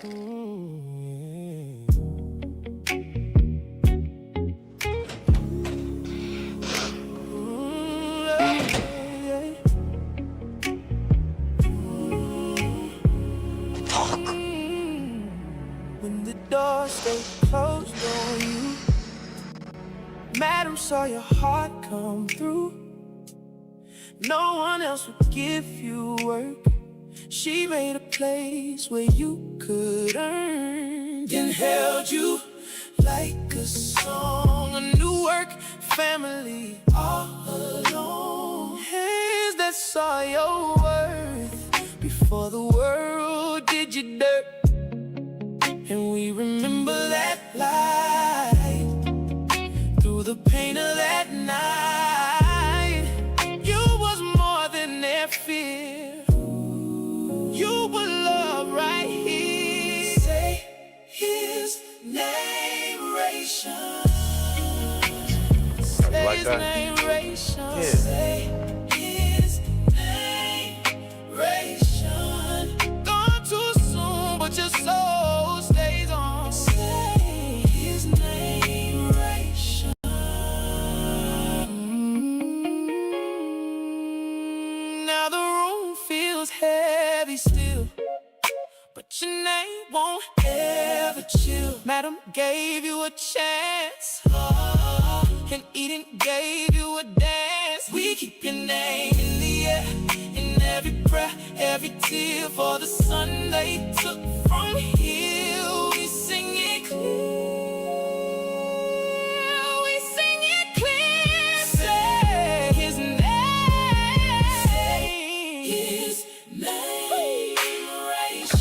When the doors stay closed on you, Madam saw your heart come through. No one else would give you work. She made a place where you could earn, then held you like a song. A new work family all alone. Hands that saw your worth before the world did you dirt. And we remember that light through the pain of that night. You was more than their fear. You were love right here. Say his name, Ration. Say like his that? name, Ration. Yeah. Say his name, Ration. Gone too soon, but your soul stays on. Say his name, Ration. Now the room feels heavy still, but your name won't ever chill. Madam gave you a chance, and Eden gave you a dance. We keep your name in the air, in every prayer, every tear. For the sun they took from here, we sing it clear. We sing it clear. Say his name. Say his name, Ration.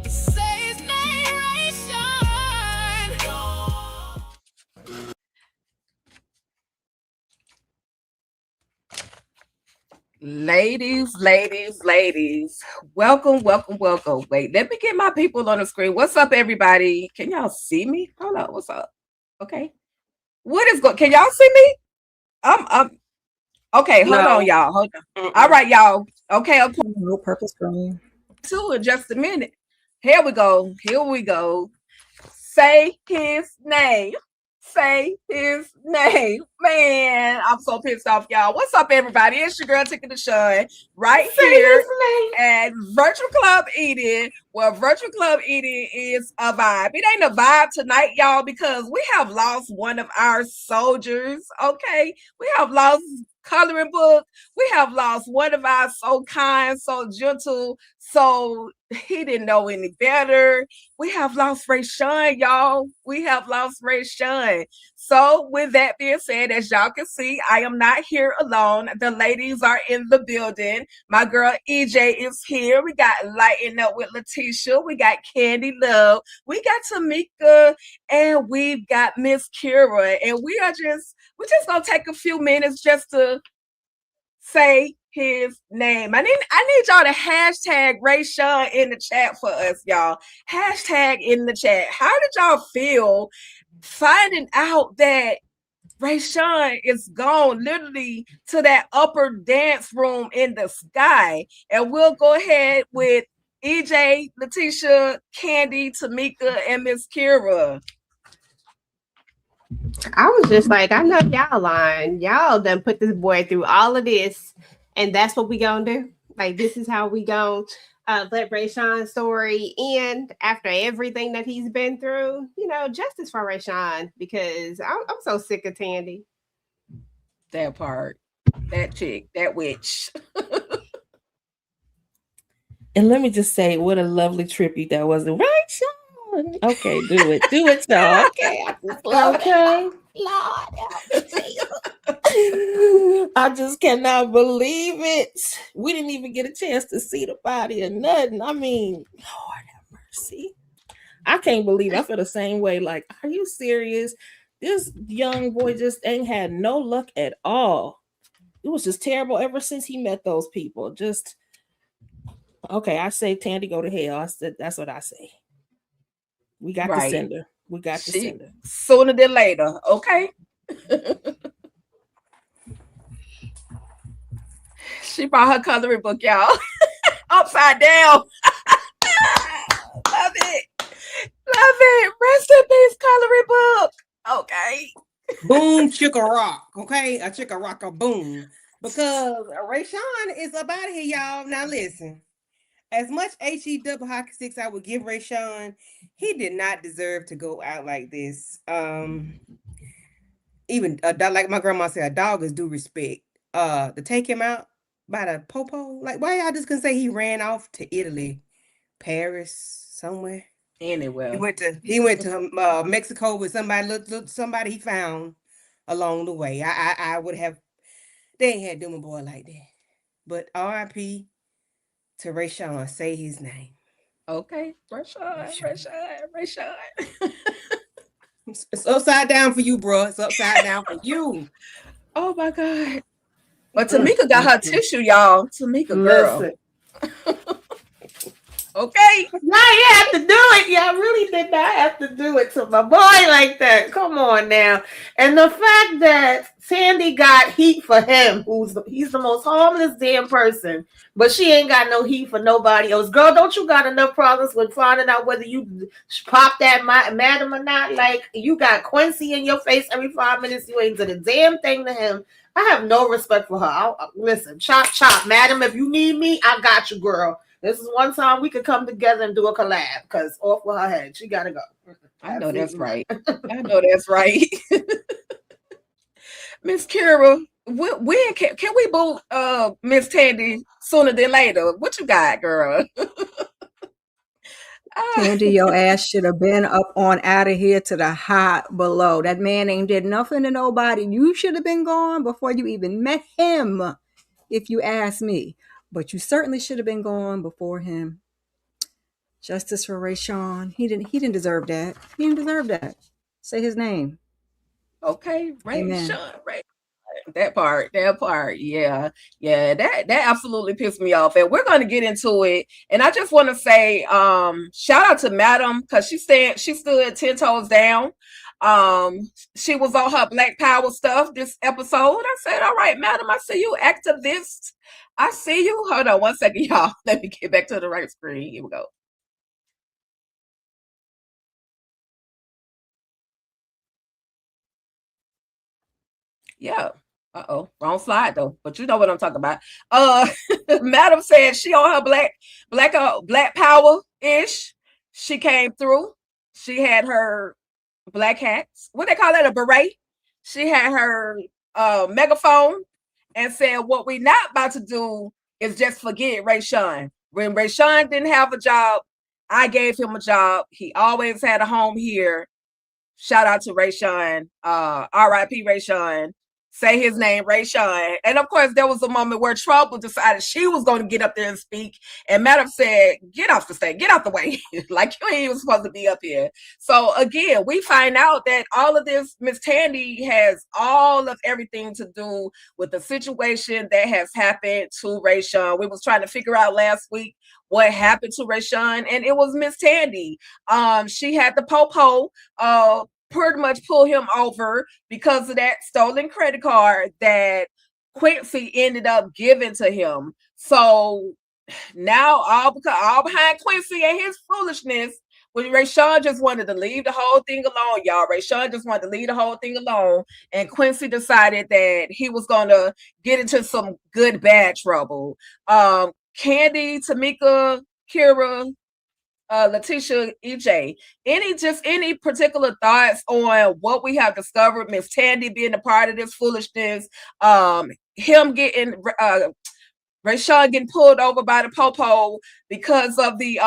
Say his name, Ration. Ladies, welcome. Wait, let me get my people on the screen. What's up, everybody? Can y'all see me? Hold on, what's up? Okay. What is going? Can y'all see me? Okay, hold on, y'all. Hold on. All right, y'all. Okay. No purpose screen. Two in just a minute. Here we go. Say his name. Say his name. Man, I'm so pissed off, y'all. What's up, everybody? It's your girl, Ticket to Shun, right here at Virtual Club Eden. Well, Virtual Club Eden is a vibe. It ain't a vibe tonight, y'all, because we have lost one of our soldiers, okay? We have lost coloring book. We have lost one of our so kind, so gentle, so he didn't know any better. We have lost Ration, y'all. We have lost Ration. So with that being said, as y'all can see, I am not here alone. The ladies are in the building. My girl EJ is here. We got Lighten Up with Letitia. We got Candy Love. We got Tamika, and we've got Miss Kira. And we're just gonna take a few minutes just to say his name. I need y'all to hashtag Ration in the chat for us, y'all. Hashtag in the chat. How did y'all feel finding out that Ration is gone literally to that upper dance room in the sky? And we'll go ahead with EJ, Letitia, Candy, Tamika, and Miss Kira. I was just like, I know y'all lying. Y'all done put this boy through all of this, and that's what we gonna do. Like, this is how we gonna let Rayshawn's story end after everything that he's been through. You know, justice for Rayshawn, because I'm so sick of Tandy. That part, that chick, that witch. And let me just say, what a lovely tribute that was. Right, Sean? Okay, do it, y'all. Okay, I just love it. Lord, I just cannot believe it. We didn't even get a chance to see the body or nothing. I mean, Lord have mercy. I can't believe it. I feel the same way. Like, are you serious? This young boy just ain't had no luck at all. It was just terrible ever since he met those people. Just, okay, I say Tandy go to hell. That's what I say. We got to send her. We got to send her. Sooner than later, okay? She brought her coloring book, y'all. Upside down. it. Rest in peace, coloring book. Okay. Boom, chicka rock. Okay, a chicka rock, a boom. Because Rayshawn is up out of here, y'all. Now listen. As much HE double hockey sticks I would give Rayshawn, he did not deserve to go out like this. Even a dog, like my grandma said, a dog is due respect. To take him out by the popo, like why y'all just gonna say he ran off to Italy, Paris, somewhere? Anyway. He went to Mexico with somebody he found along the way. I would have, they ain't had doing a boy like that. But R.I.P. to Rayshawn. Say his name. Okay. Rayshawn. It's upside down for you, bro. It's upside down for you. Oh my God. But Tamika got her tissue, y'all. Tamika, girl. Listen. Okay. Now you have to do it. Y'all really did not have to do it to my boy like that. Come on now. And the fact that Sandy got heat for him, he's the most harmless damn person, but she ain't got no heat for nobody else. Girl, don't you got enough problems with finding out whether you pop that madam or not? Like, you got Quincy in your face every 5 minutes. You ain't did a damn thing to him. I have no respect for her. Listen, chop, madam, if you need me, I got you, girl. This is one time we could come together and do a collab, because off with her head. She got to go. I know that's right. I know that's right. Miss Kira, when can we boot Miss Tandy sooner than later? What you got, girl? Tandy, your ass should have been up on out of here to the high below. That man ain't did nothing to nobody. You should have been gone before you even met him, if you ask me. But you certainly should have been gone before him. Justice for Rayshawn. He didn't deserve that. He didn't deserve that. Say his name. Okay, Amen. Rayshawn. That part, yeah, that absolutely pissed me off, and we're going to get into it. And I just want to say, shout out to Madam, because she stood 10 toes down. She was on her Black Power stuff this episode. I said, all right, Madam, I see you, activist. I see you. Hold on one second, y'all. Let me get back to the right screen. Here we go. Yeah. Wrong slide though. But you know what I'm talking about. Madam said she on her black power ish. She came through. She had her black hats. What they call that? A beret. She had her megaphone and said, "What we not about to do is just forget Rayshawn. When Rayshawn didn't have a job, I gave him a job. He always had a home here. Shout out to Rayshawn. R.I.P. Rayshawn. Say his name, Rayshawn." And of course, there was a moment where Trouble decided she was going to get up there and speak. And Madam said, "Get off the stage, get out the way." Like, you ain't even supposed to be up here. So again, we find out that all of this, Miss Tandy has all of everything to do with the situation that has happened to Rayshawn. We was trying to figure out last week what happened to Rayshawn, and it was Miss Tandy. She had the popo pretty much pull him over because of that stolen credit card that Quincy ended up giving to him. So now all behind Quincy and his foolishness, when Rayshawn just wanted to leave the whole thing alone, y'all. Rayshawn just wanted to leave the whole thing alone, and Quincy decided that he was gonna get into some good bad trouble. Candy, Tamika, Kira, Letitia, EJ, any particular thoughts on what we have discovered? Miss Tandy being a part of this foolishness, him getting Rayshawn getting pulled over by the popo because of the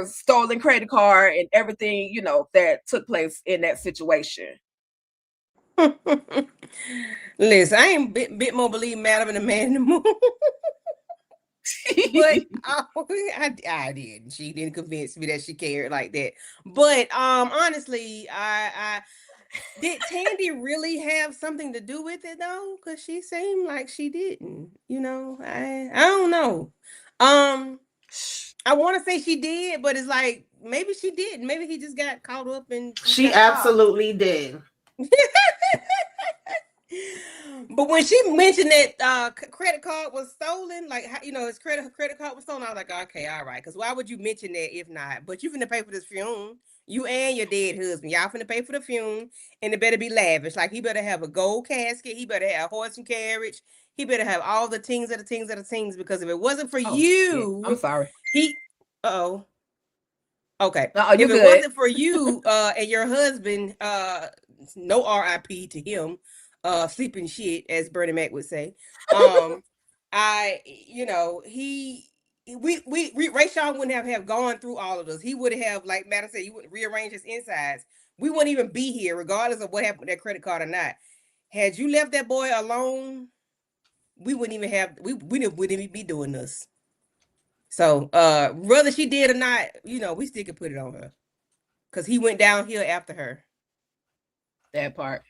stolen credit card and everything, you know, that took place in that situation. Listen, I ain't bit more believe Madam and the Man in the Moon. But I did. She didn't convince me that she cared like that. But honestly, I did Tandy really have something to do with it though? Because she seemed like she didn't. You know, I don't know. I want to say she did, but it's like maybe she didn't. Maybe he just got caught up and she absolutely did. But when she mentioned that credit card was stolen, like his credit card was stolen, I was like, okay, all right. Because why would you mention that if not? But you finna pay for this funeral. You and your dead husband, y'all finna pay for the funeral, and it better be lavish. Like he better have a gold casket. He better have a horse and carriage. He better have all the things of the things of the things. Because if it wasn't for you, I'm sorry. oh. Okay. Oh, you If it good. wasn't for you and your husband, no RIP to him, sleeping shit, as Bernie Mac would say. Ray Sean wouldn't have gone through all of this. He would have, like Madam said, he would rearrange his insides. We wouldn't even be here, regardless of what happened with that credit card or not. Had you left that boy alone, we wouldn't even be doing this. So, whether she did or not, we still could put it on her. Because he went downhill after her. That part.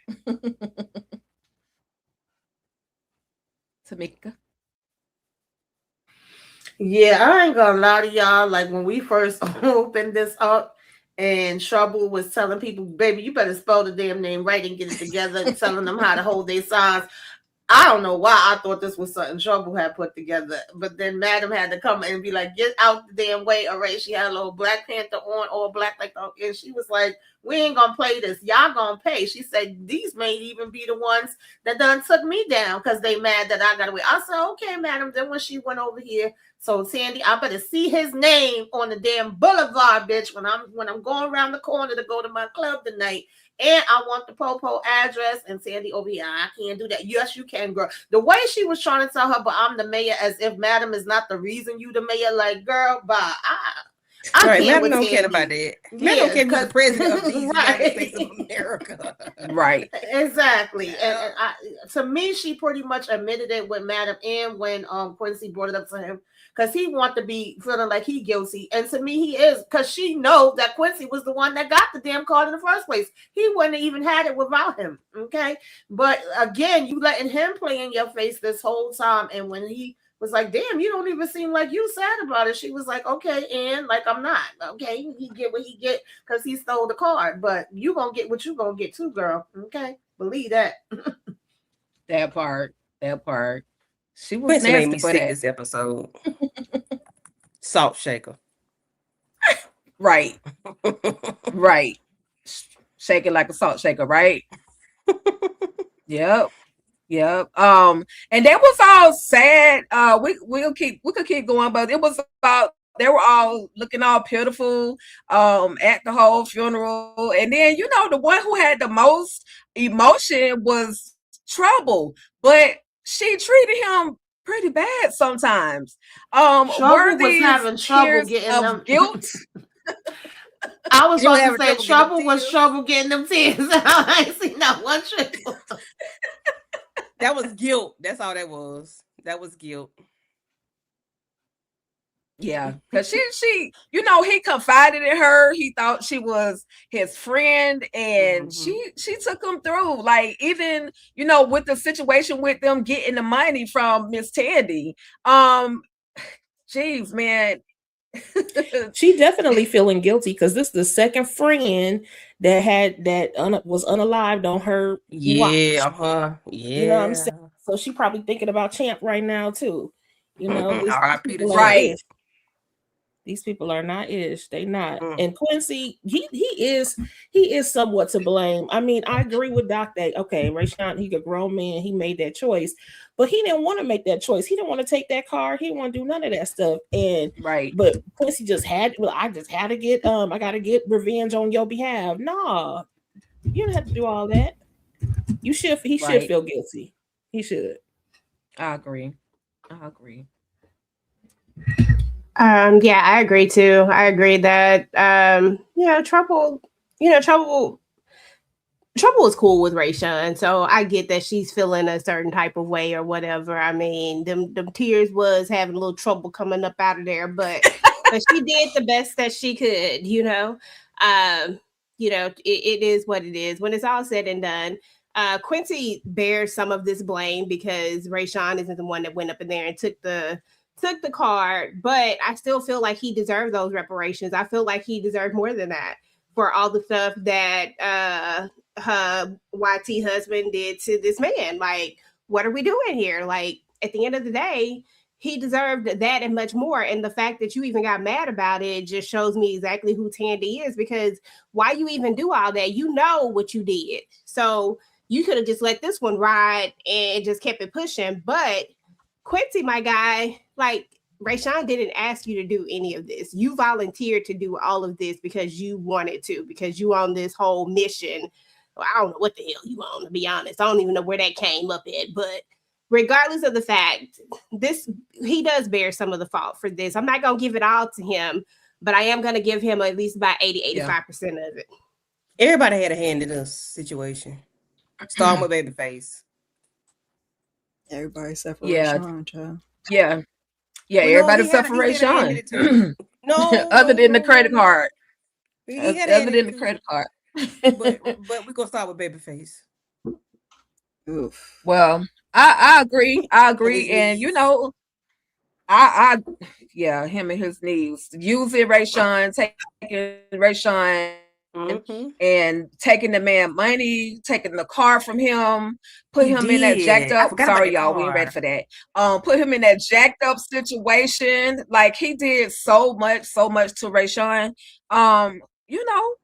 Tamika. Yeah, I ain't gonna lie to y'all. Like when we first opened this up and Trouble was telling people, baby, you better spell the damn name right and get it together and telling them how to hold their signs. I don't know why I thought this was something Trouble had put together. But then Madam had to come and be like, get out the damn way. All right, she had a little Black Panther on, all black like that. And she was like, we ain't gonna play this. Y'all gonna pay. She said, these may even be the ones that done took me down because they mad that I got away. I said, okay, Madam. Then when she went over here, so Sandy, I better see his name on the damn boulevard, bitch, when I'm going around the corner to go to my club tonight. And I want the Popo address. And Sandy over here, I can't do that. Yes, you can, girl. The way she was trying to tell her, but I'm the mayor, as if Madam is not the reason you the mayor. Like, girl, bye. I right, can't Madam don't care about that. Madam don't care who's the president of the United States of America. Right. Exactly. And to me, she pretty much admitted it with Madam and when Quincy brought it up to him. Because he want to be feeling like he guilty. And to me, he is. Because she know that Quincy was the one that got the damn card in the first place. He wouldn't have even had it without him. Okay? But again, you letting him play in your face this whole time. And when he was like, damn, you don't even seem like you sad about it. She was like, okay, and like, I'm not. Okay? He get what he get because he stole the card. But you going to get what you going to get too, girl. Okay? Believe that. That part. She was Quincy made nasty me for sick that. this episode. Salt shaker. Right. Right. Shake it like a salt shaker, right? Yep. And that was all sad. We could keep going, but it was about they were all looking all pitiful at the whole funeral. And then the one who had the most emotion was Trouble, but she treated him pretty bad sometimes. Trouble was having trouble getting them guilt. I was about to say Trouble was trouble getting them tears. I ain't seen that one triple. That was guilt. That's all that was. That was guilt. Yeah, because she he confided in her. He thought she was his friend, and she took him through. Like even with the situation with them getting the money from Miss Tandy. Jeez, man. She definitely feeling guilty because this is the second friend that was unalived on her watch. Yeah. You know what I'm saying? So she probably thinking about Champ right now too. Right. These people are not ish. They not. And Quincy, he is somewhat to blame. I mean, I agree with Doc that okay, Rayshawn, he a grown man, he made that choice, but he didn't want to make that choice. He didn't want to take that car. He didn't want to do none of that stuff. And but Quincy just had. Well, I just had to get. I got to get revenge on your behalf. Nah, you don't have to do all that. You should. He should feel guilty. He should. I agree. Yeah, I agree too. I agree that Trouble is cool with Rayshawn, so I get that she's feeling a certain type of way or whatever. I mean, them tears was having a little trouble coming up out of there, but she did the best that she could. It is what it is. When it's all said and done, Quincy bears some of this blame because Rayshawn isn't the one that went up in there and took the card, but I still feel like he deserved those reparations. I feel like he deserved more than that. for all the stuff that her YT husband did to this man. Like, what are we doing here? Like, at the end of the day, he deserved that and much more. And the fact that you even got mad about it just shows me exactly who Tandy is, because why you even do all that? You know what you did. So you could have just let this one ride and just kept it pushing. But Quincy, my guy, like, Rayshawn didn't ask you to do any of this. You volunteered to do all of this because you wanted to, because you on this whole mission. Well, I don't know what the hell you on, to be honest. I don't even know where that came up at. But regardless of the fact, he does bear some of the fault for this. I'm not going to give it all to him, but I am going to give him at least about 80-85% of it. Everybody had a hand in this situation. Starting with Babyface. Everybody except for Yeah. Rayshawn, child. Yeah. Yeah, Well, everybody he except had- for he had a hand in Rayshawn. it too. No, Other than the no, credit no. card. He had a hand Other in than it the too. credit card. But we're gonna start with Babyface. Oof. Well, I agree. I With agree. his And knees. you know, I him and his knees. Using Rayshawn, taking Rayshawn Mm-hmm. and taking the man money, taking the car from him, put He him in that jacked did. I up. forgot about Sorry, the y'all, we ain't ready car. for that. Put him in that jacked up situation. Like, he did so much to Rayshawn. You know,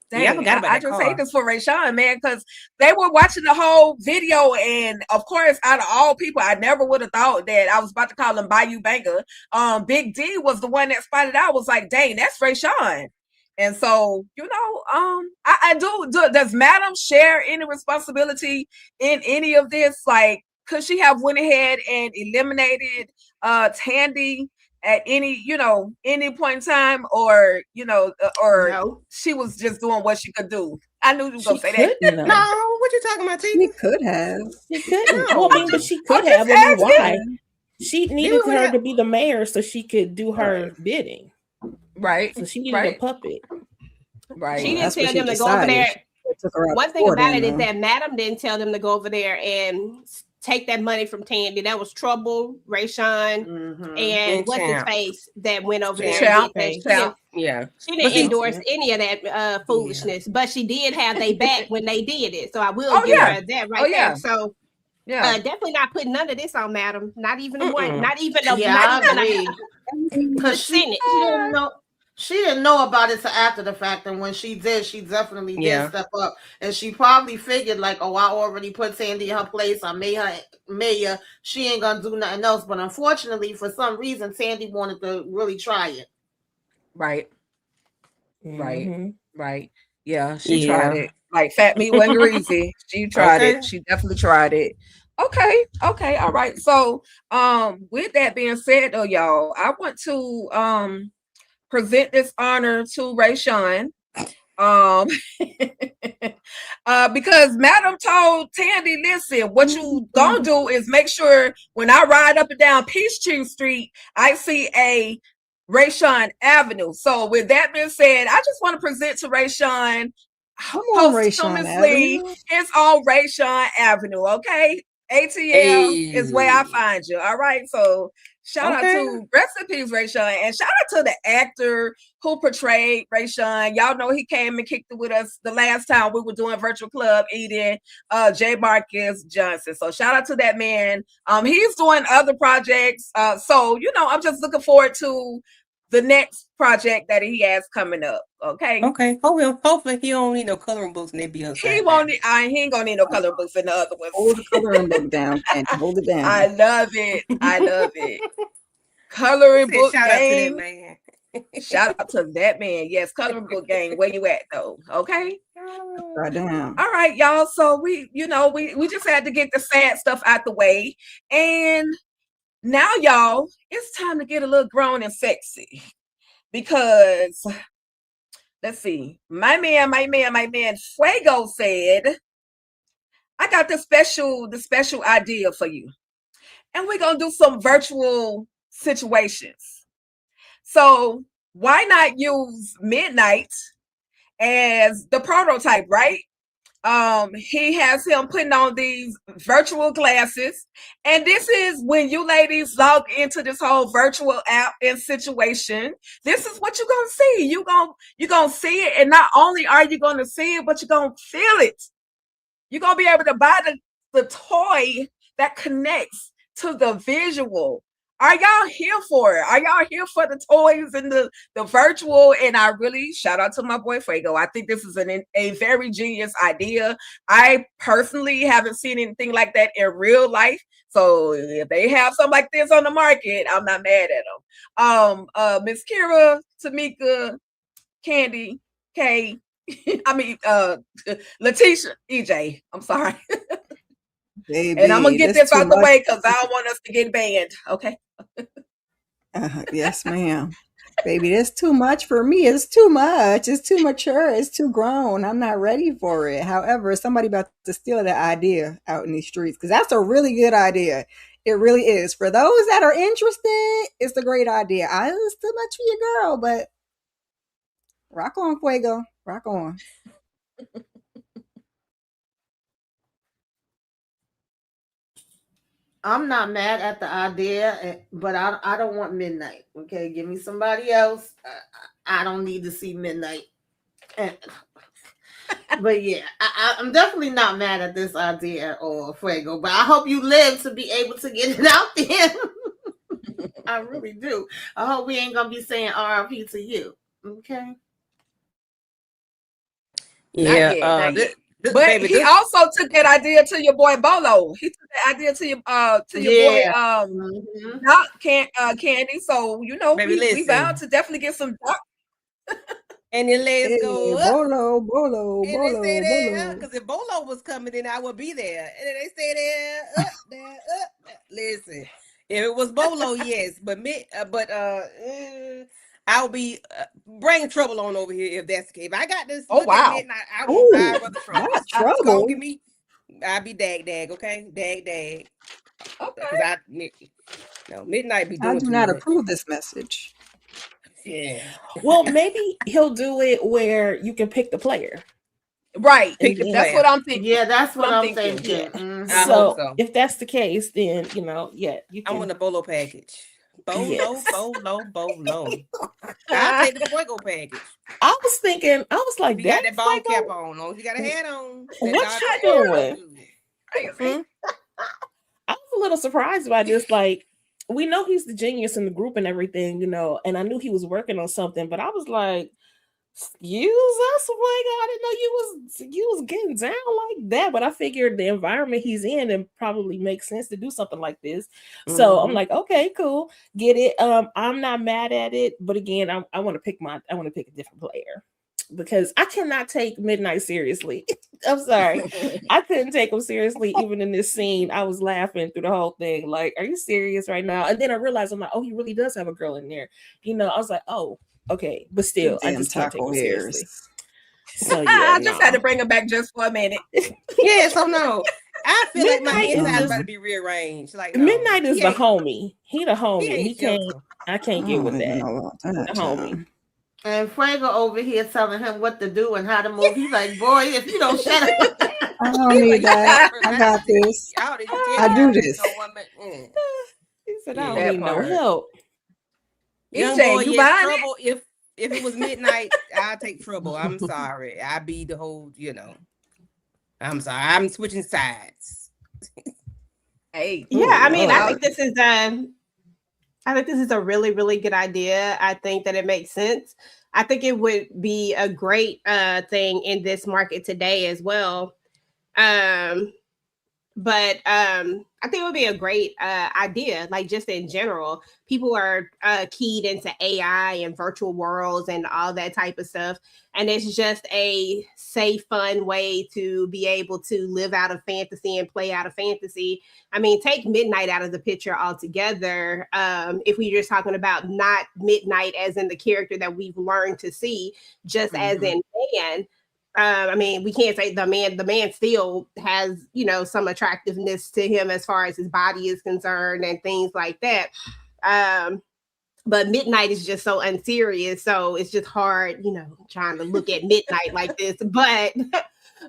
Yeah, I dang, forgot about I that just car. hate this for Rayshawn, man, because they were watching the whole video, and of course, out of all people, I never would have thought that I was about to call him Bayou Banger. Big D was the one that spotted out. Was like, dang, that's Rayshawn. And so, you know, I do. Does Madam share any responsibility in any of this? Like, could she have went ahead and eliminated Tandy at any point in time, or or No. she was just doing what she could do? I knew you were She gonna say couldn't. that. No, No. what you talking about, She Tina? could have. She couldn't. No. Well, I mean, but she could I'm just have. I mean, asking. why? She needed would her have- to be the mayor so she could do her Right. bidding. Right, So she needed a right, puppet. right. She didn't That's what tell she them to go over decided. there. They took her out One thing before about then, it is though. that Madam didn't tell them to go over there and take that money from Tandy. That was Trouble, Rayshawn, Mhm. and what's his Champ. face that went over there Champ, and did that. Champ. Yeah. She But didn't see- endorse any of that foolishness, but she did have they back when they did it. So I will Oh, give yeah. her that right Oh, yeah. there. So Yeah. definitely not putting none of this on Madam. Not even a one. Mm-mm. Not even a. Yeah, not I even agree. a Because she percentage. didn't know. She didn't know about it till after the fact, and when she did, she definitely Yeah. did step up. And she probably figured, like, oh, I already put Sandy in her place. I made her mayor. She ain't gonna do nothing else. But unfortunately, for some reason, Sandy wanted to really try it. Right. Right. Mhm. Right. Yeah, she Yeah. tried it. Like fat meat wasn't greasy. She tried Okay. it. She definitely tried it. Okay. Okay. All right. So, with that being said, though, y'all, I want to present this honor to Rayshawn. Because Madam told Tandy, listen, what you gonna do is make sure when I ride up and down Peachtree Street, I see a Rayshawn Avenue. So with that being said, I just want to present to Rayshawn Come on, Rayshawn posthumously Avenue. his own Rayshawn Avenue. Okay. ATL is where I find you. All right. So shout out Okay. to rest in peace, Rayshawn, and shout out to the actor who portrayed Rayshawn. Y'all know he came and kicked it with us the last time we were doing Virtual Club Eden, J. Marcus Johnson. So shout out to that man. He's doing other projects. So I'm just looking forward to the next project that he has coming up. Okay. Okay. Hopefully he don't need no coloring books and they be upside He won't. He ain't gonna need no color books in the other ones. Hold the coloring book down, and hold it down. I love it. I love it. Coloring book Shout out to that game. man. Shout out to that man. Yes, coloring book game. Where you at though? Okay. Right down. All right, y'all. So we just had to get the sad stuff out the way, and now, y'all, it's time to get a little grown and sexy because let's see. My man, Fuego said, I got the special idea for you. And we're gonna do some virtual situations. So why not use Midnight as the prototype, right? He has him putting on these virtual glasses, and this is when you ladies log into this whole virtual app and situation. This is what you're gonna see. You're gonna see it, and not only are you gonna see it, but you're gonna feel it. You're gonna be able to buy the toy that connects to the visual. Are y'all here for it? Are y'all here for the toys and the virtual? And I really shout out to my boy Fuego. I think this is a very genius idea. I personally haven't seen anything like that in real life. So if they have something like this on the market, I'm not mad at them. Miss Kira, Tamika, Candy, Kay, I mean, Letitia, EJ. I'm sorry. Baby, and I'm gonna get this out the much. way because I don't want us to get banned. Okay. Yes, ma'am. Baby, that's too much for me. It's too much. It's too mature. It's too grown. I'm not ready for it. However, somebody about to steal that idea out in these streets because that's a really good idea. It really is. For those that are interested, it's a great idea. It's too much for your girl, but rock on, Fuego. Rock on. I'm not mad at the idea, but I don't want midnight. Okay, give me somebody else. I don't need to see midnight. But yeah, I'm definitely not mad at this idea at all, Fuego. But I hope you live to be able to get it out there. I really do. I hope we ain't gonna be saying RIP to you. Okay. Yeah, but baby, he also took that idea to your boy Bolo. He took that idea to your boy not Candy. So you know, baby, we vowed to definitely get some and then let's go up. Bolo. And they say there, because if Bolo was coming in, I would be there. And then they say there, up, there, up. Listen, if it was Bolo, yes, but I'll be bring trouble on over here if that's the case. If I got this, midnight, I will buy brother trouble. Not trouble. Give me, I'll be dag, okay, dag. Okay. Because midnight be doing. I do not approve this message. Yeah. Well, maybe he'll do it where you can pick the player. Right. That's what I'm thinking. Yeah, that's what I'm thinking. Yeah. Mm-hmm. So if that's the case, then you can. I want a Bolo package. Bolo. I'll take the Fuego package. I was like, you got that ball cap on. You got a hat on. What you doing? I was a little surprised by this. Like, we know he's the genius in the group and everything, and I knew he was working on something, but I was like, excuse us, Fuego, I didn't know you was getting down like that. But I figured the environment he's in and probably makes sense to do something like this. Mm-hmm. So I'm like, okay, cool, get it. I'm not mad at it, but again, I want to pick a different player because I cannot take Midnight seriously. I'm sorry. I couldn't take him seriously even in this scene. I was laughing through the whole thing. Like, are you serious right now? And then I realized, I'm like, oh, he really does have a girl in there. I was like, oh, okay. But still, I just can't take him seriously. So yeah, I just had to bring him back just for a minute. Yeah, so no. I feel Midnight like my inside about to be rearranged. Like Midnight is the homie. He the homie. He can't. I can't get with that. The homie. And Fuego over here telling him what to do and how to move. He's like, boy, if you don't shut up. I don't need that. I got this. I do this. He said, I don't need no help. Young boy, you buy trouble. If it was midnight, I'll take trouble. I'm sorry. I'll be the whole, I'm sorry. I'm switching sides. Hey. Yeah, I mean, I think this is a really, really good idea. I think that it makes sense. I think it would be a great thing in this market today as well. But I think it would be a great idea, like just in general. People are keyed into AI and virtual worlds and all that type of stuff. And it's just a safe, fun way to be able to live out of fantasy and play out of fantasy. I mean, take Midnight out of the picture altogether. If we're just talking about not Midnight as in the character that we've learned to see, just as in man. I mean, we can't say the man still has, some attractiveness to him as far as his body is concerned and things like that. But Midnight is just so unserious. So it's just hard, trying to look at Midnight like this. But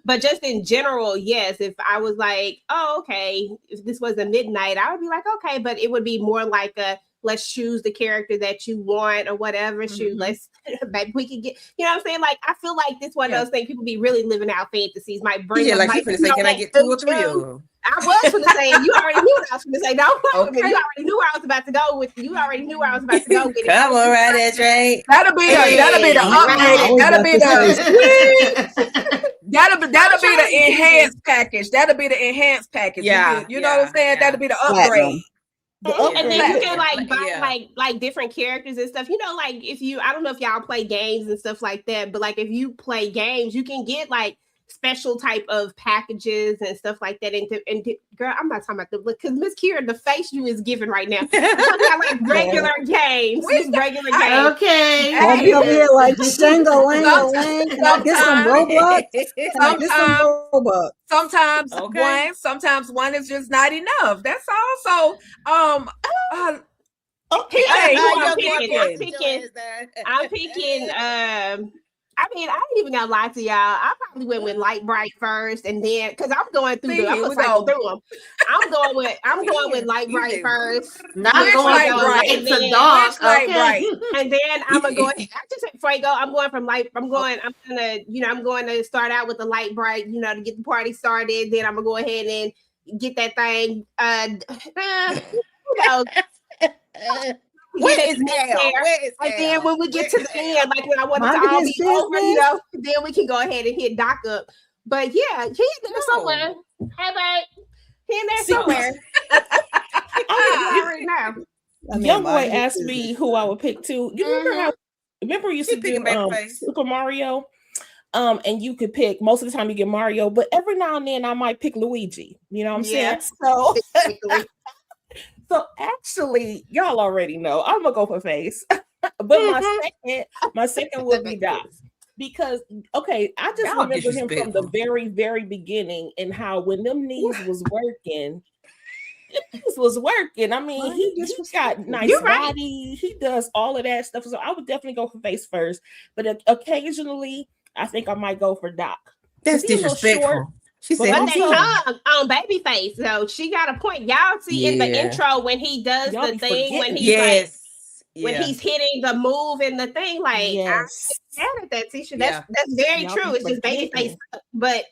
But just in general, yes, if I was like, oh, okay, if this was a midnight, I would be like, okay, but it would be more like a let's choose the character that you want or whatever. Shoot, let's maybe we can get, you know what I'm saying? Like, I feel like this one of those things people be really living out fantasies, might bring Yeah, up, like might, you finna say, can I get 2 or 3 of them? I was going to say, you already knew what I was going to say. Don't play with me. You already knew where I was about to go with. You already knew where I was about to go with it. Come on, right there, Trey. That'll be the upgrade. That'll be the that'll be the enhanced package. That'll be the enhanced package. Yeah, you know what I'm saying? yeah. That'll be the upgrade. And then you can like buy Yeah. like different characters and stuff. You know, like if you, I don't know if y'all play games and stuff like that, but like if you play games, you can get like special type of packages and stuff like that. And girl, I'm not talking about the look, because Miss Kira, the face you is giving right now. I'm talking about like regular games. Regular games. Okay. I'll be over here like Shango Lango Lang. Can I get some Roblox? Can I get some Roblox? Sometimes one is just not enough. That's all. So Okay, Hey, I'm picking I mean, I ain't even gonna lie to y'all. I probably went with Light Bright first, and then because I'm going through I'm gonna cycle through them. I'm going with Light Bright first. Not going from light to dark. Okay. And then I'm gonna go. I just say before I go, I'm going to start out with the Light Bright, to get the party started. Then I'm gonna go ahead and get that thing. Where is Al? And then when we get to the end, like when I want it to all be over, then we can go ahead and hit Doc up. But yeah, he's in there somewhere. Hey, babe. He in there somewhere. Right now. Young boy asked me who I would pick too. You remember you used to do Super Mario? And you could pick, most of the time you get Mario, but every now and then I might pick Luigi. You know what I'm saying? So actually, y'all already know I'm gonna go for face, but my second would be Doc, because I just remember him from the very, very beginning and how when them knees was working. I mean, he's got nice body. He does all of that stuff. So I would definitely go for face first, but occasionally I think I might go for Doc. That's disrespectful. She said, "But they hung on Babyface." So she got a point. Y'all see in the intro when he does the thing when he's when he's hitting the move and the thing. Like I'm mad at that, Tisha. That's very true. It's just Babyface, but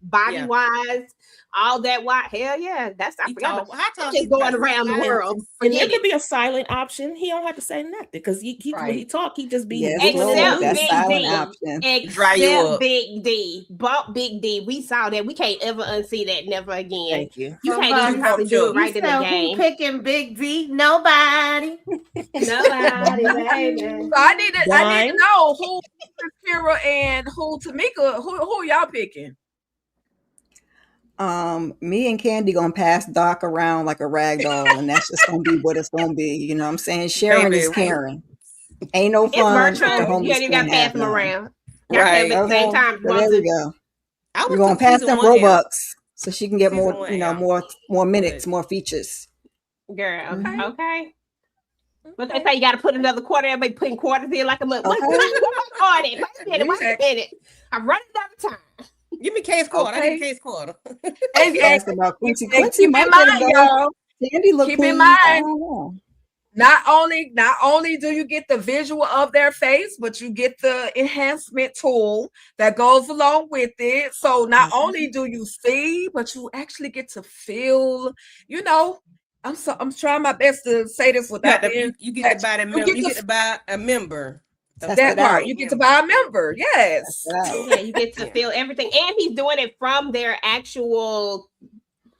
body wise. All that hell yeah, that's just going around the world. And there could be a silent option. He don't have to say nothing because when he talk, he just be except Big D. Bump Big D. We saw that. We can't ever unsee that. Never again. Thank you. You can't even probably do it right in the game. Who picking Big D? Nobody. Baby. So I need to know who Kira and who Tamika. Who y'all picking? Me and Candy gonna pass Doc around like a rag doll, and that's just gonna be what it's gonna be. You know what I'm saying? Sharon is Karen. Ain't no fun. You ain't even got to pass them around. Right. At the same time. So there we go. We're gonna pass them Robux so she can get more, more minutes, more features. Girl, okay. But they say you got to put another quarter. Everybody putting quarters in like a mother. Wait a minute. I'm running out of time. Give me case quarter. I need case quarter. Keep in mind, y'all. Keep in mind. Not only do you get the visual of their face, but you get the enhancement tool that goes along with it. So not only do you see, but you actually get to feel. I'm trying my best to say this without you get to buy a member. You get to buy a member. That part you get to buy a member, yes. Yeah, you get to feel everything, and he's doing it from their actual,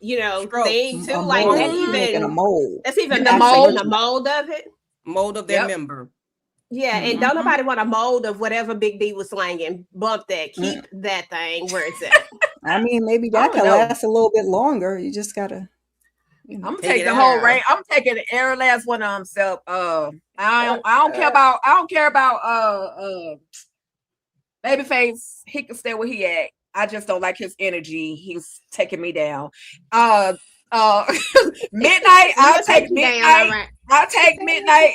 thing too. Like that's even a mold. That's even the mold of it. Mold of their member. Yeah, and don't nobody want a mold of whatever Big D was slanging. Bump that. Keep that thing where it's at. I mean, maybe that could last a little bit longer. You just gotta. I'm taking the whole range. I'm taking every last one of themselves. I don't care about Babyface. He can stay where he at. I just don't like his energy. He's taking me down. Midnight. I'll take Midnight. Right. I'll take Midnight.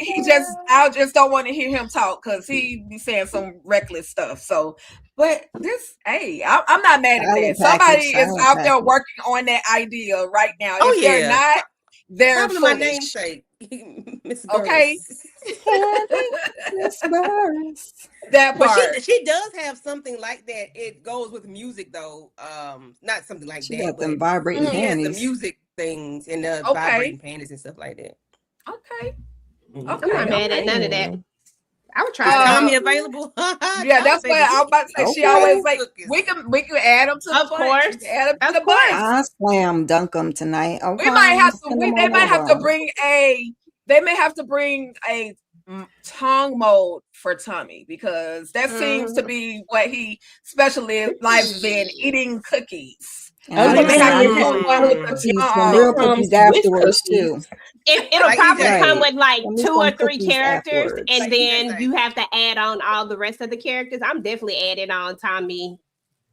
I just don't want to hear him talk because he be saying some reckless stuff. So But this, hey, I'm not mad at that. Silent Somebody package, is silent out there package. working on that idea right now. Oh If they're yeah. not, they're Probably my foolish. namesake, Miss Okay. Burris. Candy, Miss Burris. That But part. she does have something like that. It goes with music though. Not something like She that, got but them vibrating she has the panties. music things and the Okay. vibrating panties and stuff like that. Okay. Mhm. I'm not mad at none of that. I would try that. Tommy available? Yeah, that's what I was about to say. She always like we can add them to the Of bunch. course. We can add them to Of the course. bunch. I slam dunk them tonight. Okay. We might have to. Send them They all might have to over. bring a. They may have to bring a tongue mode for Tommy because that seems to be what he specializes in, eating cookies. And So they may have to I do one with the cookies, some tongue. real cookies afterwards too. It'll Like probably EJ. come with like Send me 2 some or 3 cookies characters, afterwards. and Like then EJ. you have to add on all the rest of the characters. I'm definitely adding on Tommy.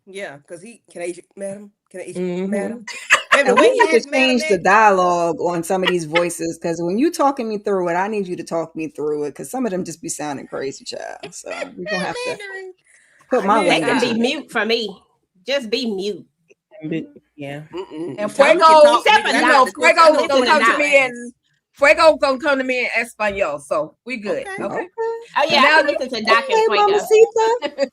Yeah, because can I eat you, madam? Can I eat you, Mhm. madam? Baby, And the way we he need to has madam change the at, dialogue on some of these voices because when you talking me through it, I need you to talk me through it because some of them just be sounding crazy, child. So we're gonna have to put my They weight can be into it. mute for me. Just be mute. Yeah. And Tommy Fuego, can talk, except but for you I know, have to twist- I Fuego have to gonna twist come to his me ass. and Fuego gonna come to me in Espanol, so we good. Okay. Okay. Oh yeah, Now I can listen to Doc Okay, and Fuego. mamacita.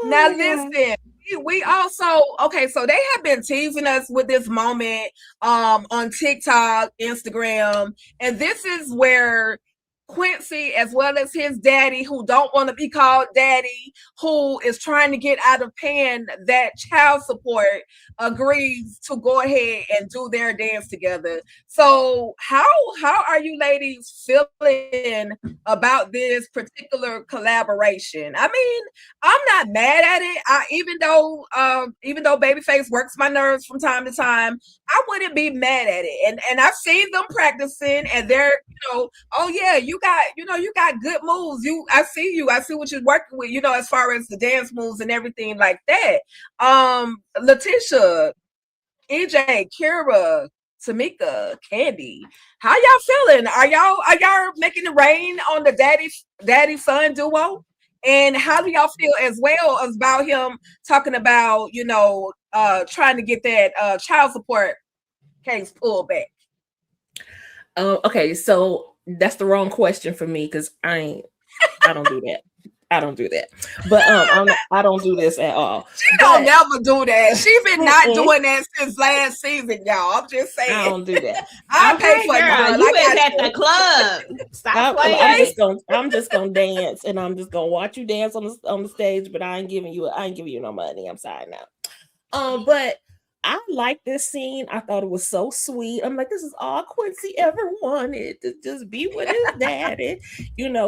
Now Oh, my God. listen, we also so they have been teasing us with this moment on TikTok, Instagram, and this is where Quincy, as well as his daddy, who don't want to be called daddy, who is trying to get out of paying that child support, agrees to go ahead and do their dance together. So how are you ladies feeling about this particular collaboration? I mean, I'm not mad at it. Even though Babyface works my nerves from time to time, I wouldn't be mad at it. And I've seen them practicing, and they're oh yeah, you got good moves. I see what you're working with. As far as the dance moves and everything like that. Letitia, EJ, Kira, Tamika, Candy, how y'all feeling? Are y'all making it rain on the daddy son duo? And how do y'all feel as well as about him talking about trying to get that child support case pulled back? Okay, so that's the wrong question for me because I don't do that. I don't do that. But I don't do this at all. She don't never do that. She been not doing that since last season, y'all. I'm just saying. I don't do that. I pay for girl, it. you is at the club. Stop playing. I'm just gonna dance, and I'm just gonna watch you dance on the stage. But I ain't giving you no money. I'm sorry now. But I like this scene. I thought it was so sweet. I'm like, this is all Quincy ever wanted, to just be with his daddy,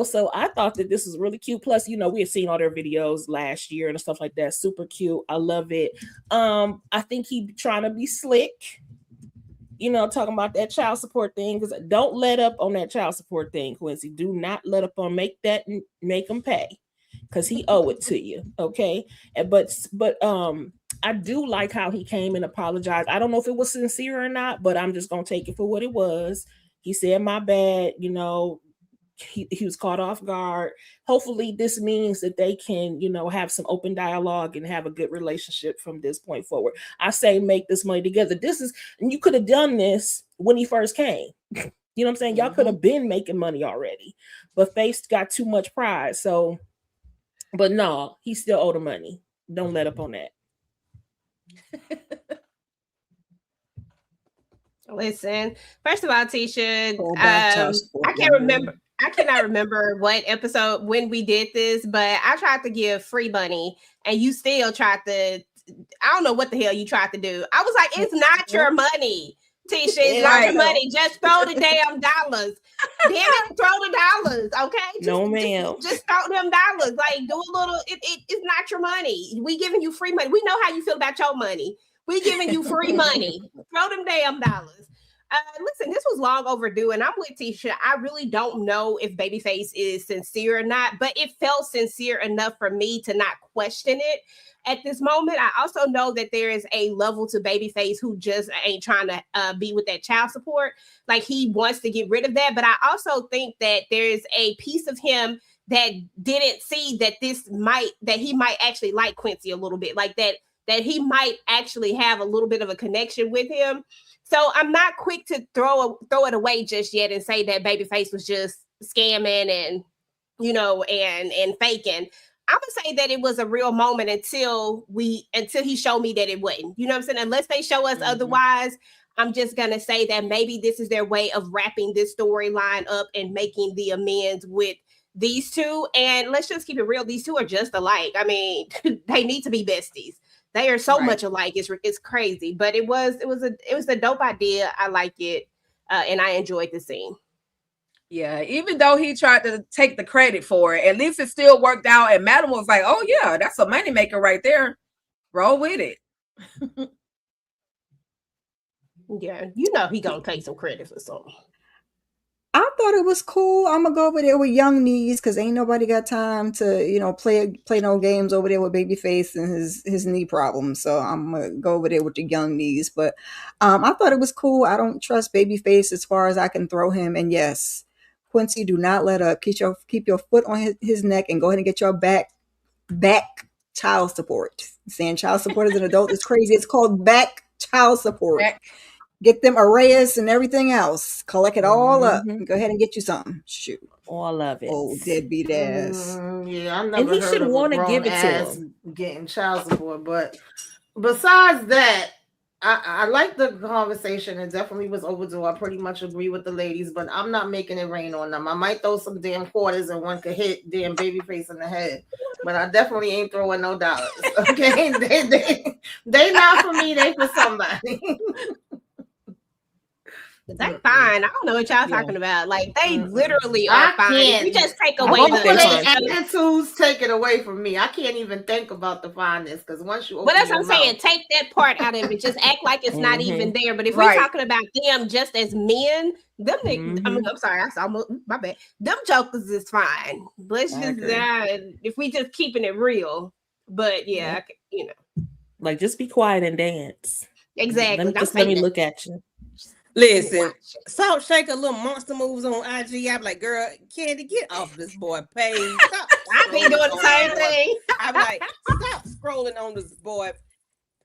So I thought that this was really cute. Plus, we had seen all their videos last year and stuff like that. Super cute. I love it. I think he trying to be slick, talking about that child support thing. Because don't let up on that child support thing, Quincy. Do not let up on make him pay, because he owe it to you. Okay. But I do like how he came and apologized. I don't know if it was sincere or not, but I'm just going to take it for what it was. He said, my bad, he was caught off guard. Hopefully this means that they can, have some open dialogue and have a good relationship from this point forward. I say, make this money together. And you could have done this when he first came. You know what I'm saying? Y'all could have been making money already, but Face got too much pride. So, but no, he still owe the money. Don't let up on that. Listen, first of all, Tisha, I cannot remember what episode when we did this, but I tried to give free money and you still tried to, I don't know what the hell you tried to do. I was like, it's not your money, Tisha. It's not your money. Just throw the damn dollars. Damn it, throw the dollars, okay? No, ma'am. Just throw them dollars. Like, do a little, it's not your money. We giving you free money. We know how you feel about your money. We giving you free money. Throw them damn dollars. Listen, this was long overdue, and I'm with Tisha. I really don't know if Babyface is sincere or not, but it felt sincere enough for me to not question it at this moment. I also know that there is a level to Babyface who just ain't trying to be with that child support. Like, he wants to get rid of that, but I also think that there is a piece of him that didn't see that he might actually like Quincy a little bit, like that he might actually have a little bit of a connection with him. So I'm not quick to throw it away just yet and say that Babyface was just scamming and, you know, and faking. I'm gonna say that it was a real moment until he showed me that it wasn't. You know what I'm saying? Unless they show us otherwise, I'm just gonna say that maybe this is their way of wrapping this storyline up and making the amends with these two. And let's just keep it real; these two are just alike. I mean, they need to be besties. They are so much alike. It's crazy, but it was a dope idea. I like it, and I enjoyed the scene. Yeah, even though he tried to take the credit for it, at least it still worked out. And Madam was like, "Oh yeah, that's a moneymaker right there. Roll with it." Yeah, you know he gonna take some credit for something. I thought it was cool. I'm gonna go over there with young knees because ain't nobody got time to, you know, play no games over there with Babyface and his knee problems. So I'm gonna go over there with the young knees. But I thought it was cool. I don't trust Babyface as far as I can throw him. And yes, Quincy, do not let up. Keep your foot on his neck and go ahead and get your back child support. Saying child support as an adult is crazy. It's called back child support. Get them arrears and everything else. Collect it all up. Go ahead and get you something. Shoot. All of it. Oh, deadbeat ass. Yeah, I never And he heard should of want a to give grown it to ass him. getting child support. But besides that, I like the conversation. It definitely was overdue. I pretty much agree with the ladies, but I'm not making it rain on them. I might throw some damn quarters and one could hit damn Babyface in the head, but I definitely ain't throwing no dollars. Okay, they not for me. They for somebody. They fine. I don't know what y'all talking about. Like they literally are fine. If you just take away the attitudes, take it away from me. I can't even think about the fineness because once you open but that's what I'm mouth, saying. Take that part out of it. Just act like it's not even there. But if we're talking about them just as men, them I'm sorry, my bad. Them jokers is fine. Let's just if we just keeping it real. But yeah, you know, like just be quiet and dance. Exactly. Let me look at you. Listen, Salt Shaker little monster moves on IG. I'm like, girl, Candy, get off this boy page. I be doing the same thing. I'm like, stop scrolling on this boy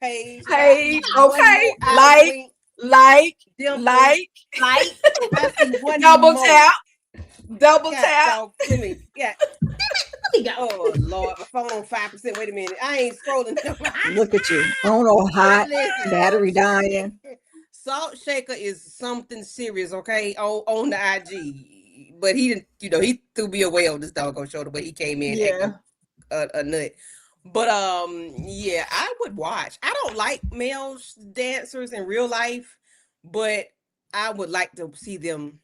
page. Okay, like, double tap. Yeah. Oh Lord, my phone on 5%. Wait a minute, I ain't scrolling. Look at you. Oh no, hot battery dying. Salt Shaker is something serious, okay, on the IG. But he didn't, you know, he threw me away on this doggone show the way he came in acting a nut. But yeah, I would watch. I don't like male dancers in real life, but I would like to see them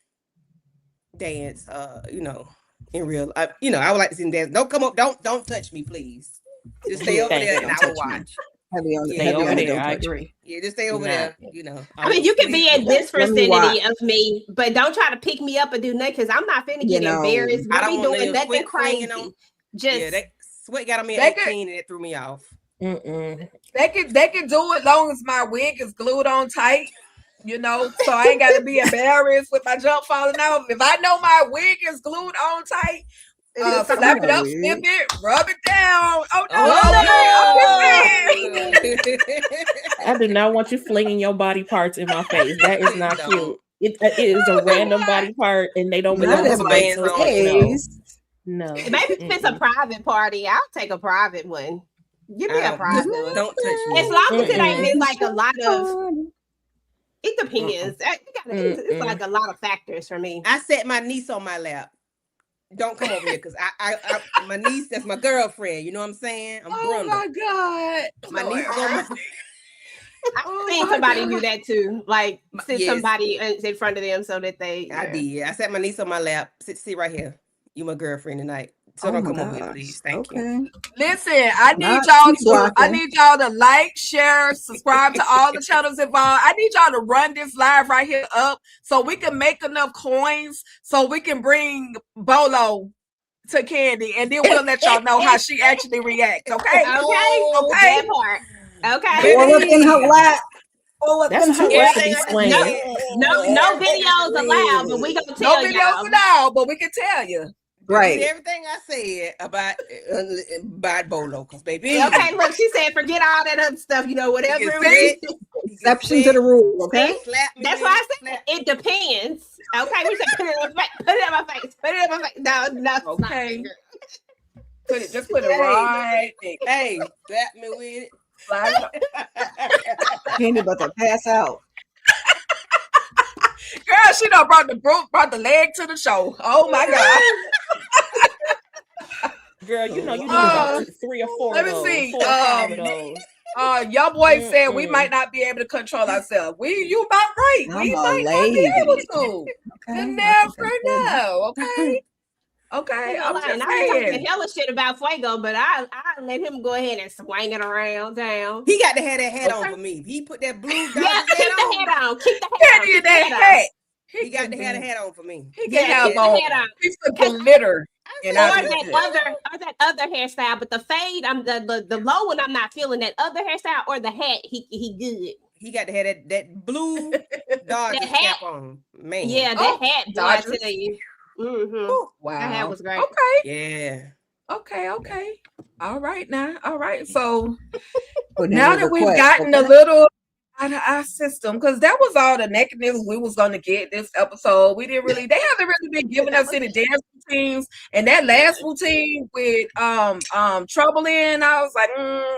dance. You know, in real, you know, I would like to see them dance. Don't come up, don't touch me, please. Just stay over there, and I will watch. Stay over there. I agree. Yeah, just stay over there. You know, I mean, you can be in this vicinity of me, but don't try to pick me up and do nothing because I'm not finna get embarrassed. I don't be doing nothing crazy. Just sweat got on me at 18 and it threw me off. They can do it long as my wig is glued on tight. You know, so I ain't got to be embarrassed with my jump falling off. If I know my wig is glued on tight. Slap it up, snip it, rub it down. Oh no! I do not want you flinging your body parts in my face. That is not cute. It is a random body part, and they don't belong to me. No. Maybe if it's a private party, I'll take a private one. Give me a private one. Don't touch me. As long as it ain't been like a lot of. It depends. It's like a lot of factors for me. I set my niece on my lap. Don't come over here because I my niece, that's my girlfriend. You know what I'm saying? I'm Oh my God. My niece on my I've seen somebody do that too. Like sit somebody in front of them so that they. I did. I sat my niece on my lap. Sit right here. You my girlfriend tonight. So don't come over here, please. Thank you. Listen, I need y'all to like, share, subscribe to all the channels involved. I need y'all to run this live right here up so we can make enough coins so we can bring Bolo to Candy, and then we'll let y'all know how she actually reacts. Okay. Okay. That part. Okay. All up in her lap. That's too much to be explained. No videos allowed, but we gonna tell you. No videos allowed, but we can tell you. Right. Everything I said about Bolo, because baby. Okay, look, she said forget all that other stuff. You know, whatever. Exception to the rule. Okay. That's why I said it depends. Okay, we said put it in my face. Put it in my face. Put it in my face. No, okay. Just put it right there. Hey, slap me with it. Candy about to pass out. Girl, she done brought the leg to the show. Oh my God. Girl, you know you need about 3 or 4 let of those. Me see. 4 or 5 of those. Your boy said we might not be able to control ourselves. You about right. We might not be able to. Okay. You never know. Okay. Okay. I'm just saying. talking hella shit about Fuego, but I let him go ahead and swing it around town. He got to have that hat on for me. He put that blue keep the hat on. Keep the hat on. He got to have the hat on for me. He can have on. He's a glitter. Or that other hairstyle, but the fade, I'm the low one. I'm not feeling that other hairstyle or the hat. He good. He got to have that blue Dodger cap on, man. Yeah, that hat. Boy, I tell you. Mm-hmm. Wow, that hat was great. Okay. Yeah. Okay. All right now. All right. So now that we've gotten a little out of our system, because that was all the negatives we was gonna get this episode. They haven't really been giving us any dance routines. And that last routine with Trouble in, I was like,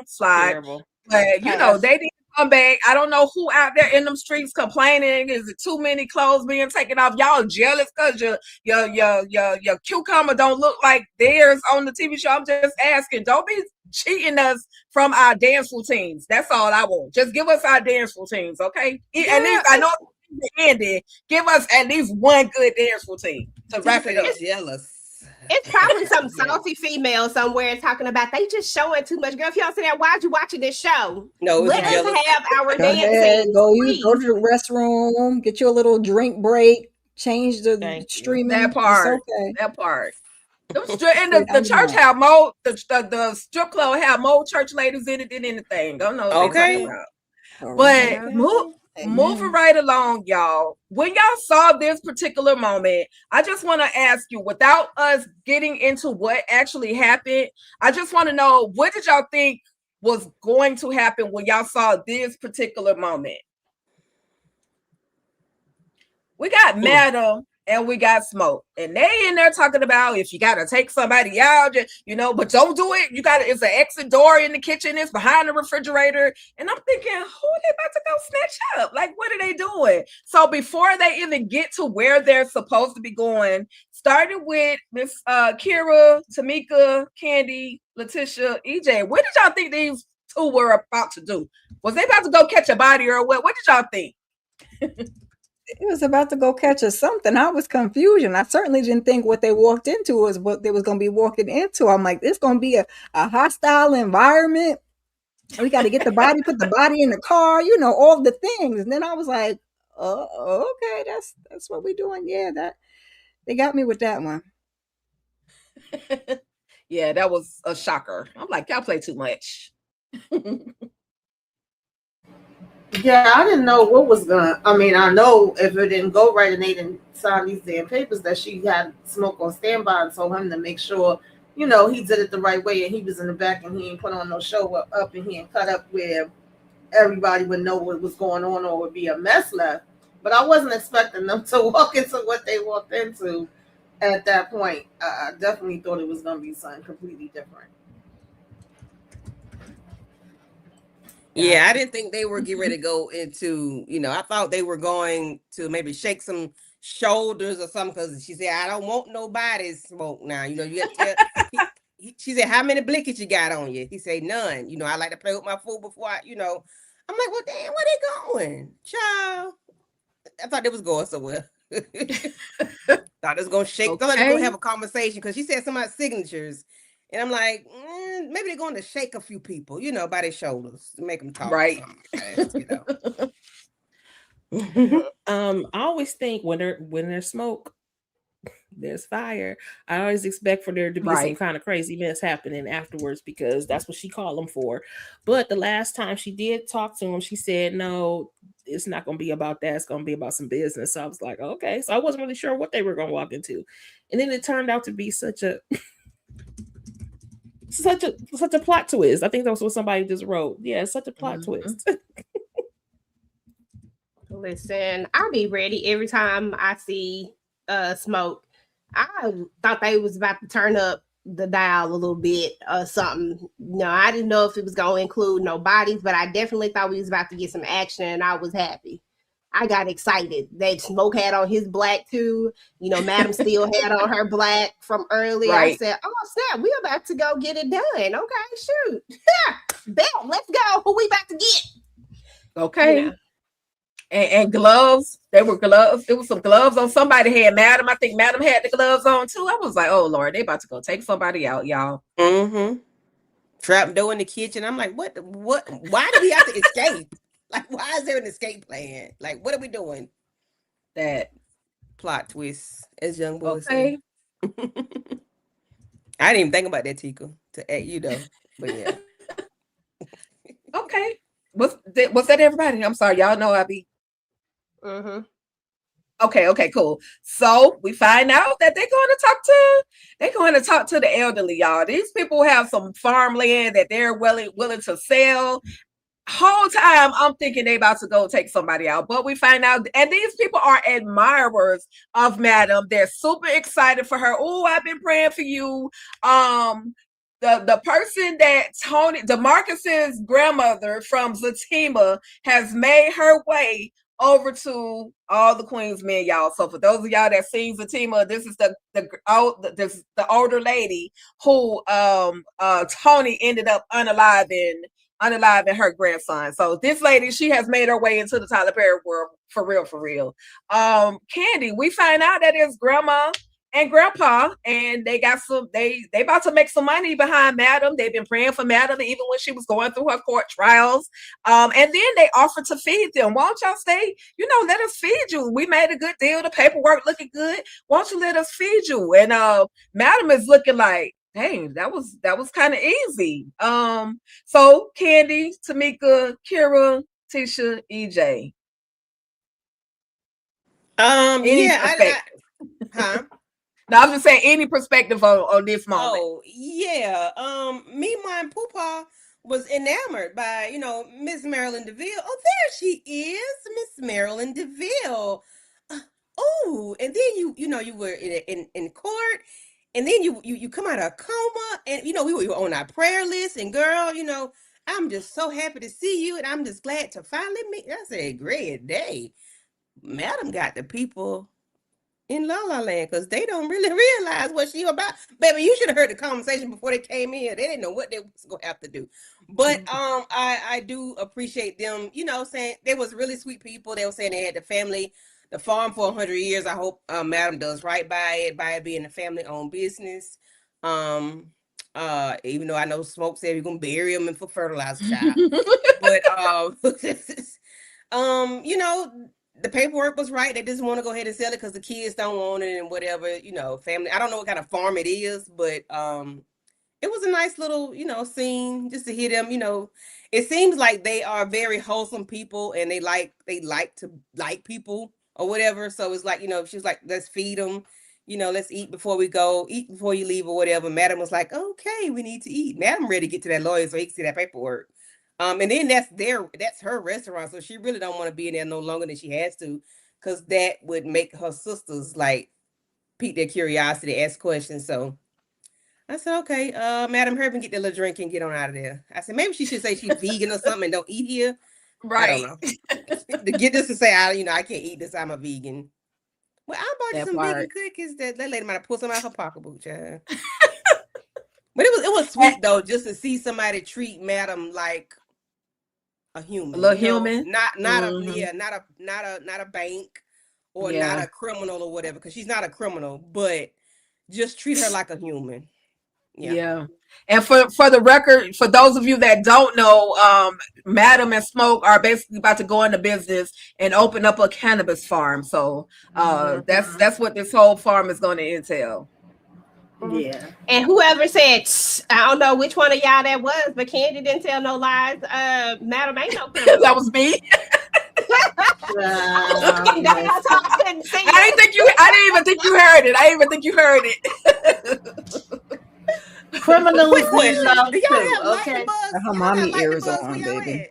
slide. Terrible. But you know, they didn't come back. I don't know who out there in them streets complaining. Is it too many clothes being taken off? Y'all jealous because your cucumber don't look like theirs on the TV show? I'm just asking. Don't be cheating us from our dance routines. That's all I want. Just give us our dance routines, okay? Yeah, at least I know Andy, give us at least one good dance routine to wrap it up. Jealous. It's probably some salty female somewhere talking about they just showing too much. Girl, if y'all say that, why'd you watching this show? No, let us have our dancing. Go to the restroom, get you a little drink break, change the streaming. That part. Okay. That part. And the church have more. The strip club have more church ladies in it than anything. Don't know. Okay. But moving right along, y'all. When y'all saw this particular moment, I just want to ask you, without us getting into what actually happened, I just want to know, what did y'all think was going to happen when y'all saw this particular moment? We got Madam and we got Smoke, and they in there talking about if you gotta take somebody out, but don't do it. It's an exit door in the kitchen. It's behind the refrigerator, and I'm thinking, who are they about to go snatch up? Like, what are they doing? So before they even get to where they're supposed to be going, started with Miss Kira, Tamika, Candy, Letitia, EJ. What did y'all think these two were about to do? Was they about to go catch a body or what? What did y'all think? It was about to go catch us something. I was confused. I certainly didn't think what they walked into was what they was going to be walking into. I'm like, it's going to be a hostile environment. We got to get the body, put the body in the car, all the things. And then I was like, okay, that's what we're doing. Yeah, they got me with that one. Yeah, that was a shocker. I'm like, y'all play too much. Yeah, I didn't know what was I know if it didn't go right and they didn't sign these damn papers that she had Smoke on standby and told him to make sure, he did it the right way and he was in the back and he ain't put on no show up and he ain't cut up where everybody would know what was going on or would be a mess left. But I wasn't expecting them to walk into what they walked into at that point. I definitely thought it was going to be something completely different. Yeah, I didn't think they were getting ready to go into, I thought they were going to maybe shake some shoulders or something, because she said, I don't want nobody's Smoke now. You have to, she said, how many blinkets you got on you? He said, none. I like to play with my food before I'm like, well, damn, where they going? Child. I thought they was going somewhere. Thought it was going to shake. Thought they were going to have a conversation, because she said something about signatures. And I'm like, maybe they're going to shake a few people, by their shoulders to make them talk. Right. I always think when there's smoke, there's fire. I always expect for there to be some kind of crazy mess happening afterwards because that's what she called him for. But the last time she did talk to him, she said, no, it's not going to be about that. It's going to be about some business. So I was like, okay. So I wasn't really sure what they were going to walk into. And then it turned out to be such a such a plot twist. I think that was what somebody just wrote. Yeah, such a plot twist. Listen, I'll be ready every time I see smoke. I thought they was about to turn up the dial a little bit or something. No, I didn't know if it was going to include no bodies, but I definitely thought we was about to get some action, and I was happy. I got excited. That Smoke had on his black too. You know, Madam still had on her black from earlier. I said, oh snap, we about to go get it done. Okay, shoot. Bet, let's go. Who we about to get? Okay. You know. And gloves. They were gloves. There was some gloves on. Somebody had Madam. I think Madam had the gloves on too. I was like, oh Lord, they about to go take somebody out, y'all. Trap door in the kitchen. I'm like, what? Why do we have to escape? Like, why is there an escape plan? Like, what are we doing? That plot twist, as young boys say. I didn't even think about that, Tika. But yeah. Okay. Was that everybody? I'm sorry, y'all know I be. Okay, cool. So we find out that they're going to talk to the elderly, y'all. These people have some farmland that they're willing to sell. Whole time I'm thinking they about to go take somebody out, but we find out, and these people are admirers of Madam. They're super excited for her. Oh, I've been praying for you. The person that Tony DeMarcus's grandmother from Zatima has made her way over to all the Queen's men, y'all. So for those of y'all that seen Zatima, this is the older lady who Tony ended up unaliving her grandson. So this lady, she has made her way into the Tyler Perry world for real. Candy, we find out that it's grandma and grandpa, and they about to make some money behind Madam. They've been praying for Madam even when she was going through her court trials. And then they offered to feed them. Won't y'all stay? Let us feed you. We made a good deal. The paperwork looking good. Won't you let us feed you? And Madam is looking like, dang, that was kind of easy. So Candy, Tamika, Kira, Tisha, EJ. No, I'm just saying any perspective on this moment. Oh yeah. Meanwhile, Poopa was enamored by Miss Marilyn DeVille. Oh, there she is, Miss Marilyn DeVille. Oh, and then you were in court. And then you come out of a coma, and we were on our prayer list, and girl, I'm just so happy to see you, and I'm just glad to finally meet. That's a great day. Madam got the people in La La Land because they don't really realize what she about. Baby, you should have heard the conversation before they came in. They didn't know what they was gonna have to do. But I do appreciate them, saying they was really sweet people. They were saying they had the farm for 100 years. I hope Madam does right by it being a family-owned business. Even though I know Smoke said we're gonna bury them for fertilizer, child. But the paperwork was right. They just want to go ahead and sell it because the kids don't want it and whatever. Family. I don't know what kind of farm it is, but it was a nice little scene just to hear them. It seems like they are very wholesome people and they like to like people or whatever. So it's like, she was like, let's feed them, let's eat before we go, eat before you leave or whatever. Madam was like, okay, we need to eat. Madam ready to get to that lawyer so he can see that paperwork. And then that's her restaurant. So she really don't want to be in there no longer than she has to, because that would make her sisters like pique their curiosity, ask questions. So I said, okay, Madam Herb, get that little drink and get on out of there. I said, maybe she should say she's vegan or something and don't eat here. Right. I don't know. To get this to say, I can't eat this. I'm a vegan. Well, I bought you some vegan cookies that lady might have pulled some out of her pocketbook, child. But it was sweet though, just to see somebody treat Madam like a human, a little human, not a bank or not a criminal or whatever, because she's not a criminal, but just treat her like a human. Yeah. And for the record, for those of you that don't know, Madam and Smoke are basically about to go into business and open up a cannabis farm. So that's what this whole farm is going to entail. Yeah. And whoever said, I don't know which one of y'all that was, but Candy didn't tell no lies. Madam ain't no criminal. That was me. That's how I couldn't see I didn't even think you heard it. I didn't even think you heard it. Criminals Quick need question. love Do y'all too, have lightning okay? bugs? Her Y'all mommy got ears lightning bugs on, where y'all baby. at?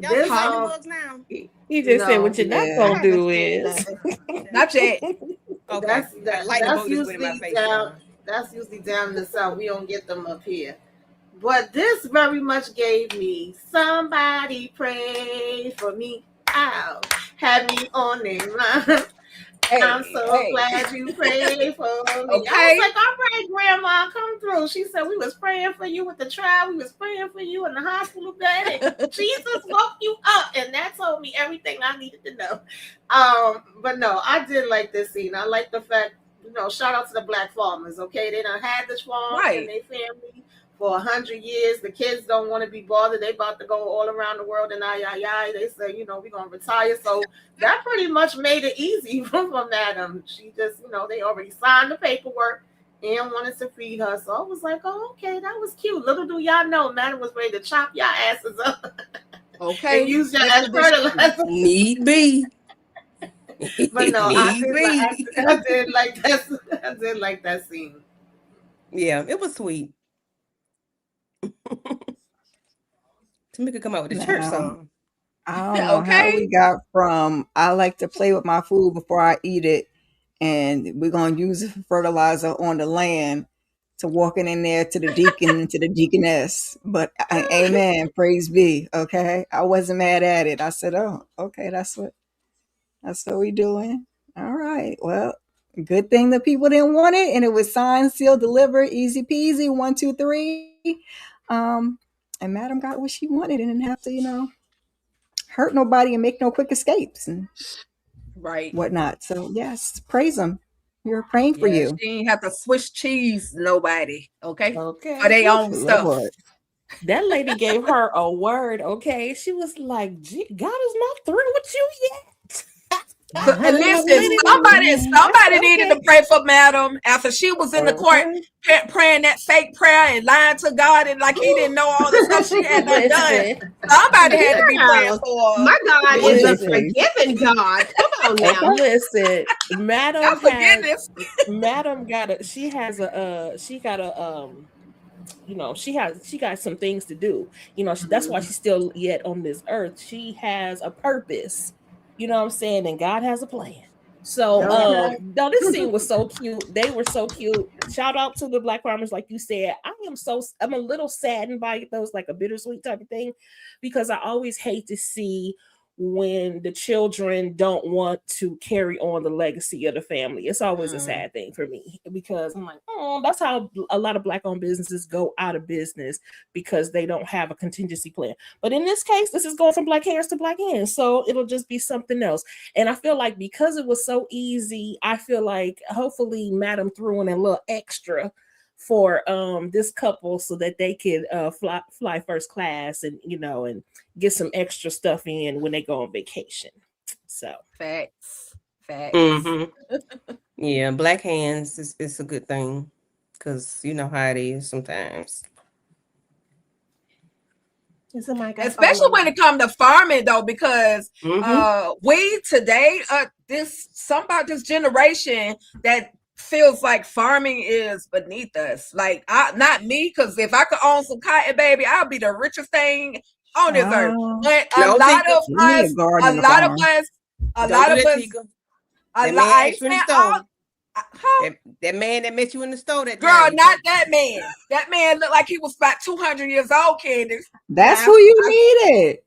Y'all This got lightning bugs now? He just said No. what you're not Yeah. gonna do I haven't is seen Not yet. Okay. That's Lightning bug just went in my usually face. down. That's usually down in the south. We don't get them up here. But this very much gave me somebody pray for me. Ow, had me on their mind. Hey, I'm so glad you prayed for me. Okay. I was like, all right, Grandma, come through. She said, we was praying for you with the trial. We was praying for you in the hospital bed. And Jesus woke you up. And that told me everything I needed to know. But no, I did like this scene. I like the fact, shout out to the black farmers, okay? They done had this farm and their family for 100 years. The kids don't want to be bothered. They about to go all around the world and they say, we're going to retire. So that pretty much made it easy for Madam. She just, they already signed the paperwork and wanted to feed her. So I was like, oh, okay, that was cute. Little do y'all know, Madam was ready to chop y'all asses up. Okay. And use y'all as fertilizer. Need be. But no, I did like that. I did like that scene. Yeah, it was sweet. Tamika come out with a church song. I don't know how we got from I like to play with my food before I eat it, and we're gonna use it for fertilizer on the land, to walking in there to the deacon and to the deaconess. But amen, praise be. Okay, I wasn't mad at it. I said, oh, okay, that's what we doing. All right, well, good thing the people didn't want it, and it was signed, sealed, delivered, easy peasy, 1, 2, 3. And Madam got what she wanted and didn't have to, hurt nobody and make no quick escapes and whatnot. So yes, praise them. We're praying for you. She ain't have to Swiss cheese nobody. Okay. Okay. For their own stuff. Lord. That lady gave her a word, okay? She was like, God is not through with you yet. And listen, somebody needed to pray for Madam after she was in the court praying that fake prayer and lying to God and like he didn't know all the stuff she had done. Somebody had to be praying for her. My God is a forgiving God. Come on now. Listen, Madam she got some things to do. That's why she's still yet on this earth. She has a purpose. You know what I'm saying? And God has a plan. So no, this scene was so cute. They were so cute. Shout out to the black farmers, like you said. I'm a little saddened by those, like a bittersweet type of thing, because I always hate to see when the children don't want to carry on the legacy of the family. It's always a sad thing for me, because I'm like, oh, that's how a lot of black-owned businesses go out of business, because they don't have a contingency plan. But in this case, this is going from black hands to black hands, so it'll just be something else. And I feel like because it was so easy, I feel like hopefully Madam threw in a little extra for this couple so that they could fly first class and and get some extra stuff in when they go on vacation. So facts. Yeah, black hands is a good thing, because you know how it is sometimes. Especially when it comes to farming, though, because we today this generation that feels like farming is beneath us. Like, not me, because if I could own some cotton, baby, I'll be the richest thing on this earth. But a lot of us, that man that met you in the store, that girl, not that man. That man looked like he was about 200 years old, Candace. That's who you needed.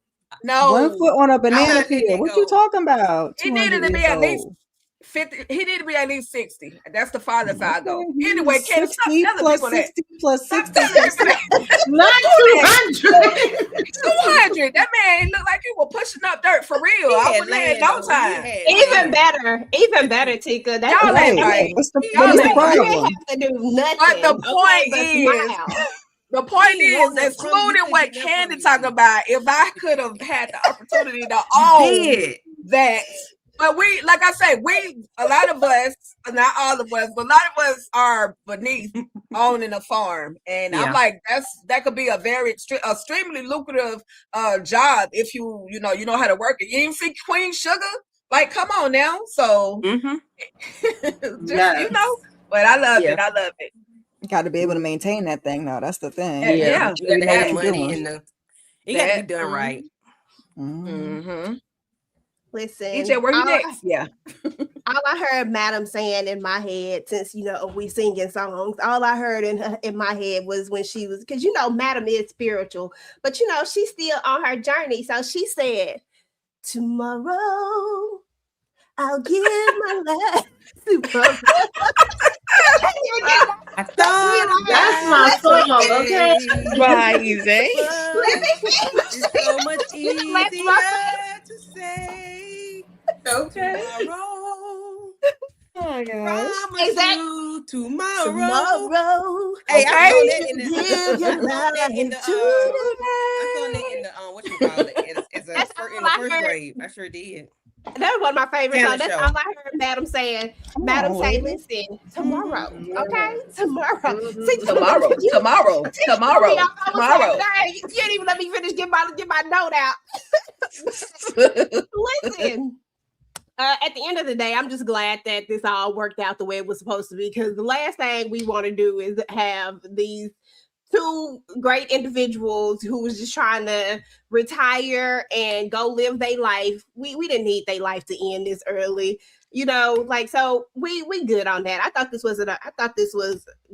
No, 1 foot on a banana peel. What you talking about? He needed to be at least 50. He need to be at least 60. That's the farthest I go. Okay. Anyway, Ken, stop 60 telling plus people that. 60 plus Stop 60. telling people that. Not 200. 200. That man looked like he was pushing up dirt for real. I wouldn't have had no time. Even better, Tika. That's Y'all ain't right. What's the Y'all what's the ain't right. You problem? have to do nothing. But the okay, point but is, smile. the point He is, want that from you, excluding he what get that from Candy you. talking about, if I could have had the opportunity to You own did. that. But we, like I say, a lot of us, not all of us, but a lot of us are beneath owning a farm. And I'm Yeah. like, that could be a very extremely lucrative job if you know how to work it. You didn't see Queen Sugar? Like, come on now. So Mm-hmm. just but I love Yeah. it. I love it. Got to be able to maintain that thing, though. That's the thing. Yeah. You got to know have what the you're money doing. and it got to be done right. Mm-hmm. Listen, EJ, where you next? Yeah. all I heard Madam saying in my head, since we singing songs, all I heard in my head was when she was, because Madam is spiritual, but she's still on her journey. So she said, "Tomorrow I'll give my life tomorrow." I thought That's my song, okay? Rising. It's so much easier to say. Okay. Tomorrow. Oh, gosh. Promise Exactly. you tomorrow. Tomorrow, Hey, I saw that in give your the life I to saw that in the what you call it as That's in all the I first heard. grade. I sure did. That was one of my favorite Talent songs. That's show. all I heard Madam saying. Madam say, "Listen, tomorrow, okay? Tomorrow. See, Tomorrow. you don't even let me finish get my note out. Listen, at the end of the day, I'm just glad that this all worked out the way it was supposed to be, because the last thing we want to do is have these two great individuals who was just trying to retire and go live their life. We didn't need their life to end this early, so we good on that. I thought this was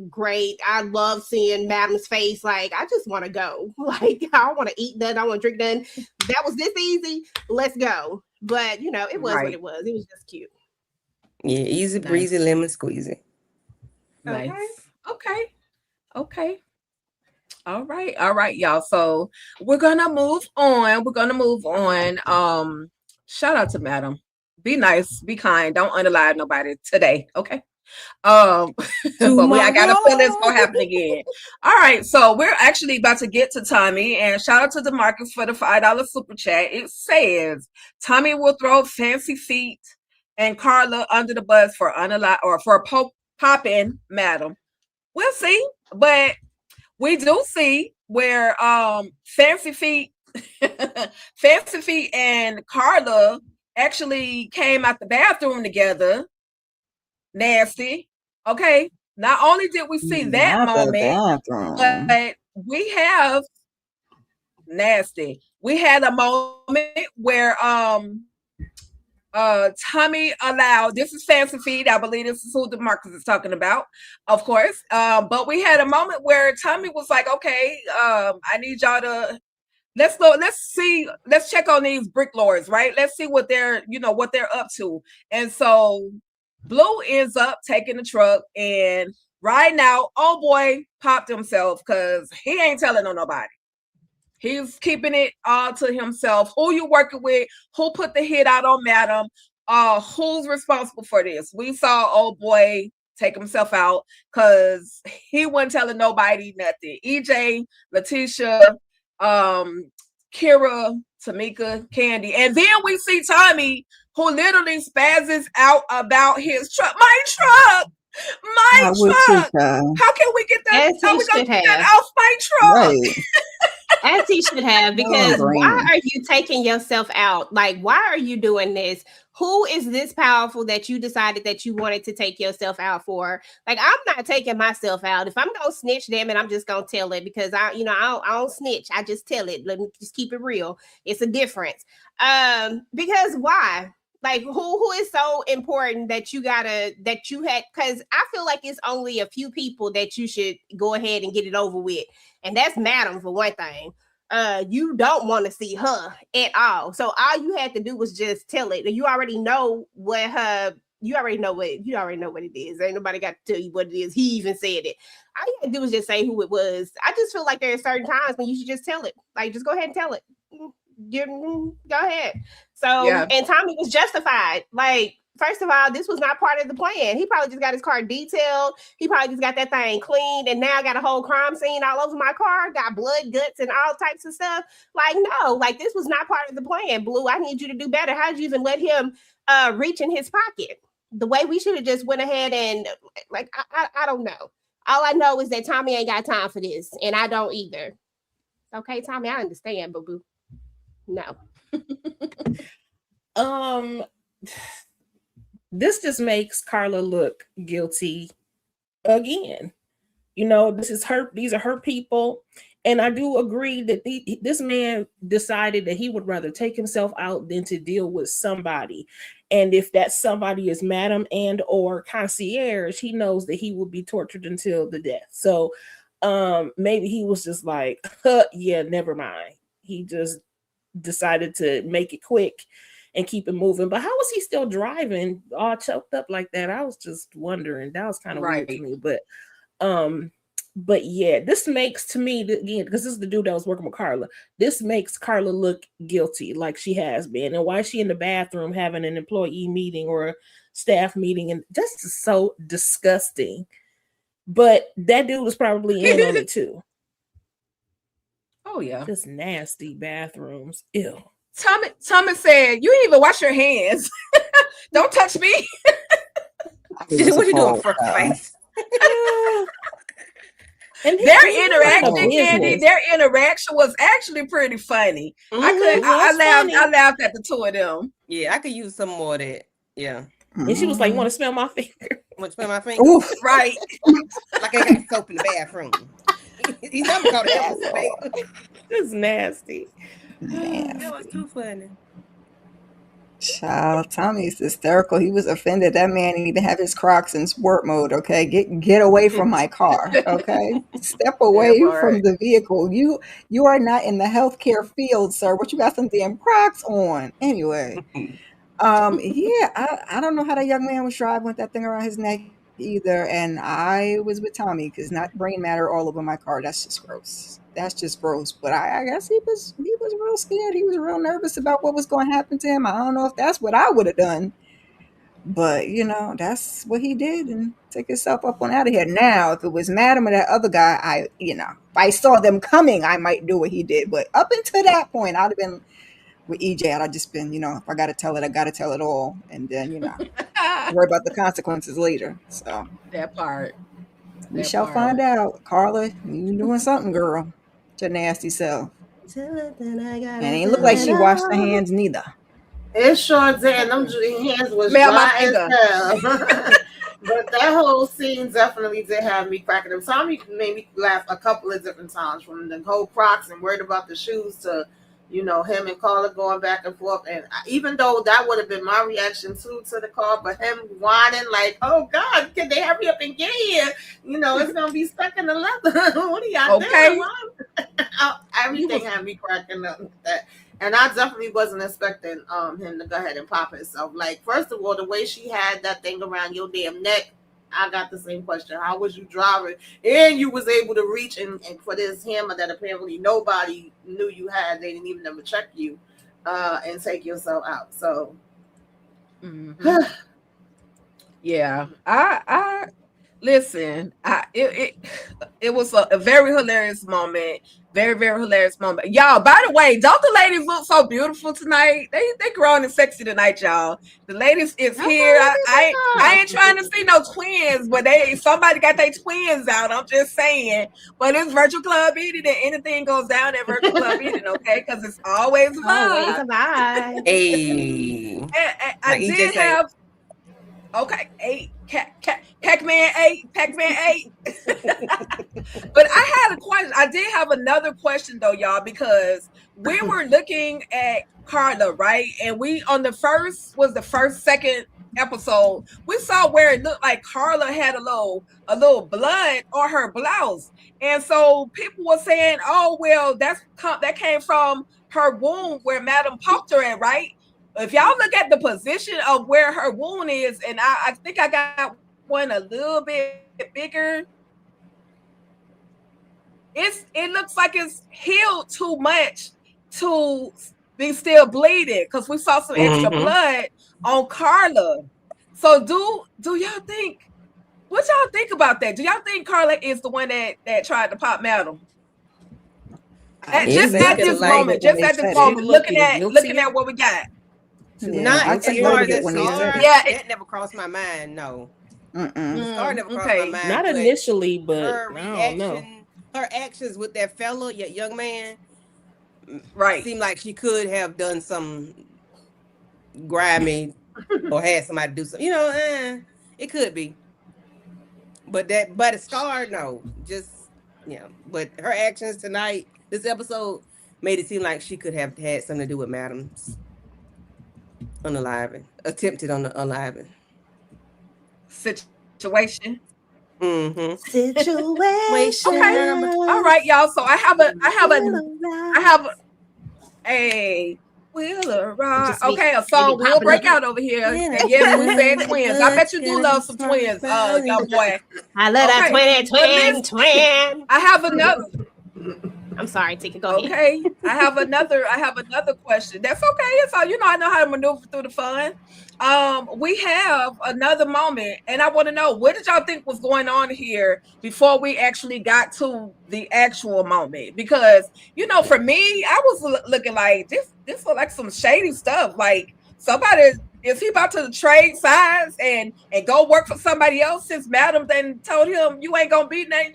great. I love seeing Madam's face. Like, I just want to go. Like, I don't want to eat nothing. I want to drink nothing. That was this easy. Let's go. But it was what it was. It was just cute. Yeah, easy breezy, lemon squeezy. Nice. Okay. All right, y'all. So we're gonna move on. Shout out to Madam. Be nice, be kind. Don't unalive nobody today. Okay. But I gotta feel this gonna happen again. All right, so we're actually about to get to Tommy, and shout out to DeMarcus for the $5 super chat. It says Tommy will throw Fancy Feet and Carla under the bus for popping Madam. We'll see, but we do see where Fancy Feet and Carla actually came out the bathroom together. Nasty. Okay. Not only did we see that moment, but we have nasty. We had a moment where Tommy allowed, this is Fancy Feet, I believe this is who DeMarcus is talking about, of course. But we had a moment where Tommy was like, okay, I need y'all to let's check on these brick lords, right? Let's see what they're up to. And so Blue ends up taking the truck, and right now, oh boy popped himself because he ain't telling on nobody. He's keeping it all to himself. Who you working with? Who put the hit out on Madam? Who's responsible for this? We saw old boy take himself out because he wasn't telling nobody nothing. EJ, Letitia, Kira, Tamika, Candy, and then we see Tommy, who literally spazzes out about his truck. My truck. How can we get that? How we gonna get that off my truck? Right. As he should have, because why are you taking yourself out? Like, why are you doing this? Who is this powerful that you decided that you wanted to take yourself out for? Like, I'm not taking myself out. If I'm gonna snitch, damn it, I'm just gonna tell it, because I don't snitch. I just tell it. Let me just keep it real. It's a difference. Because why? Like, who is so important that you had? Because I feel like it's only a few people that you should go ahead and get it over with, and that's Madam for one thing. You don't want to see her at all, so all you had to do was just tell it. You already know what her you already know what it is. Ain't nobody got to tell you what it is. He even said it. All you gotta do is just say who it was. I just feel like there are certain times when you should just tell it. Like, just go ahead and tell it. Go ahead. So, and Tommy was justified. Like, first of all, this was not part of the plan. He probably just got his car detailed. He probably just got that thing cleaned, and now I got a whole crime scene all over my car. Got blood, guts, and all types of stuff. Like, no, like this was not part of the plan. Blue, I need you to do better. How'd you even let him reach in his pocket? The way we should have just went ahead and like, I don't know. All I know is that Tommy ain't got time for this, and I don't either. Okay, Tommy, I understand, but boo, no. This just makes Carla look guilty again. You know, these are her people. And I do agree that this man decided that he would rather take himself out than to deal with somebody. And if that somebody is Madam and or concierge, he knows that he will be tortured until the death. So maybe he was just like, yeah, never mind. He just decided to make it quick and keep it moving. But how was he still driving all choked up like that? I was just wondering. That was kind of weird to me. But yeah, this makes to me, again, because this is the dude that was working with Carla, this makes Carla look guilty like she has been. And why is she in the bathroom having an employee meeting or a staff meeting? And that's just so disgusting. But that dude was probably in on it too. Oh yeah. Just nasty bathrooms. Ew. Tommy said, you didn't even wash your hands. Don't touch me. What you doing, freckle face? And their interaction, Candy, their interaction was actually pretty funny. I laughed at the two of them. Yeah, I could use some more of that. Yeah. And she was like, "Want to smell my finger? Want to smell my finger? Oof. Right. Like I got soap in the bathroom. He's never called it. It's nasty. That was too funny. Child, Tommy's hysterical. He was offended. That man didn't even have his Crocs in sport mode. Okay, get away from my car. Okay, step away from the vehicle. You are not in the healthcare field, sir. What you got some damn Crocs on? Anyway, I don't know how that young man was driving with that thing around his neck either. And I was with Tommy because not brain matter all over my car. That's just gross. That's just gross. But I guess he was real scared. He was real nervous about what was going to happen to him. I don't know if that's what I would have done. But, that's what he did and took himself up on out of here. Now, if it was Madam or that other guy, if I saw them coming, I might do what he did. But up until that point, I'd have been with EJ. I'd just been, if I got to tell it, I got to tell it all. And then, worry about the consequences later. So that part. We shall find out. Carla, you doing something, girl. Your nasty self. And it ain't look like she washed her hands neither. It sure did. Them hands was dry as hell. But that whole scene definitely did have me cracking up. Tommy made me laugh a couple of different times, from the whole Crocs and worried about the shoes to, him and Carla going back and forth. And even though that would have been my reaction too to the call, but him whining like, oh God, can they hurry up and get here? It's going to be stuck in the leather. What are y'all doing? Everything had me cracking up with that. And I definitely wasn't expecting him to go ahead and pop himself. Like, first of all, the way she had that thing around your damn neck, I got the same question. How was you driving? And you was able to reach and for this hammer that apparently nobody knew you had. They didn't even ever check you and take yourself out. So, yeah, I listen. It was a very hilarious moment. Very, very hilarious moment. Y'all, by the way, don't the ladies look so beautiful tonight? They grown and sexy tonight, y'all. The ladies is here. I ain't trying to see no twins, but somebody got their twins out. I'm just saying. But it's Virtual Club Eating, and anything goes down at Virtual Club Eating, okay? Because it's always a vibe. Hey. I did have. Okay, 8. Pac-Man 8. Pac-Man 8. But I had a question. I did have another question though, y'all, because we were looking at Carla, right? And we on the second episode, we saw where it looked like Carla had a little blood on her blouse. And so people were saying, oh, well, that came from her wound where Madam poked her at, right? if y'all look at the position of where her wound is, and I think I got one a little bit bigger. It looks like it's healed too much to be still bleeding because we saw some extra blood on Carla. So do y'all think? What y'all think about that? Do y'all think Carla is the one that tried to pop Madam? Just at this moment, looking at what we got. Not as far as that scar. That never crossed my mind. No, the scar never crossed my mind. Not initially, but her reaction, her actions with that fella, young man, right, seemed like she could have done some grimy or had somebody do something. It could be. But a scar, no, just But her actions tonight, this episode, made it seem like she could have had something to do with Madam's attempted unaliving situation. Situation. Okay. All right, y'all. So I have a Wheeler ride. Okay, a song will break out over here. And yes, we said twins. I bet you do love some twins, young boy. I love that twin. I have another. I'm sorry, Tika, go ahead. Okay, I have another question. That's okay. It's all I know how to maneuver through the fun. We have another moment, and I want to know, what did y'all think was going on here before we actually got to the actual moment? Because for me, I was looking like this looked like some shady stuff. Like, somebody, is he about to trade sides and go work for somebody else since Madam then told him you ain't gonna be nothing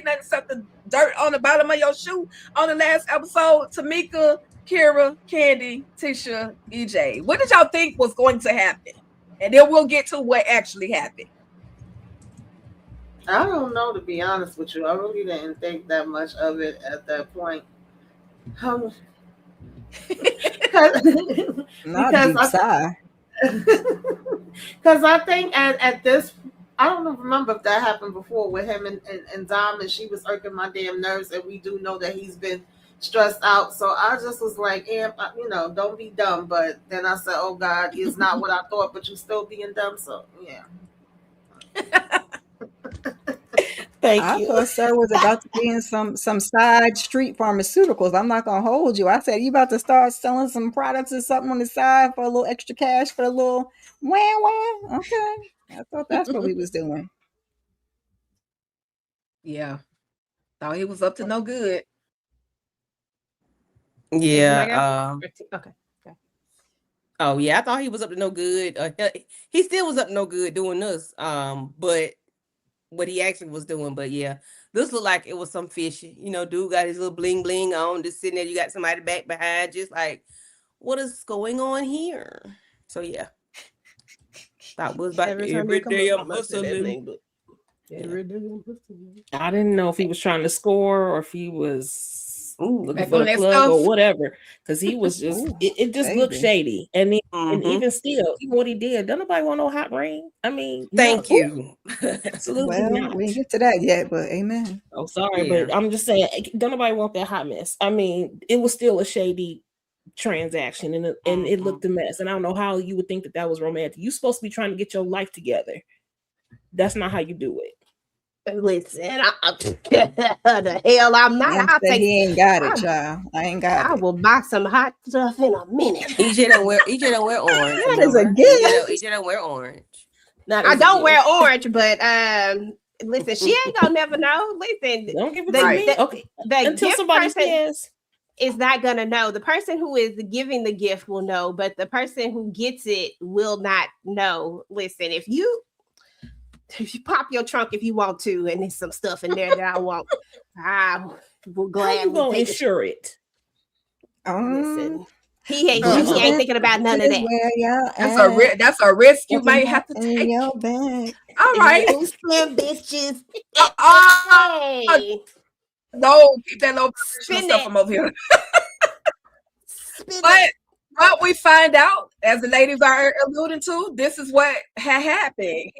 except the dirt on the bottom of your shoe on the last episode? Tamika, Kira, Candy, Tisha, EJ. What did y'all think was going to happen? And then we'll get to what actually happened. I don't know, to be honest with you. I really didn't think that much of it at that point. Because I think at this, I don't remember if that happened before with him and Dom, and she was irking my damn nerves, and we do know that he's been stressed out. So I just was like, don't be dumb. But then I said, oh God, it's not what I thought, but you still being dumb. So yeah. I thought Sir was about to be in some side street pharmaceuticals. I'm not gonna hold you. I said, you about to start selling some products or something on the side for a little extra cash for a little wah. Okay. I thought that's what he was doing. Yeah. Thought he was up to no good. Yeah. Okay. Oh yeah, I thought he was up to no good. He still was up to no good doing this. But what he actually was doing. But yeah, this looked like it was some fishy. Dude got his little bling bling on, just sitting there. You got somebody back behind, just like, what is going on here? So yeah, that was about every day I'm hustling. I didn't know if he was trying to score or if he was looking for the plug or whatever, because he was just it just looked shady. And then, and even still, even what he did, don't nobody want no hot ring. I mean, thank you. Absolutely not. We didn't get to that yet, but amen. Oh, sorry, but I'm just saying, don't nobody want that hot mess. I mean, it was still a shady transaction, and it looked a mess. And I don't know how you would think that was romantic. You're supposed to be trying to get your life together. That's not how you do it. Listen, the hell I'm not. He ain't got it, child. I ain't got it. I will buy some hot stuff in a minute. EJ don't wear orange. That is a gift. EJ don't wear orange. I don't wear orange, but listen, she ain't gonna never know. Listen, don't give it to me. Okay, until somebody says is not gonna know. The person who is giving the gift will know, but the person who gets it will not know. Listen, if you pop your trunk if you want to, and there's some stuff in there that I want, I will gladly insure it. Listen, he ain't thinking about none of that. That's a risk you might have to take. Your bag. All right, bitches. No, keep that little stuff from over here. But what we find out, as the ladies are alluding to, this is what had happened.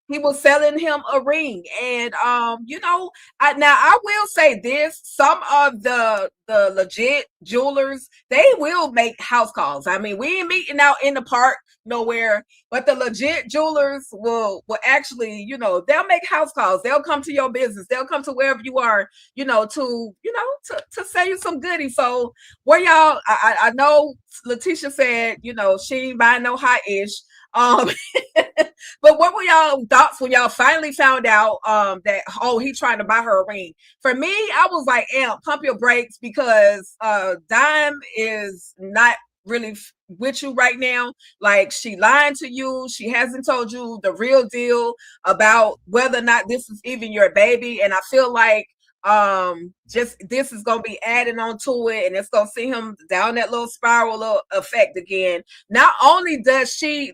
he was selling him a ring. And you know, I will say this, some of the legit jewelers, they will make house calls. I mean, we ain't meeting out in the park nowhere, but the legit jewelers will actually, you know, they'll make house calls. They'll come to your business. They'll come to wherever you are, you know, to sell you some goodies. So where y'all, I know Letitia said, you know, she ain't buying no high-ish. Um, but what were y'all thoughts when y'all finally found out that he trying to buy her a ring? For me, I was like, pump your brakes, because Dime is not really with you right now. Like, she lying to you. She hasn't told you the real deal about whether or not this is even your baby. And I feel like just this is gonna be adding on to it, and it's gonna see him down that little spiral effect again. Not only does he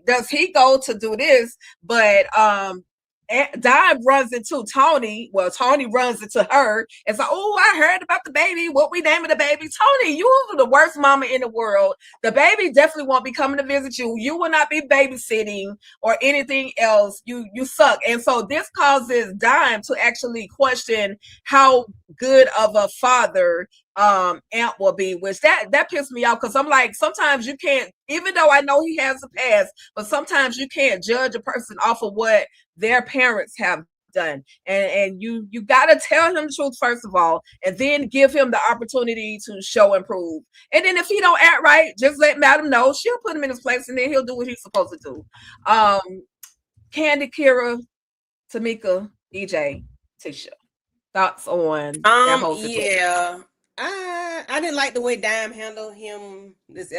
go to do this, but Dime runs into Tony. Well, Tony runs into her and says, "Oh, I heard about the baby. What we naming the baby? Tony, you are the worst mama in the world. The baby definitely won't be coming to visit you. You will not be babysitting or anything else. You suck." And so this causes Dime to actually question how good of a father Amp will be, which that pissed me off, because I'm like, sometimes you can't, even though I know he has a past, but sometimes you can't judge a person off of what their parents have done. And you got to tell him the truth first of all, and then give him the opportunity to show and prove. And then if he don't act right, just let Madam know. She'll put him in his place, and then he'll do what he's supposed to do. Candy, Kira, Tamika, EJ, Tisha, thoughts on that whole situation? Yeah, I didn't like the way Dime handled him this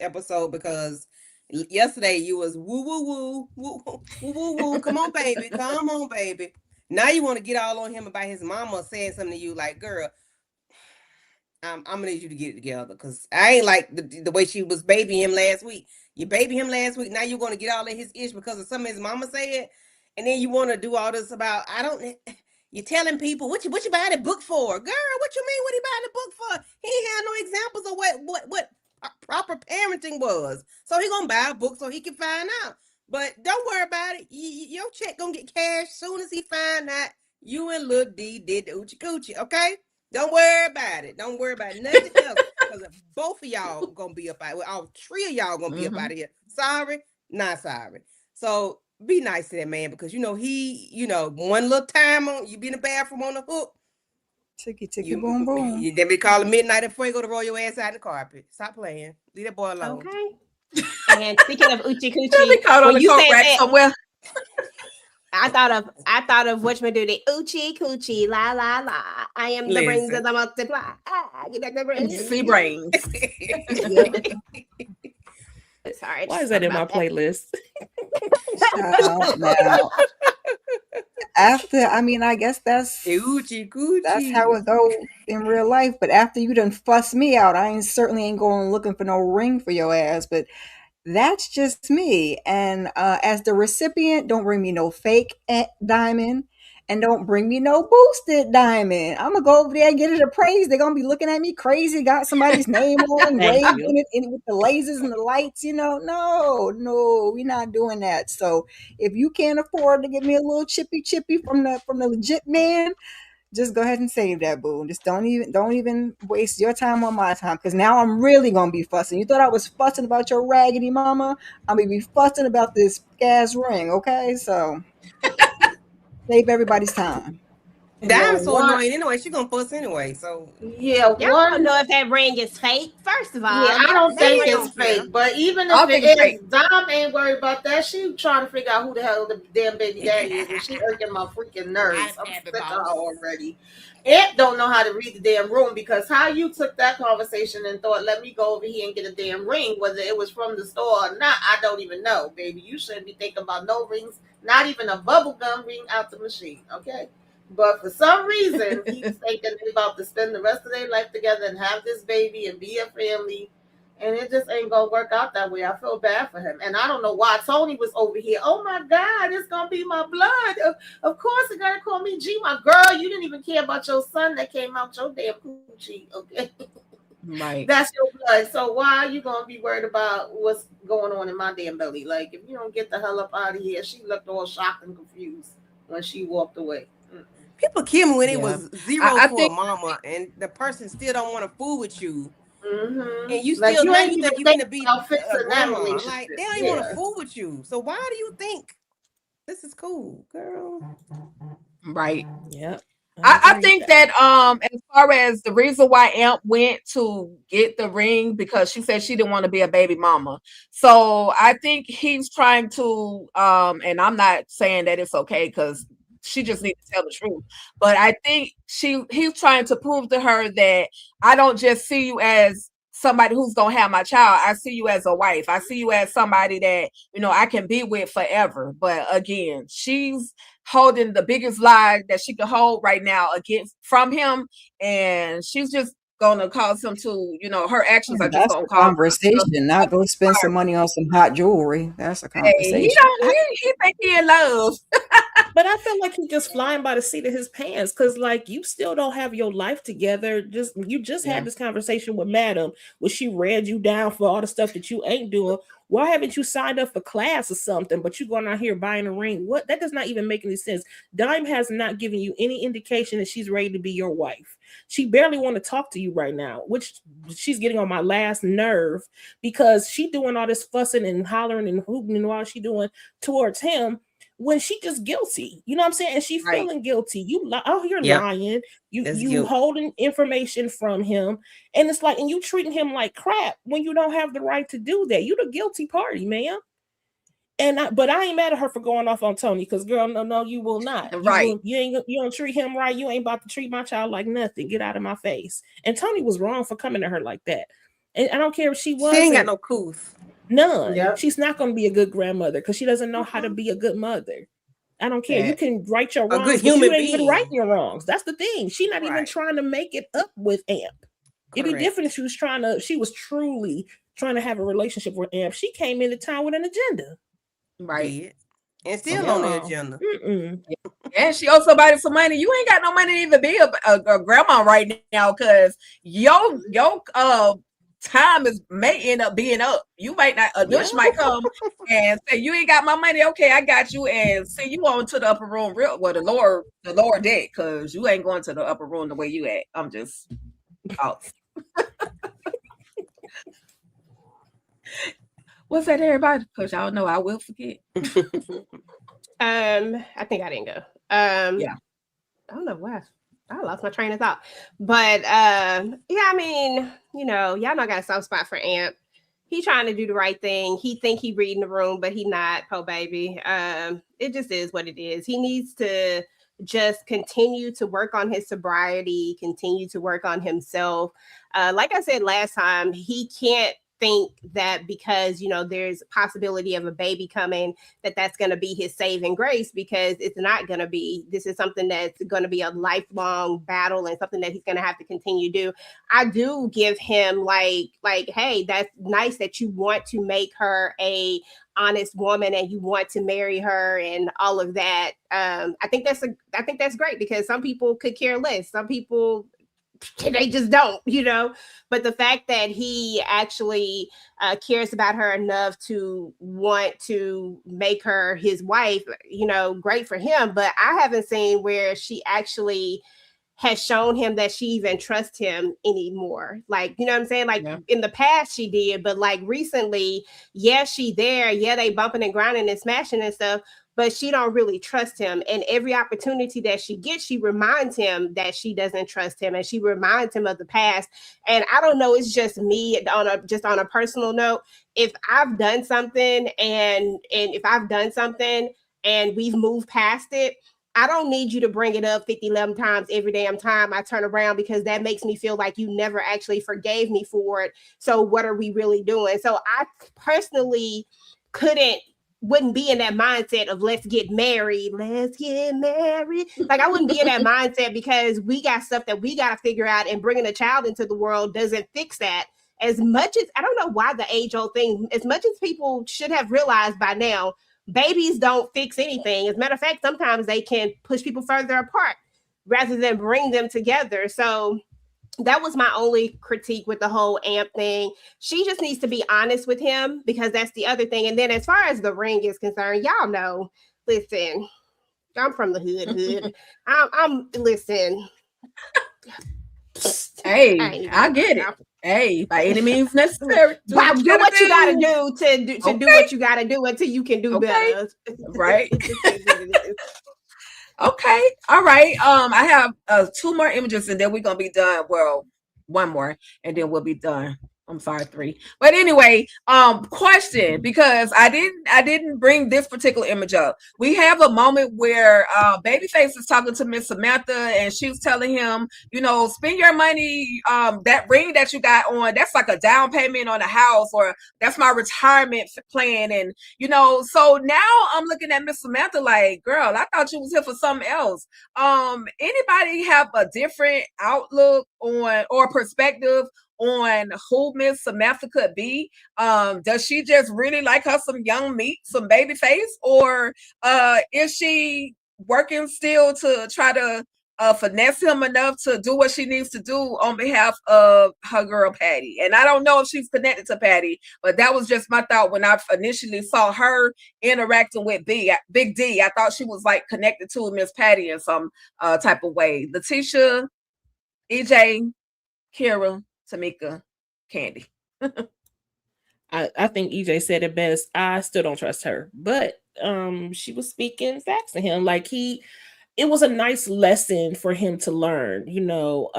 episode, because yesterday you was woo woo woo woo woo woo woo. Come on, baby, come on, baby. Now you want to get all on him about his mama saying something to you, like, girl, I'm gonna need you to get it together, because I ain't like the way she was babying him last week. You baby him last week, now you're gonna get all in his ish because of something his mama said, and then you want to do all this about you're telling people what you buy the book for, girl. What you mean? What he buying the book for? He ain't had no examples of what proper parenting was. So he gonna buy a book so he can find out. But don't worry about it. Your check gonna get cashed soon as he find out you and Lil D did the oochie coochie. Okay. Don't worry about it. Don't worry about nothing else, because both of y'all gonna be up out. All three of y'all gonna be up out of here. Sorry, not sorry. So be nice to that man, because he, one little time on you be in the bathroom on the hook. Ticky boom boom. They be calling midnight before you go to roll your ass out in the carpet. Stop playing. Leave that boy alone. Okay. And speaking of Uchi Coochie, when you said that somewhere. I thought of whatchamacallit, Uchi Coochie, la la la. I am the brains of the multiply. You got the brains. See brains. Sorry. Why is that in my playlist? Now, after, I mean, I guess that's Uchi Coochie. That's how it go in real life. But after you done fuss me out, I certainly ain't going looking for no ring for your ass. But that's just me. And as the recipient, don't bring me no fake diamond, and don't bring me no boosted diamond. I'm gonna go over there and get it appraised. They're gonna be looking at me crazy. Got somebody's name on engraved in it with the lasers and the lights. No, we're not doing that. So if you can't afford to get me a little chippy from the legit man, just go ahead and save that, boo. Just don't even waste your time on my time, because now I'm really gonna be fussing. You thought I was fussing about your raggedy mama? I'm gonna be fussing about this gas ring, okay? So save everybody's time. Dime's so annoying anyway. She gonna fuss anyway. So yeah, y'all don't know if that ring is fake. First of all, yeah, I don't think it's fake. But even if it is, Dom ain't worried about that. She trying to figure out who the hell the damn baby daddy is, and she irking my freaking nerves. I'm sick of her already. Aunt don't know how to read the damn room, because how you took that conversation and thought, let me go over here and get a damn ring, whether it was from the store or not, I don't even know, baby. You shouldn't be thinking about no rings, not even a bubblegum ring out the machine, okay? But for some reason, he's thinking they're about to spend the rest of their life together and have this baby and be a family. And it just ain't going to work out that way. I feel bad for him. And I don't know why Tony was over here. Oh, my God, it's going to be my blood. Of course, you got to call me G. My girl, you didn't even care about your son that came out your damn coochie, okay? Right. That's your blood. So why are you gonna be worried about what's going on in my damn belly? Like, if you don't get the hell up out of here. She looked all shocked and confused when she walked away. People kill me when it Yeah. was zeros I for a think mama, and the person still don't want to fool with you, and you Like, still you now ain't you even think you thinking finna be about a fixing that grandma. Like relationship. they don't even want to fool with you. So why do you think this is cool, girl? right. Yep. I think that as far as the reason why Amp went to get the ring, because she said she didn't want to be a baby mama. So I think he's trying to and I'm not saying that it's okay, because she just needs to tell the truth. But I think he's trying to prove to her that I don't just see you as somebody who's gonna have my child. I see you as a wife. I see you as somebody that, I can be with forever. But again, she's holding the biggest lie that she can hold right now against from him, and she's just gonna cause him to, her actions are just That's gonna a cause him to conversation. Not go spend some money on some hot jewelry. That's a hey, he conversation. don't he think he in love. But I feel like he's just flying by the seat of his pants, because like you still don't have your life together. You just had this conversation with Madam where she read you down for all the stuff that you ain't doing. Why haven't you signed up for class or something? But you going out here buying a ring? What? That does not even make any sense. Dime has not given you any indication that she's ready to be your wife. She barely want to talk to you right now, which she's getting on my last nerve, because she doing all this fussing and hollering and hooting and all she doing towards him, when she just guilty. You know what I'm saying? And she feeling guilty. You're lying. You holding information from him. And it's like, and you treating him like crap when you don't have the right to do that. You the guilty party, man. But I ain't mad at her for going off on Tony, because girl, no, you will not. You don't treat him right. You ain't about to treat my child like nothing. Get out of my face. And Tony was wrong for coming to her like that. And I don't care if she was. She ain't got no couth. None. Yep. She's not going to be a good grandmother because she doesn't know how to be a good mother. I don't care. You can right your wrongs, but you ain't even writing your wrongs. That's the thing. She's not even trying to make it up with Amp. It'd be different if she was truly trying to have a relationship with Amp. She came into town with an agenda. Right. And still on the agenda. And she owes somebody some money. You ain't got no money to even be a grandma right now, because your time may end up being up. You might not, a douche might come and say, you ain't got my money. Okay, I got you, and send you on to the upper room the lower deck, because you ain't going to the upper room the way you at. I'm just out. What's that, everybody? Because y'all know I will forget. I think I didn't go. Yeah. I don't know why. I lost my train of thought. But yeah, I mean, y'all know I got a soft spot for Amp. He trying to do the right thing. He think he reading the room, but he not, po baby. It just is what it is. He needs to just continue to work on his sobriety, continue to work on himself. Like I said last time, he can't think that because there's a possibility of a baby coming that's going to be his saving grace, because it's not going to be. This is something that's going to be a lifelong battle and something that he's going to have to continue to do. I do give him like hey, that's nice that you want to make her a honest woman and you want to marry her and all of that. I think that's great, because some people could care less. Some people, they just don't, but the fact that he actually cares about her enough to want to make her his wife, great for him. But I haven't seen where she actually has shown him that she even trusts him anymore. Like, you know what I'm saying? Like in the past she did, but like recently, she there. Yeah, they bumping and grinding and smashing and stuff, but she don't really trust him. And every opportunity that she gets, she reminds him that she doesn't trust him, and she reminds him of the past. And I don't know, it's just me on a personal note. If I've done something and we've moved past it, I don't need you to bring it up 50, 11 times every damn time I turn around, because that makes me feel like you never actually forgave me for it. So what are we really doing? So I personally wouldn't be in that mindset of let's get married. Like, I wouldn't be in that mindset, because we got stuff that we got to figure out, and bringing a child into the world doesn't fix that. As much as, I don't know why the age-old thing, as much as people should have realized by now, babies don't fix anything. As a matter of fact, sometimes they can push people further apart rather than bring them together. So that was my only critique with the whole Amp thing. She just needs to be honest with him, because that's the other thing. And then as far as the ring is concerned, y'all know, listen, I'm from the hood. I'm listen. Hey, I get it. Hey, by any means necessary. Do what you gotta do to do what you gotta do until you can do better. Right. Okay. All right. I have 2 more images and then we're gonna be done. Well, 1 more and then we'll be done. I'm sorry, 3. But anyway, question, because I didn't bring this particular image up. We have a moment where Babyface is talking to Miss Samantha and she's telling him, you know, spend your money, that ring that you got on, that's like a down payment on a house, or that's my retirement plan. And you know, so now I'm looking at Miss Samantha like, girl, I thought you was here for something else. Anybody have a different outlook on or perspective on who Miss Samantha could be? Does she just really like her some young meat, some baby face, or is she working still to try to finesse him enough to do what she needs to do on behalf of her girl Patty? And I don't know if she's connected to Patty, but that was just my thought when I initially saw her interacting with Big D. I thought she was like connected to Miss Patty in some type of way. Letitia, EJ, Kira, Tamika, Candy. I think EJ said it best. I still don't trust her, but she was speaking facts to him. Like it was a nice lesson for him to learn, you know.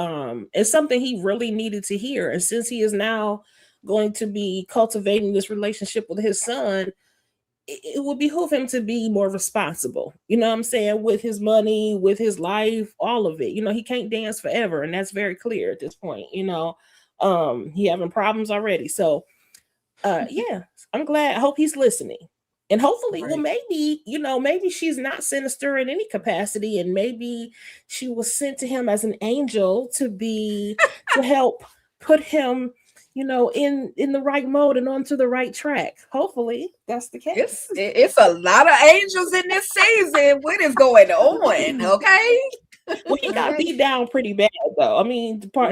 It's something he really needed to hear. And since he is now going to be cultivating this relationship with his son, it would behoove him to be more responsible, you know what I'm saying, with his money, with his life, all of it. You know, he can't dance forever, and that's very clear at this point, you know. He having problems already. So yeah, I'm glad. I hope he's listening. And hopefully, well, maybe, you know, maybe she's not sinister in any capacity, and maybe she was sent to him as an angel to help put him, you know, in the right mode and onto the right track. Hopefully that's the case. It's a lot of angels in this season. What is going on? Okay. Well, he got beat down pretty bad, though. I mean, part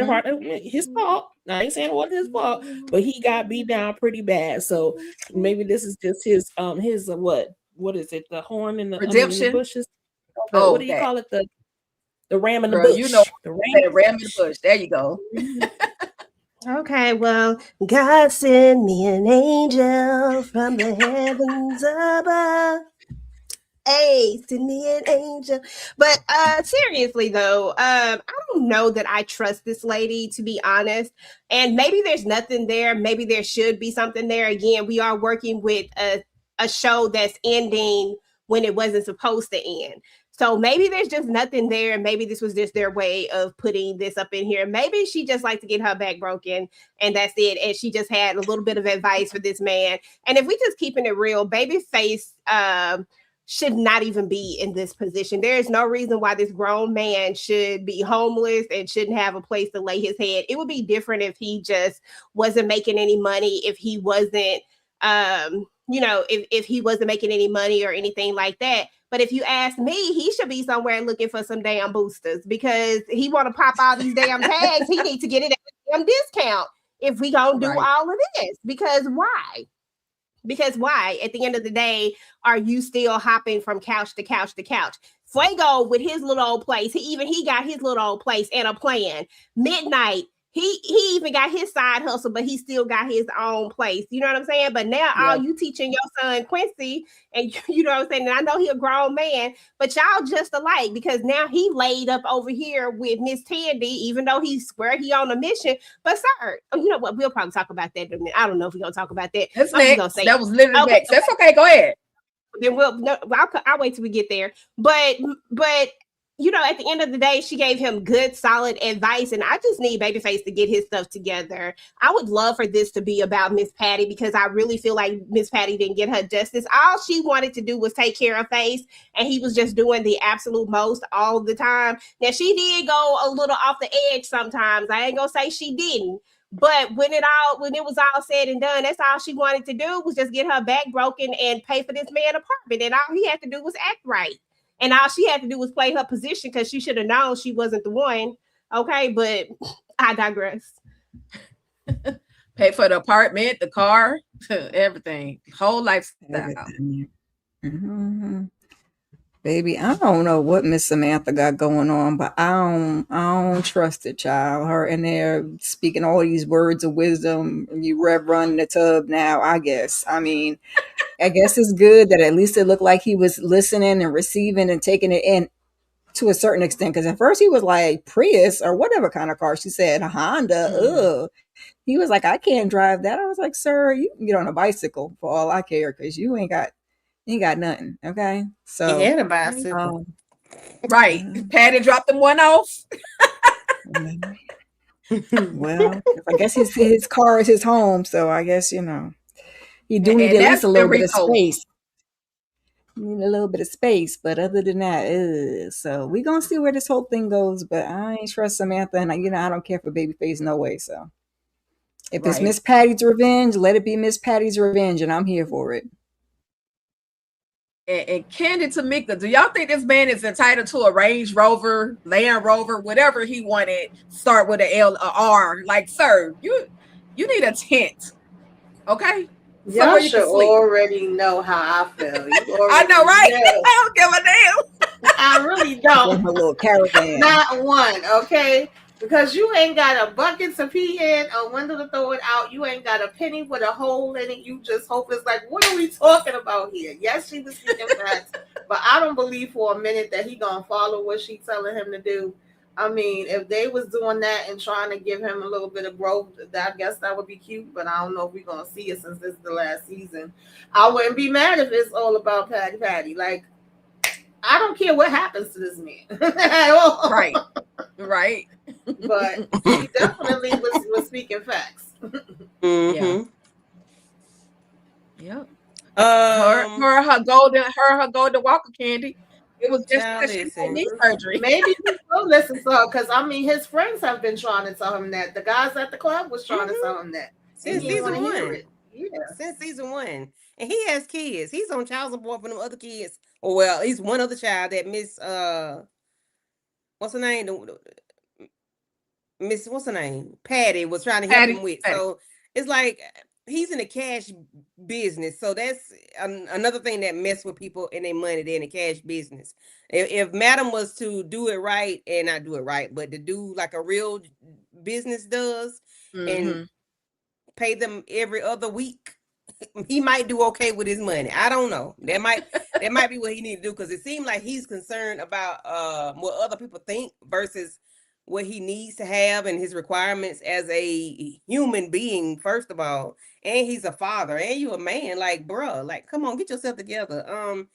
his fault. I ain't saying it wasn't his fault, but he got beat down pretty bad. So maybe this is just his what is it? The horn in the, redemption. The bushes. What do you call it? The ram in the bush. You know, the ram in the bush. There you go. Okay, well, God send me an angel from the heavens above. Hey, send me an angel. But seriously though, I don't know that I trust this lady, to be honest. And maybe there's nothing there. Maybe there should be something there. Again, we are working with a show that's ending when it wasn't supposed to end. So maybe there's just nothing there. Maybe this was just their way of putting this up in here. Maybe she just liked to get her back broken and that's it. And she just had a little bit of advice for this man. And if we just keeping it real, Babyface should not even be in this position. There is no reason why this grown man should be homeless and shouldn't have a place to lay his head. It would be different if he just wasn't making any money, if he wasn't, you know, if he wasn't making any money or anything like that. But if you ask me, he should be somewhere looking for some damn boosters, because he want to pop all these damn tags. He needs to get it at a damn discount if we gonna do all of this. Because why? Because why? At the end of the day, are you still hopping from couch to couch to couch? Fuego with his little old place. He got his little old place and a plan. Midnight, he even got his side hustle, but he still got his own place. You know what I'm saying? But now all you teaching your son Quincy, and you know what I'm saying? And I know he a grown man, but y'all just alike, because now he laid up over here with Miss Tandy, even though he on a mission. But sir, you know what? We'll probably talk about that in a minute. I don't know if we're gonna talk about that. That's next. That was literally next. That's okay. Go ahead. Then I'll wait till we get there. But you know, at the end of the day, she gave him good, solid advice. And I just need Babyface to get his stuff together. I would love for this to be about Miss Patty, because I really feel like Miss Patty didn't get her justice. All she wanted to do was take care of Face, and he was just doing the absolute most all the time. Now, she did go a little off the edge sometimes. I ain't gonna say she didn't. But when it was all said and done, that's all she wanted to do was just get her back broken and pay for this man apartment. And all he had to do was act right. And all she had to do was play her position, because she should have known she wasn't the one. Okay, but I digress. Pay for the apartment, the car, everything, whole lifestyle. Everything. Mhm. Baby, I don't know what Miss Samantha got going on, but I don't trust it, child. Her in there speaking all these words of wisdom, and you rev run the tub now, I guess. I mean, I guess it's good that at least it looked like he was listening and receiving and taking it in to a certain extent. Because at first he was like Prius or whatever kind of car she said, a Honda. Ugh. He was like, I can't drive that. I was like, sir, you can get on a bicycle for all I care, because you ain't got nothing. Okay, He so had a bicycle. Right. Patty dropped them one off. well, I guess his car is his home, so I guess he do need And at least that's a little been bit of retold. space. Need a little bit of space, but other than that, so we gonna see where this whole thing goes. But I ain't trust Samantha, and I don't care for Babyface no way. So if it's Right. Miss Patty's revenge, let it be Miss Patty's revenge, and I'm here for it. And Candy Tamika, do y'all think this man is entitled to a Range Rover, Land Rover, whatever he wanted? Start with a L, a R. Like, sir, you need a tent, okay? Y'all Somewhere you should can sleep. already know how I feel. You already I know, right? know. I don't give a damn. I really In don't. her little caravan. Not one, okay? Because you ain't got a bucket to pee in, a window to throw it out. You ain't got a penny with a hole in it. You just hope it's like, what are we talking about here? Yes, she was speaking facts, but I don't believe for a minute that he gonna follow what she telling him to do. I mean, if they was doing that and trying to give him a little bit of growth, I guess that would be cute. But I don't know if we're gonna see it since this is the last season. I wouldn't be mad if it's all about Patty. Like, I don't care what happens to this man at all. Right. Right. But she definitely was speaking facts. Yeah. Yep. Um, Her golden walker Candy. It was just Child, because she had listen. knee surgery. Maybe he will listen to her, because I mean his friends have been trying to tell him that. The guys at the club was trying to tell him that. Since He didn't season want to hear one. it. Yeah. Since season one. And he has kids. He's on child support for them other kids. Or well, at least one other child that Miss what's her name? Miss what's her name? Patty was trying to help him with. Patty. So it's like he's in the cash business. So that's another thing that mess with people and their money. They're in the cash business. If Madam was to do it right, and not do it right, but to do like a real business does, and pay them every other week, he might do okay with his money. I don't know. That might be what he need to do, because it seems like he's concerned about what other people think versus what he needs to have and his requirements as a human being, first of all. And he's a father, and you a man. Like, bruh, like, come on, get yourself together.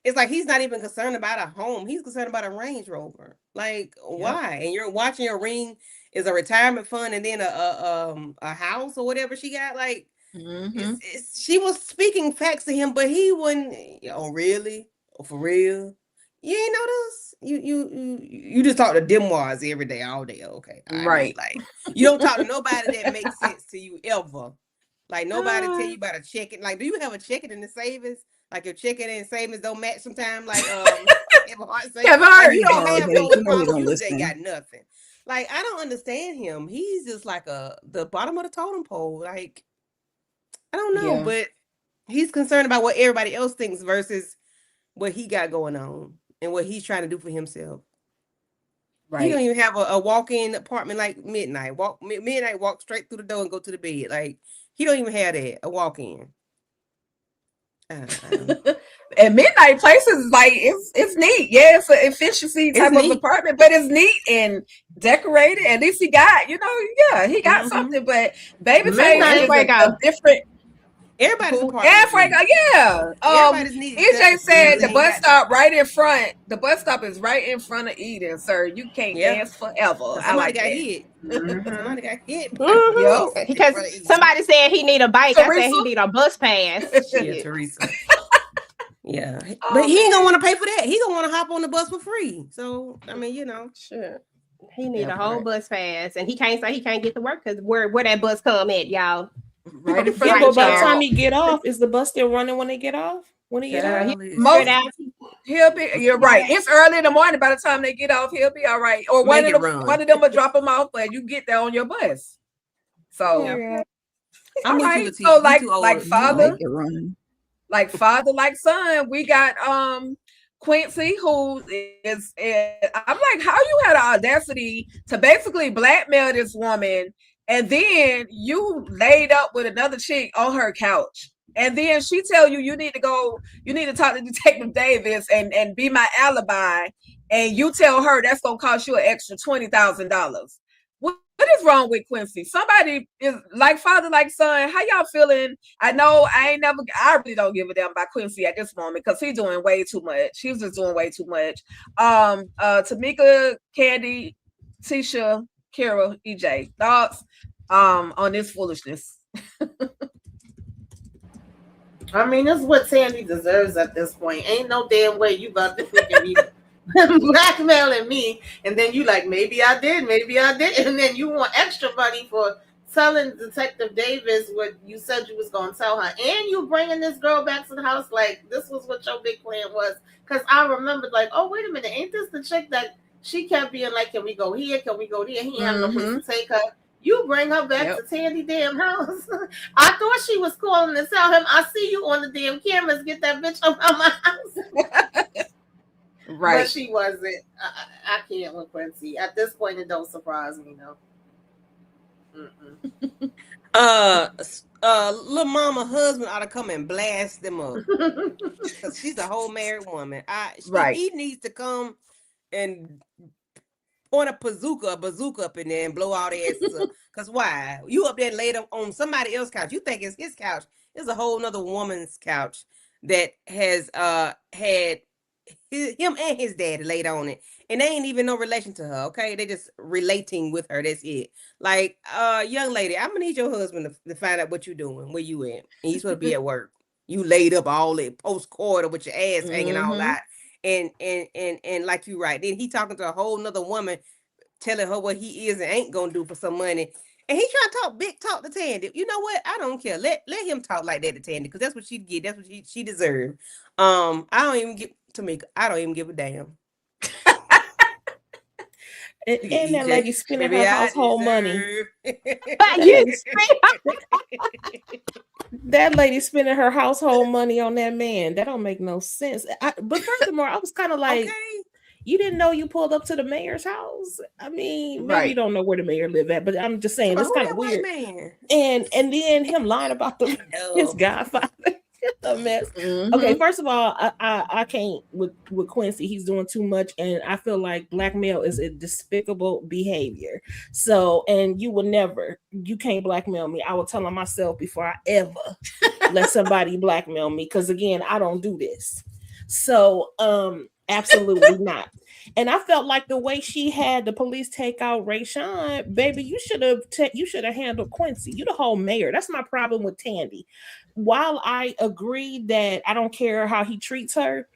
It's like he's not even concerned about a home. He's concerned about a Range Rover. Like, why? And you're watching your ring is a retirement fund and then a house or whatever she got. Like, she was speaking facts to him, but he wouldn't. Oh, really? Oh, for real? You ain't notice? You just talk to demoirs every day, all day. Okay, Right. Like, you don't talk to nobody that makes sense to you ever. Like, nobody tell you about a checking. Like, do you have a checking in the savings? Like, your checking and savings don't match sometimes. Like, Kevin Hart say, like, you don't have those problems. You ain't got nothing. Like, I don't understand him. He's just like the bottom of the totem pole. Like, I don't know, but he's concerned about what everybody else thinks versus what he got going on and what he's trying to do for himself. Right. He don't even have a walk-in apartment like Midnight. Midnight walk straight through the door and go to the bed. Like, he don't even have that, a walk-in. And Midnight Places is like, it's neat. Yeah, it's an efficiency type of apartment, but it's neat and decorated. At least he got, he got something. But Babyface is a different. Everybody's Frank, EJ said the bus stop right in front. The bus stop is right in front of Eden, sir. You can't dance forever. Somebody got hit. Somebody got hit. Because somebody said he need a bike. Teresa? I said he need a bus pass. Yeah, Teresa. Yeah, but he ain't gonna want to pay for that. He gonna want to hop on the bus for free. So I mean, sure. He need a whole bus pass, and he can't say he can't get to work because where that bus come at, y'all. Right in front but by the time he get off, is the bus still running when they get off? When he get off? Most He'll be. You're right. It's early in the morning. By the time they get off, he'll be all right. Or one of them will drop him off, and you get there on your bus. So Yeah. I'm with you, right. Latifah. So You too old. like father, Make it run. like father, like son. We got Quincy, who is I'm like, how you had the audacity to basically blackmail this woman, and then you laid up with another chick on her couch. And then she tell you you need to talk to Detective Davis and be my alibi. And you tell her that's gonna cost you an extra $20,000. What is wrong with Quincy? Somebody is like father, like son. How y'all feeling? I know I really don't give a damn about Quincy at this moment because he's doing way too much. He's just doing way too much. Tamika, Candy, Tisha, Kara, EJ, thoughts on this foolishness. I mean, this is what Sandy deserves at this point. Ain't no damn way you about to freaking be blackmailing me, and then you like, maybe I did, and then you want extra money for telling Detective Davis what you said you was gonna tell her, and you bringing this girl back to the house like this was what your big plan was. Because I remembered like, oh wait a minute, ain't this the chick that she kept being like, can we go here, can we go there? He had no place to take her. You bring her back to Tandy damn house. I thought she was calling to tell him, I see you on the damn cameras. Get that bitch up out my house. Right. But she wasn't. I can't with Quincy. At this point, it don't surprise me, Little mama husband ought to come and blast them up. Because she's a whole married woman. He needs to come and point a bazooka up in there and blow all their asses up. Because why? You up there laid up on somebody else's couch. You think it's his couch. It's a whole nother woman's couch that has had him and his daddy laid on it. And they ain't even no relation to her, okay? They just relating with her. That's it. Like, young lady, I'm gonna need your husband to find out what you doing, where you at. And he's supposed to be at work. You laid up all that post-quarter with your ass hanging all out. And like you right. Then he talking to a whole nother woman, telling her what he is and ain't gonna do for some money. And he trying to talk big talk to Tandy. You know what? I don't care. Let him talk like that to Tandy, because that's what she get. That's what she deserved. I don't even give Tamika. I don't even give a damn. And that lady spending her household money. That lady spending her household money on that man. That don't make no sense. But furthermore, I was kind of like, you didn't know you pulled up to the mayor's house? I mean, maybe you don't know where the mayor live at, but I'm just saying it's kind of weird. And then him lying about his godfather. A mess. Okay, first of all, I can't with Quincy. He's doing too much, and I feel like blackmail is a despicable behavior. So, and you can't blackmail me. I will tell on myself before I ever let somebody blackmail me, because again, I don't do this. So, absolutely not. And I felt like the way she had the police take out Rayshawn, baby, you should have handled Quincy. You the whole mayor. That's my problem with Tandy. While I agree that I don't care how he treats her,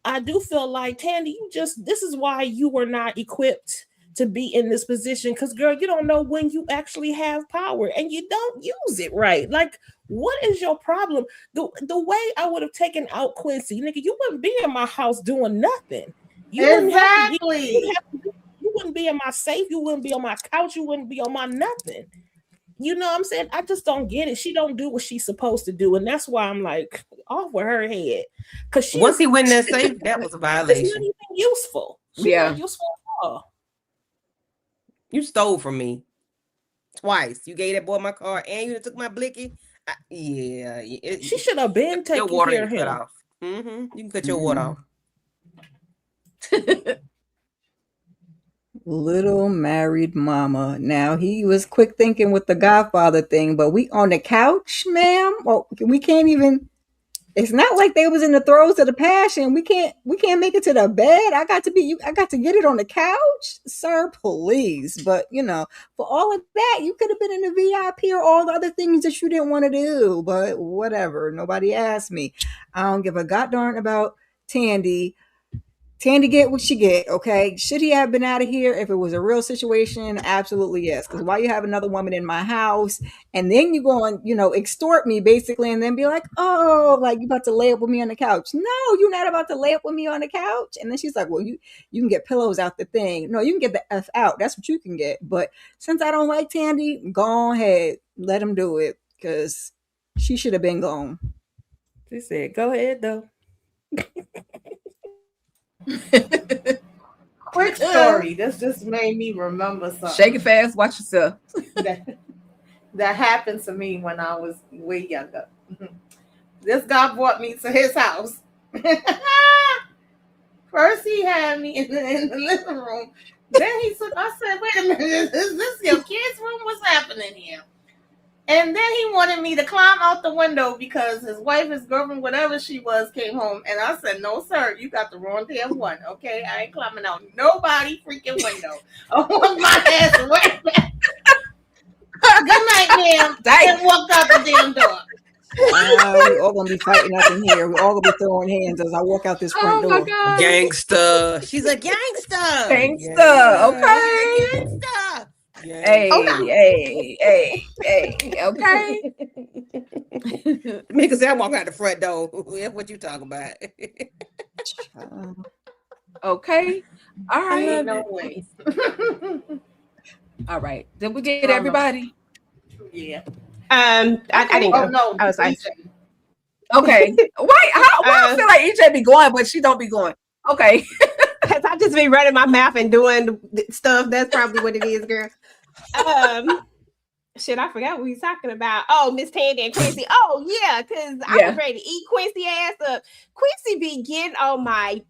I do feel like, Tandy, this is why you were not equipped to be in this position, because girl, you don't know when you actually have power and you don't use it right. Like, what is your problem? The way I would have taken out Quincy, nigga, you wouldn't be in my house doing nothing. You wouldn't be in my safe. You wouldn't be on my couch. You wouldn't be on my nothing. You know what I'm saying? I just don't get it. She don't do what she's supposed to do, and that's why I'm like, off with her head. Because once he went in that safe, that was a violation. It's not even useful. She's not useful at all. You stole from me twice. You gave that boy my car, and you took my blicky. She should have been taking care of him. Off. You can cut your water off. Little married mama. Now, he was quick thinking with the Godfather thing, but we on the couch, ma'am? Well, we can't even. It's not like they was in the throes of the passion. We can't make it to the bed. I got to get it on the couch, sir, please. But for all of that, you could have been in the VIP or all the other things that you didn't want to do. But whatever. Nobody asked me. I don't give a god darn about Tandy. Tandy get what she get, okay? Should he have been out of here if it was a real situation? Absolutely yes. Because why you have another woman in my house and then you go and, extort me basically and then be like, oh, like you about to lay up with me on the couch. No, you're not about to lay up with me on the couch. And then she's like, well, you can get pillows out the thing. No, you can get the F out. That's what you can get. But since I don't like Tandy, go ahead. Let him do it because she should have been gone. She said, go ahead though. Quick story. This just made me remember something. Shake it fast, watch yourself. that happened to me when I was way younger. This guy brought me to his house. First he had me in the living room. Then I said, wait a minute, is this your kid's room? What's happening here? And then he wanted me to climb out the window because his wife, his girlfriend, whatever she was, came home. And I said, no, sir, you got the wrong damn one, okay? I ain't climbing out nobody freaking window. I want my ass right back. Good night, ma'am. And walked out the damn door. We all gonna be fighting up in here. We all gonna be throwing hands as I walk out this front door. Oh my God. Gangsta. She's a gangsta. Gangsta. Okay. Gangsta. Hey, okay. Because I walk out the front door. What you talking about? Okay. All right. No way. All right. Did we get everybody? Yeah. I didn't go. Oh no. I was like, okay. Wait, why I feel like EJ be going, but she don't be going. Okay. because I just be running my mouth and doing stuff. That's probably what it is, girl. Shit, I forgot what we was talking about. Oh, Miss Tandy and Quincy. Oh, yeah, because I was ready to eat Quincy ass up. Quincy be getting on my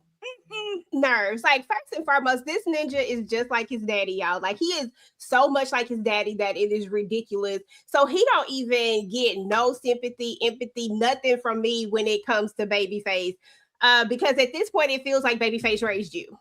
nerves. Like, first and foremost, this ninja is just like his daddy, y'all. Like, he is so much like his daddy that it is ridiculous. So he don't even get no sympathy, empathy, nothing from me when it comes to Babyface. Because at this point, it feels like Babyface raised you.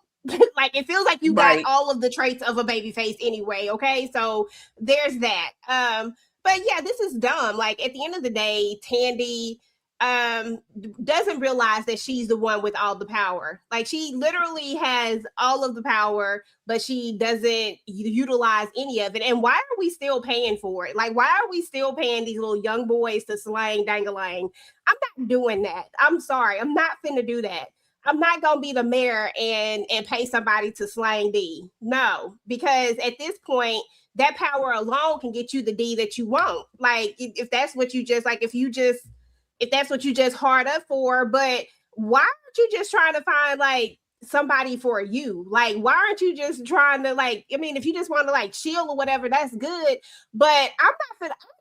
Like, it feels like you got all of the traits of a Babyface anyway. Okay, so there's that. But yeah, this is dumb. Like, at the end of the day, Tandy doesn't realize that she's the one with all the power. Like, she literally has all of the power, but she doesn't utilize any of it. And why are we still paying for it? Like, why are we still paying these little young boys to slang dangalang? I'm not doing that. I'm sorry. I'm not finna do that. I'm not gonna be the mayor and pay somebody to slang D. No, because at this point, that power alone can get you the D that you want. Like, if that's what you just like, if that's what you just hard up for. But why aren't you just trying to find like somebody for you? Like, why aren't you just trying to like, I mean, if you just want to like chill or whatever, that's good. But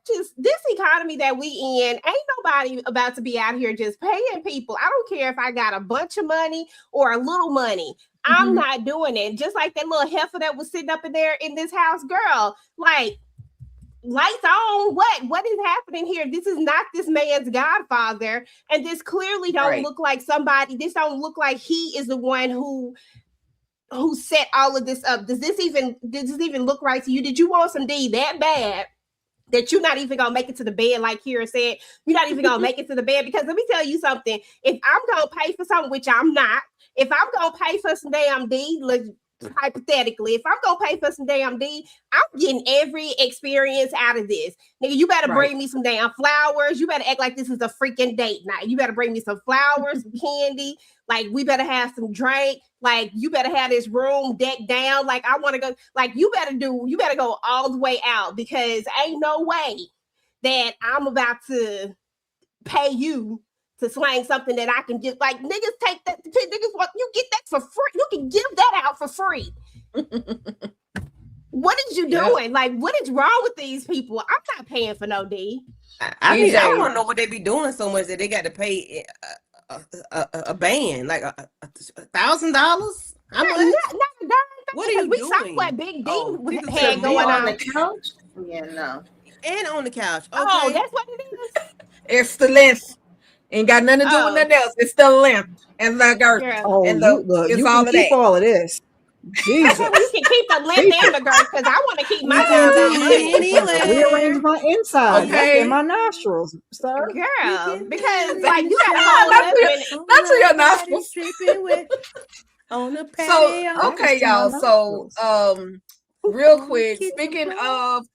this economy that we in, ain't nobody about to be out here just paying people. I don't care if I got a bunch of money or a little money. I'm not doing it. Just like that little heifer that was sitting up in there in this house, girl, like, lights on. What is happening here? This is not this man's godfather, and this clearly don't look like somebody. This don't look like he is the one who set all of this up. Does this even look right to you? Did you want some D that bad that you're not even gonna make it to the bed? Like Kira said, you're not even gonna make it to the bed. Because let me tell you something, if I'm gonna pay for something, which I'm not, if I'm gonna pay for some damn D, hypothetically, if I'm gonna pay for some damn D, I'm getting every experience out of this. Nigga, you better bring me some damn flowers. You better act like this is a freaking date night. You better bring me some flowers, some candy. Like, we better have some drink. Like, you better have this room decked down. Like, I want to go. Like, you better go all the way out, because ain't no way that I'm about to pay you to slang something that I can give. Like, niggas take that. Niggas want, you get that for free. You can give that out for free. What is you doing? Like, what is wrong with these people? I'm not paying for no D. I mean, I want to know what they be doing so much that they got to pay a band, like $1,000. How much? What are you we doing? saw what Big D had going on the couch. Yeah, no. And on the couch. Okay. Oh, that's what it is. It's the length. Ain't got nothing to do with nothing else. It's the length and the girth. Oh, and you can keep all of this. Jesus. You can keep the length and the girth, because I want to keep my rearrange my insides and my nostrils, sir. Girl, because like you got to hold up. Not to your nostrils. on the patio. So okay, y'all. So real quick, speaking of,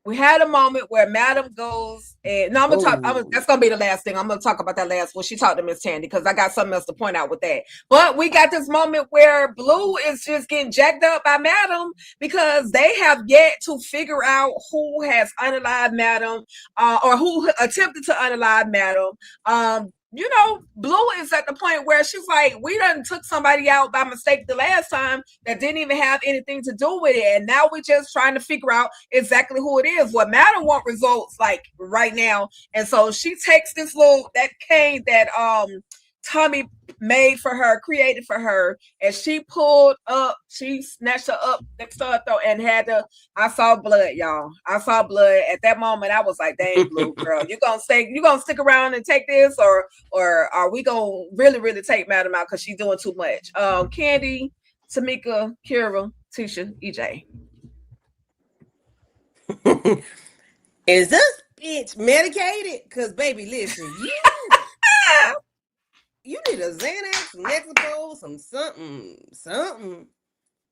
we had a moment where Madam goes and no, I'm gonna talk. That's gonna be the last thing. I'm gonna talk about that last when she talked to Miss Tandy because I got something else to point out with that. But we got this moment where Blue is just getting jacked up by Madam because they have yet to figure out who has unalived Madam, or who attempted to unalive Madam. You know, Blue is at the point where she's like, we done took somebody out by mistake the last time that didn't even have anything to do with it. And now we're just trying to figure out exactly who it is. What Madam want results like right now. And so she takes this that cane that Tommy made for her, created for her, and she pulled up, she snatched her up next to her throat and had to, I saw blood, y'all. I saw blood. At that moment, I was like, dang, Blue girl, you gonna stick around and take this, or are we gonna really take Madam out because she's doing too much? Candy, Tamika, Kira, Tisha, EJ. Is this bitch medicated? Because baby, listen, you need a Xanax, Mexico, some something.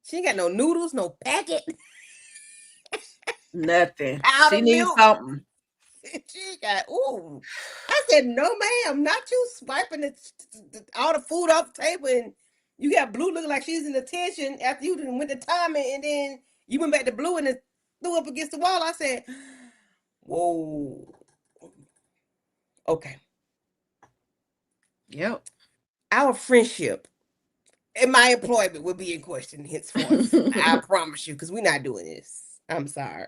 She ain't got no noodles, no packet. Nothing. She needs something. She got, I said, no, ma'am, not you swiping all the food off the table and you got Blue looking like she's in attention after you went to Tommy and then you went back to Blue and threw up against the wall. I said, whoa. Okay. Yep. Our friendship and my employment will be in question henceforth. I promise you, because we're not doing this. I'm sorry.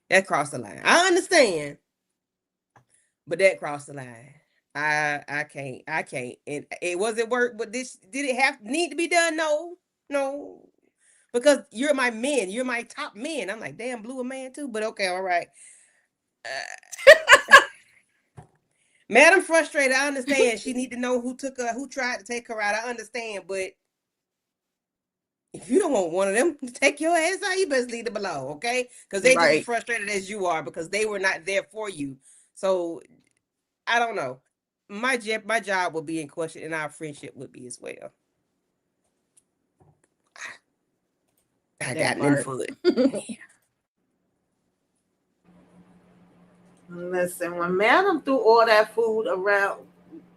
That crossed the line. I understand, but that crossed the line. I can't. And it wasn't work, but this did it need to be done? No. Because you're my men. You're my top men. I'm like, damn, Blue a man too, but okay, all right. Madam frustrated. I understand. She need to know who tried to take her out. I understand, but if you don't want one of them to take your ass out, you best leave it below, okay? Because they just as frustrated as you are because they were not there for you. So I don't know. My job will be in question, and our friendship would be as well. I got no foot. Listen, when Madam threw all that food around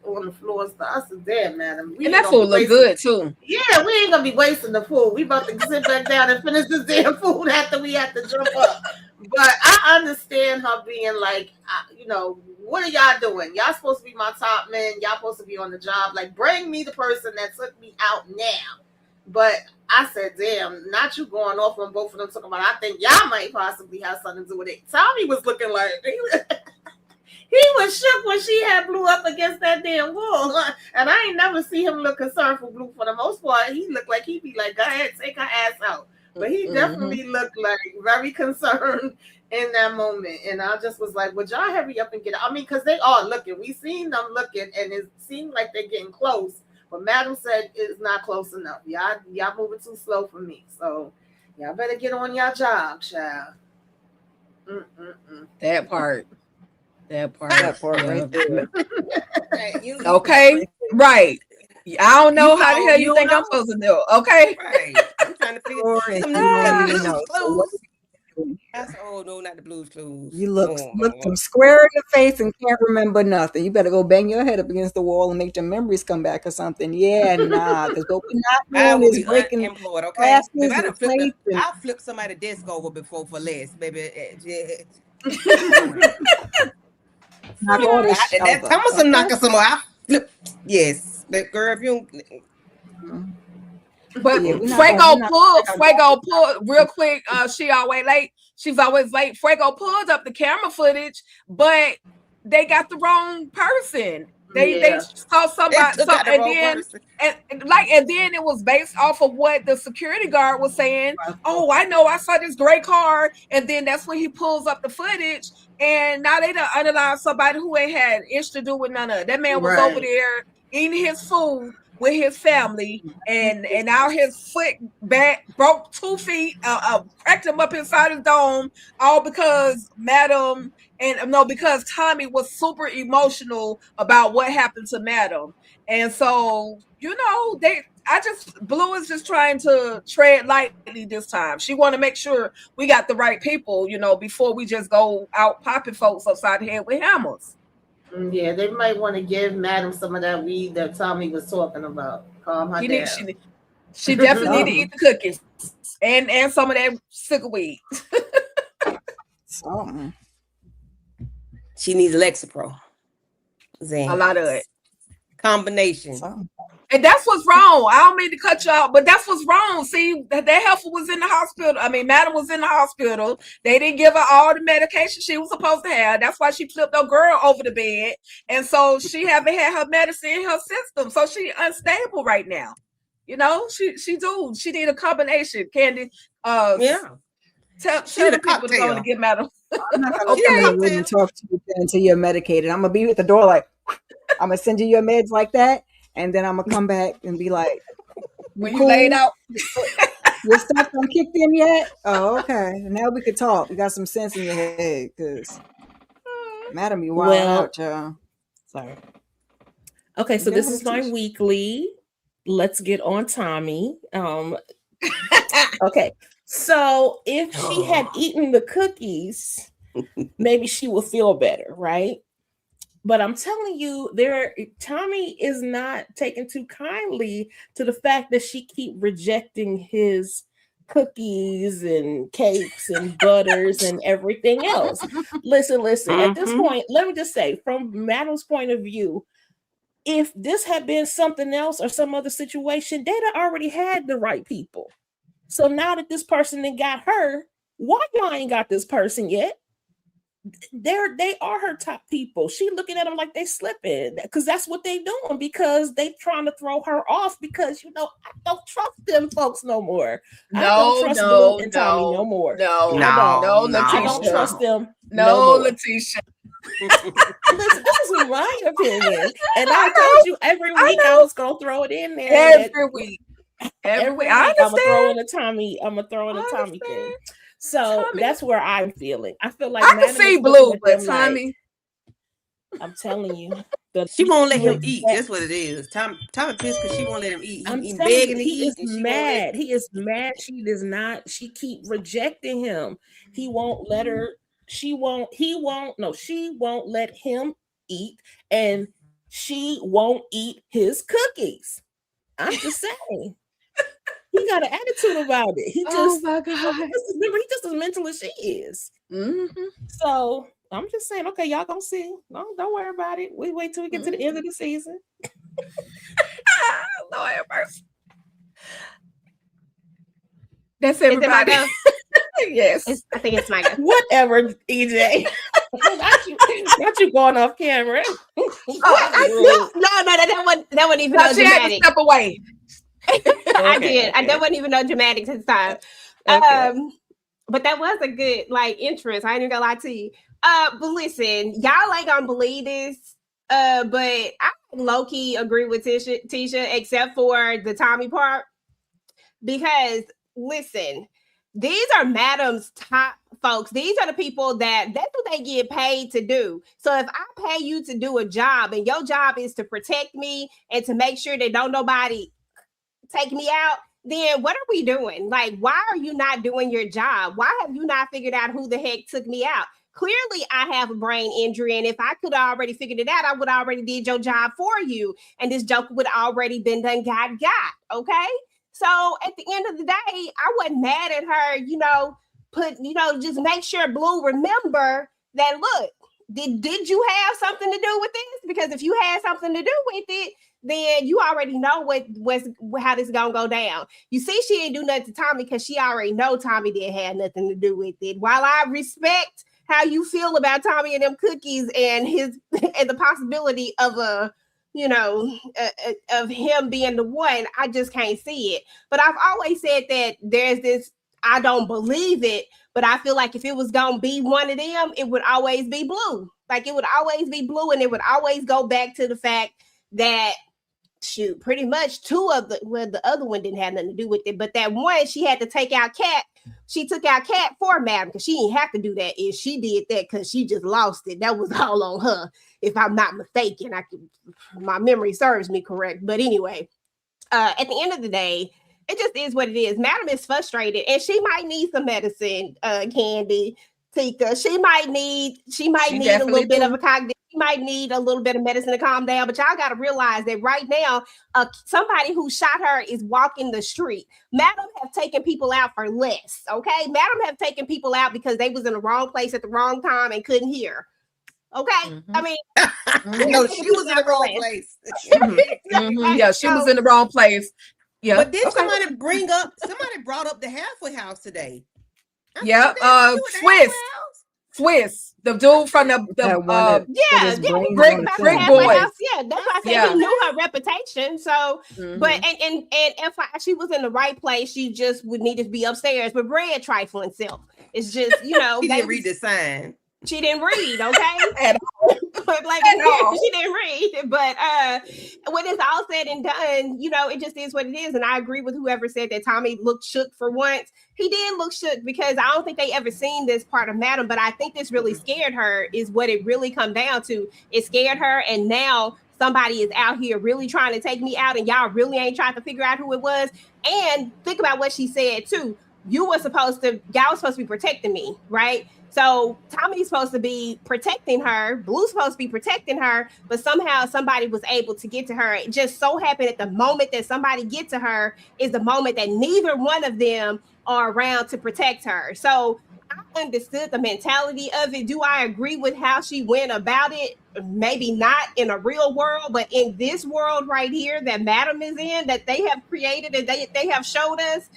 on the floor, I said, damn, Madam. And that food look good, too. Yeah, we ain't going to be wasting the food. We about to sit back down and finish this damn food after we have to jump up. But I understand her being like, what are y'all doing? Y'all supposed to be my top men. Y'all supposed to be on the job. Like, bring me the person that took me out now. But I said, damn, not you going off on both of them talking about, I think y'all might possibly have something to do with it. Tommy was looking like, he was shook when she had Blue up against that damn wall. And I ain't never see him look concerned for Blue for the most part. He looked like he'd be like, go ahead, take her ass out. But he definitely looked like very concerned in that moment. And I just was like, would y'all hurry up and get out? I mean, because they are looking. We seen them looking, and it seemed like they're getting close. But Madam said it's not close enough. Y'all moving too slow for me. So y'all better get on your job, child. That part right there. Okay, right. I don't know how the hell you think I'm supposed to do. Okay, right. I'm trying to figure some oh no, not the Blues Clues. You look them square in the face and can't remember nothing. You better go bang your head up against the wall and make your memories come back or something. Yeah, nah, because what we're not doing is breaking employed, okay? I'll flip somebody's desk over before for less, baby. Knock all this shit over. Tell me some knocking some more. I flip. Yes, but girl, if you don't. But Fuego pulled real quick. She always late. She's always late. Fuego pulled up the camera footage, but they got the wrong person. They saw somebody, and then it was based off of what the security guard was saying. Oh, I know, I saw this gray car, and then that's when he pulls up the footage, and now they done unalive somebody who ain't had ish to do with none of it. That man was over there eating his food with his family, and now his foot broke 2 feet, cracked him up inside his dome, all because Madam. And no, because Tommy was super emotional about what happened to Madam. And so, Blue is just trying to tread lightly this time. She want to make sure we got the right people, before we just go out popping folks upside the head with hammers. Yeah, they might want to give Madam some of that weed that Tommy was talking about. Calm her down. She definitely need to eat the cookies and some of that sugar weed. Something. She needs Lexapro. A lot of it. Combination. Something. And that's what's wrong. I don't mean to cut you out, but that's what's wrong. See, that heifer was in the hospital. I mean, Madam was in the hospital. They didn't give her all the medication she was supposed to have. That's why she flipped her girl over the bed. And so she haven't had her medicine in her system. So she unstable right now. She need a combination. Candy, yeah. Tell the people to go and get Madam. I'm not gonna come in and talk to you until you're medicated. I'm gonna be at the door like, I'm gonna send you your meds like that, and then I'm gonna come back and be like, when you laid out, your stuff don't kicked in yet? Oh, okay. Now we could talk. You got some sense in your head, because Madam, you wild out, y'all. Sorry. Okay, so this is my weekly. Let's get on Tommy. Okay, so if she had eaten the cookies, maybe she would feel better, right? But I'm telling you, Tommy is not taking too kindly to the fact that she keep rejecting his cookies and cakes and butters and everything else. Listen. At this point, let me just say, from Madam's point of view, if this had been something else or some other situation, they'd have already had the right people. So now that this person then got her, why y'all ain't got this person yet? They are her top people. She looking at them like they slipping, because that's what they doing, because they trying to throw her off, because I don't trust them folks no more. I don't trust Blue and Tommy no more. No, I don't trust them. No, Letitia. Listen, this is my opinion, and I told you every week I was gonna throw it in there. Every week. I understand. I'm gonna throw in a Tommy thing. So Tommy, that's where I'm feeling. I feel like I can see Blue, but Tommy, I'm telling you, she won't let him eat. That's what it is. Tommy pissed because she won't let him eat. He's begging to eat. He is mad. He is mad. She does not. She keep rejecting him. He won't let her. She won't let him eat, and she won't eat his cookies. I'm just saying. He got an attitude about it. Oh my God. Remember, he's just as mental as she is. Mm-hmm. So I'm just saying, okay, y'all gonna see. Don't worry about it. We wait till we get to the end of the season. Lord have mercy. That's everybody. Yes. I think it's my go. Whatever, EJ. not you going off camera. No, that wasn't even no she dramatic. Had to step away. I did. That wasn't even no dramatics this time. Okay. But that was a good entrance. I ain't even gonna lie to you. But listen, y'all ain't gonna believe this. But I low-key agree with Tisha, except for the Tommy part. Because listen, these are Madam's top folks. These are the people that's what they get paid to do. So if I pay you to do a job, and your job is to protect me and to make sure that don't nobody take me out, then what are we doing? Why are you not doing your job? Why have you not figured out who the heck took me out? Clearly, I have a brain injury, and if I could have already figured it out, I would already did your job for you, and this joke would already been done, got, okay? So at the end of the day, I wasn't mad at her, just make sure Blue remember that, look, did you have something to do with this? Because if you had something to do with it, then you already know how this is gonna go down. You see, she didn't do nothing to Tommy because she already know Tommy didn't have nothing to do with it. While I respect how you feel about Tommy and them cookies and and the possibility of of him being the one, I just can't see it. But I've always said that there's this, I don't believe it, but I feel like if it was gonna be one of them, it would always be Blue. It would always be Blue, and it would always go back to the fact that pretty much the other one didn't have nothing to do with it, but that one, she had to take out Cat. She took out Cat for Madam because she didn't have to do that. If she did that because she just lost it, that was all on her. If I'm not mistaken, my memory serves me correct. But anyway, at the end of the day, it just is what it is. Madam is frustrated, and she might need some medicine, Candy, Tika. She might need a little bit of a cognitive. She might need a little bit of medicine to calm down. But y'all got to realize that right now, somebody who shot her is walking the street. Madam have taken people out for less. Okay, Madam have taken people out because they was in the wrong place at the wrong time and couldn't hear. Okay, I mean, no, she was in the wrong place. Yeah, she was in the wrong place. Yeah, but did somebody brought up the halfway house today? Yeah, Swiss, the dude from the brick boys. Yeah, that's why I said he knew her reputation. So, but and if she was in the right place, she just would need to be upstairs. But Red trifling self, it's just she didn't read the sign. She didn't read, okay? At all. She didn't read. But when it's all said and done, it just is what it is. And I agree with whoever said that Tommy looked shook for once. He did look shook because I don't think they ever seen this part of Madam, but I think this really scared her is what it really come down to. It scared her, and now somebody is out here really trying to take me out, and y'all really ain't trying to figure out who it was. And think about what she said, too. Y'all was supposed to be protecting me, right? So Tommy's supposed to be protecting her. Blue's supposed to be protecting her, but somehow somebody was able to get to her. It just so happened at the moment that somebody get to her is the moment that neither one of them are around to protect her. So I understood the mentality of it. Do I agree with how she went about it? Maybe not in a real world, but in this world right here that Madam is in, that they have created and they have showed us,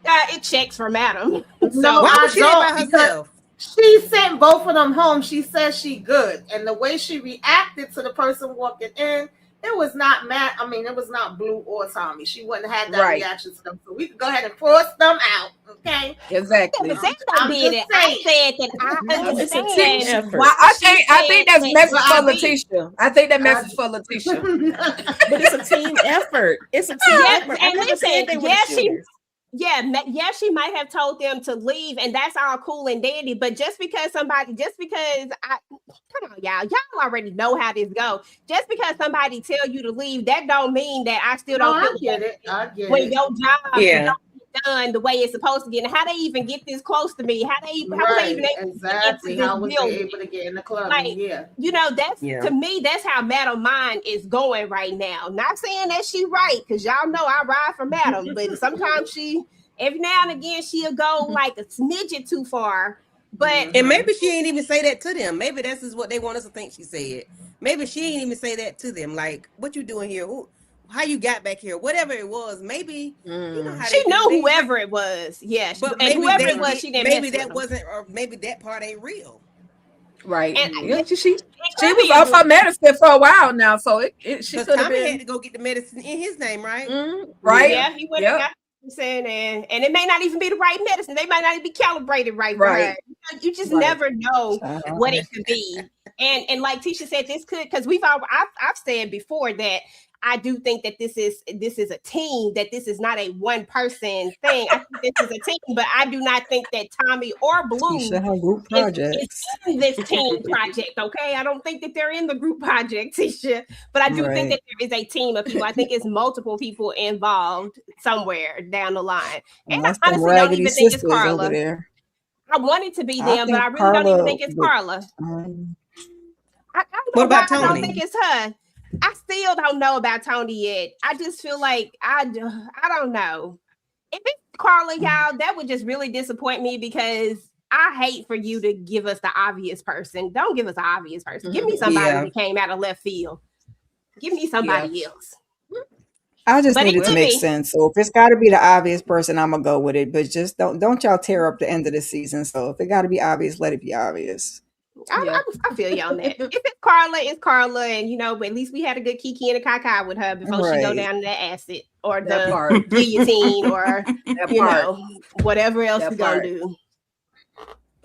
it checks for Madam. No, I don't, because she sent both of them home. She says she good, and the way she reacted to the person walking in, it was not Matt. I mean, it was not Blue or Tommy. She wouldn't have had that reaction to them. So we could go ahead and force them out. Okay, exactly. I said that I understand. Well, I think that's message for Letitia. I think that message for Letitia. But it's a team effort. It's a team effort. And listen, she might have told them to leave, and that's all cool and dandy. But just because come on, y'all already know how this go. Just because somebody tell you to leave, that don't mean that I still don't feel it. I get when it. your job is not done the way it's supposed to get. And how they even get this close to me? How was they even able to get in the club? That's to me, that's how Madam Mind is going right now. Not saying that she right, because y'all know I ride for Madam, but sometimes every now and again she'll go like a smidget too far. But and maybe she ain't even say that to them. Maybe this is what they want us to think she said. Maybe she ain't even say that to them. Like, what you doing here? How you got back here? Whatever it was, maybe you know how she knew whoever it was. Yeah, but maybe whoever it was, she didn't. Maybe that wasn't, or maybe that part ain't real. Right. And she was off her medicine for a while now, so she could have had to go get the medicine in his name, right? Right. Yeah, he would have got medicine, and it may not even be the right medicine. They might not even be calibrated right. You just never know what it could be. And like Tisha said, this could, because I've said before that I do think that this is a team, that this is not a one person thing. I think this is a team, but I do not think that Tommy or Blue is in this team project. Okay, I don't think that they're in the group project, Tisha, but I do think that there is a team of people. I think it's multiple people involved somewhere down the line. And I honestly don't even think it's Carla. I want it to be them, but I really don't even think it's Carla. What about Tony? I don't think it's her. I still don't know about Tony yet. I just feel like I don't know. If it's Carla, y'all, that would just really disappoint me, because I hate for you to give us the obvious person. Don't give us the obvious person. Give me somebody that came out of left field. Give me somebody else. I just need it to make sense. So if it's got to be the obvious person, I'm gonna go with it. But just don't y'all tear up the end of the season. So if it got to be obvious, let it be obvious. I feel you on that. If it's Carla, it's Carla, and but at least we had a good Kiki and a Kaka with her before she go down to the acid or the guillotine or whatever else we're gonna do.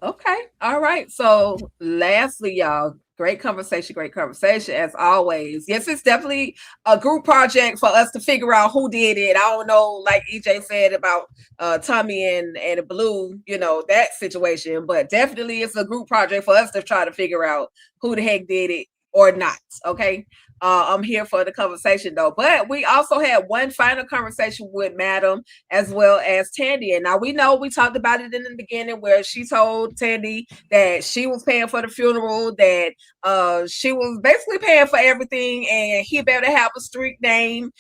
Okay, all right. So lastly, y'all, great conversation as always. Yes, it's definitely a group project for us to figure out who did it. I don't know, like EJ said about Tommy and Blue, that situation, but definitely it's a group project for us to try to figure out who the heck did it or not. Okay. I'm here for the conversation though. But we also had one final conversation with Madam as well as Tandy. And now we know we talked about it in the beginning where she told Tandy that she was paying for the funeral, that she was basically paying for everything, and he better have a street name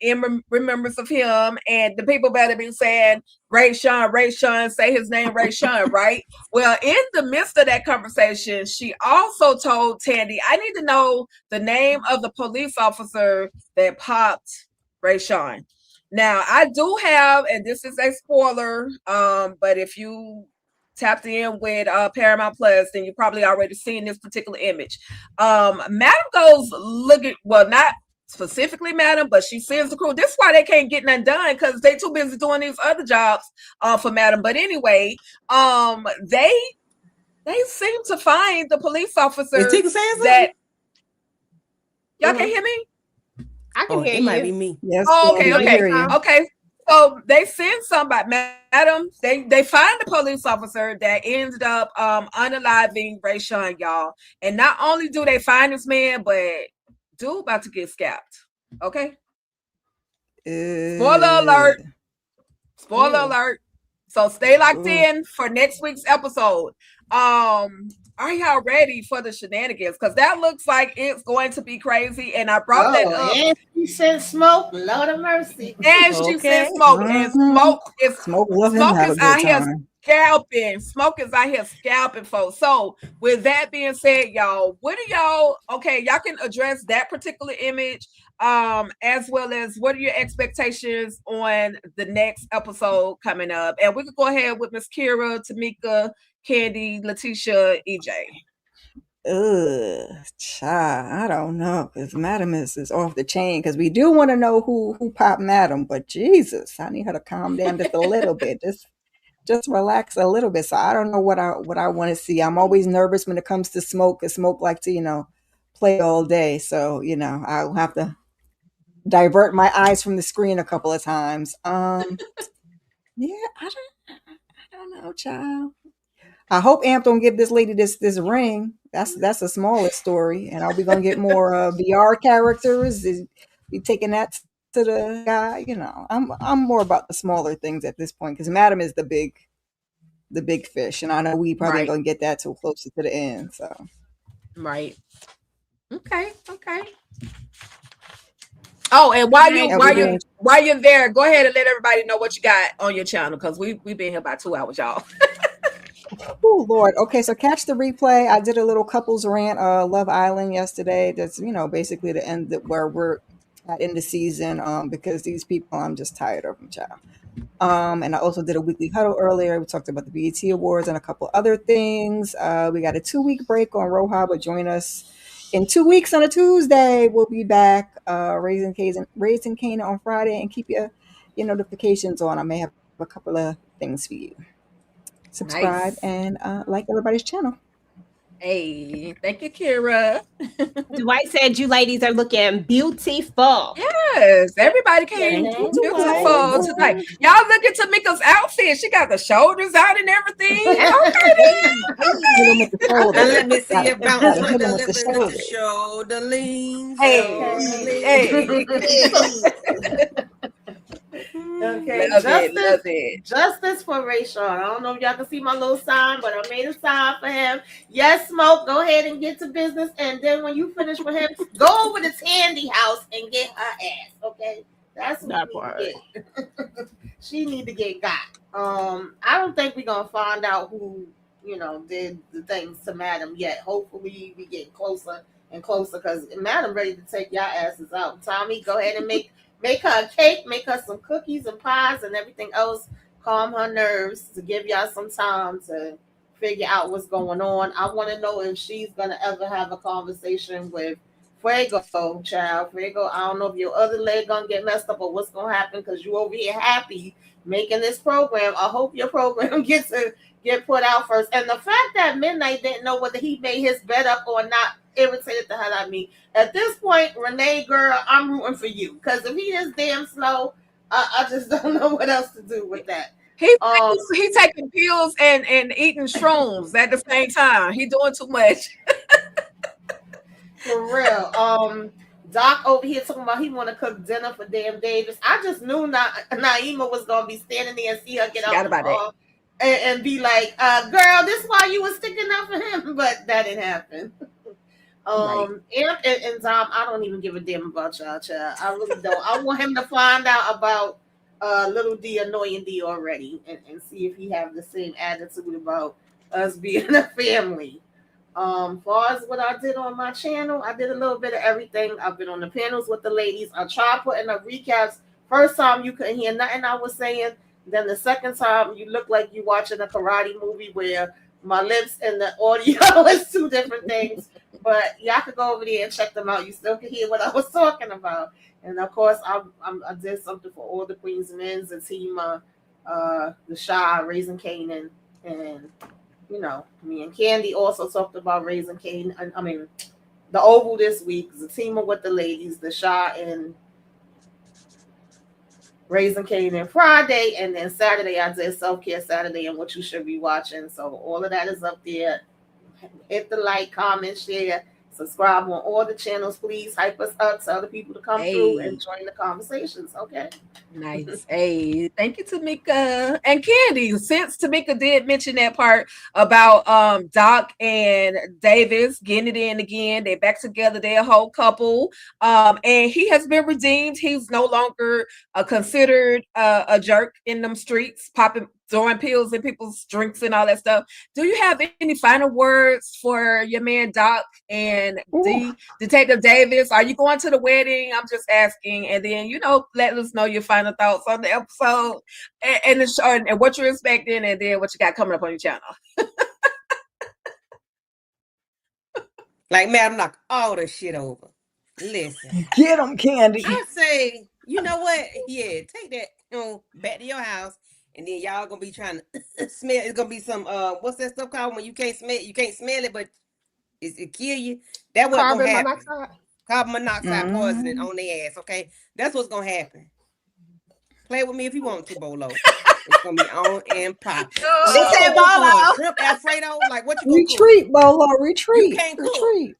in remembrance of him. And the people better be saying Ray Sean, say his name, Ray Sean, right? Well, in the midst of that conversation, she also told Tandy, I need to know the name of the police officer that popped Ray Sean. Now, I do have, and this is a spoiler, but if you tapped in with Paramount Plus, then you probably already seen this particular image. Madam goes looking, well, not specifically Madam, but she sends the crew. This is why they can't get nothing done, because they too busy doing these other jobs for Madam. But anyway, they seem to find the police officer that y'all can hear me. I can hear it you. might be me. Yes. Oh, we okay. hear you. Okay. So they send somebody, Madam. They find the police officer that ended up unaliving Ray Sean, y'all. And not only do they find this man, but dude about to get scalped. Okay. Spoiler alert. Spoiler alert. So stay locked in for next week's episode. Are y'all ready for the shenanigans? Because that looks like it's going to be crazy. And I brought that up. And she said smoke, Lord of mercy. And she said smoke. And smoke is out here scalping. Smoke is out here scalping folks. So with that being said, y'all, what do y'all, okay, y'all can address that particular image, as well as what are your expectations on the next episode coming up? And we could go ahead with Miss Kira, Tamika, Candy, Letitia, EJ. I don't know, because Madam is off the chain, because we do want to know who popped Madam, but Jesus, I need her to calm down just a little bit. Just relax a little bit. So I don't know what I want to see. I'm always nervous when it comes to Smoke, because Smoke like to, play all day. So, I'll have to divert my eyes from the screen a couple of times. Yeah, I don't know, child. I hope Amp don't give this lady this ring. That's the smallest story. And are we gonna get more VR characters? Is we taking that to the guy? I'm more about the smaller things at this point, because Madam is the big fish, and I know we probably ain't gonna get that till closer to the end. So right. Okay. Oh, and while you're there, go ahead and let everybody know what you got on your channel, because we've been here about 2 hours, y'all. Oh Lord. Okay, so catch the replay. I did a little couples rant, Love Island yesterday. That's basically the end where we're at in the season. Because these people, I'm just tired of them, child. And I also did a weekly huddle earlier. We talked about the BET Awards and a couple other things. We got a 2-week break on Roha, but join us in 2 weeks on a Tuesday. We'll be back raising Cane on Friday, and keep your notifications on. I may have a couple of things for you. Subscribe and like everybody's channel. Hey, thank you, Kira. Dwight said you ladies are looking beautiful. Yes, everybody came beautiful tonight. Y'all look at Tamika's outfit. She got the shoulders out and everything. Okay. Let me see you bounce with the shoulder leans. Hey. Okay, love it. Justice for Ray Sean. I don't know if y'all can see my little sign, but I made a sign for him. Yes, Smoke, go ahead and get to business. And then when you finish with him, go over to Tandy house and get her ass. Okay, that's what she need to get got. I don't think we're gonna find out who did the things to Madam yet. Hopefully, we get closer and closer, because Madam ready to take y'all asses out. Tommy, go ahead and make her a cake, make her some cookies and pies and everything else. Calm her nerves to give y'all some time to figure out what's going on. I want to know if she's going to ever have a conversation with Fuego, child. Fuego, I don't know if your other leg going to get messed up or what's going to happen, because you over here happy making this program. I hope your program gets to get put out first. And the fact that Midnight didn't know whether he made his bed up or not irritated the hell out of me. At this point, Renee, girl, I'm rooting for you, because if he is damn slow, I just don't know what else to do with that. He taking pills and eating shrooms at the same time. He doing too much. For real. Doc over here talking about he want to cook dinner for damn Davis. I just knew Naima was gonna be standing there and see her get out the car and be like, "Girl, this why you was sticking up for him," but that didn't happen. Amp and Dom, I don't even give a damn about y'all, child. I really don't. I want him to find out about little D annoying D already and see if he have the same attitude about us being a family. Far as what I did on my channel, I did a little bit of everything. I've been on the panels with the ladies. I tried putting up recaps. First time you couldn't hear nothing I was saying. Then the second time you look like you watching a karate movie where my lips and the audio is two different things. But y'all could go over there and check them out. You still can hear what I was talking about. And of course, I did something for all the Queens Men's, the team, the Shy, Raising Canaan, and you know, me and Candy also talked about Raising Canaan. I mean, the Oval this week is a team with the ladies, the Shy and Raising Canaan Friday, and then Saturday I did Self Care Saturday and what you should be watching. So all of that is up there. Hit the like, comment, share, subscribe on all the channels. Please hype us up, tell the people to come through and join the conversations. Okay. Nice. Hey, thank you, Tamika and Candy. Since Tamika did mention that part about Doc and Davis getting it in again, they're back together, they're a whole couple. And he has been redeemed. He's no longer considered a jerk in them streets, throwing pills in people's drinks and all that stuff. Do you have any final words for your man Doc and Detective Davis? Are you going to the wedding? I'm just asking. And then, you know, let us know your final thoughts on the episode and the show and what you're expecting, and then what you got coming up on your channel. Like, man, knock all this shit over. Listen. Get them, Candy. I say, you know what? Yeah, take that, you know, back to your house. And then y'all gonna be trying to smell. It's gonna be some what's that stuff called when you can't smell? You can't smell it, but it kill you. That what's gonna happen. Monoxide. Carbon monoxide poisoning on their ass. Okay, that's what's gonna happen. Play with me if you want to, Bolo. It's gonna be on and pop. She said Bolo. Shrimp Alfredo. Like what you gonna Retreat, cook? Bolo. Retreat. You can't cook. Retreat.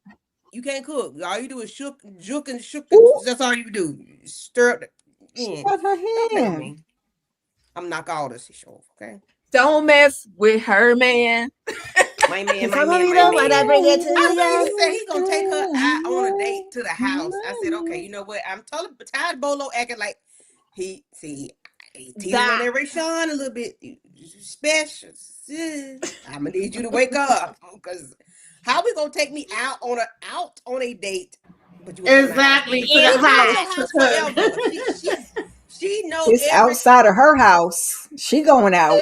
You can't cook. All you do is shook. That's all you do. Stir up. Shut her hand. I'm knock all this shit off, okay? Don't mess with her, man. My man. When I bring it to He said he's gonna take her out on a date to the house. I said, okay, you know what? I'm tired of Bolo acting like he teasing on that Rayshawn a little bit special. I'm gonna need you to wake up because how we gonna take me out on a date? But you exactly. She knows it's outside of her house. She going out.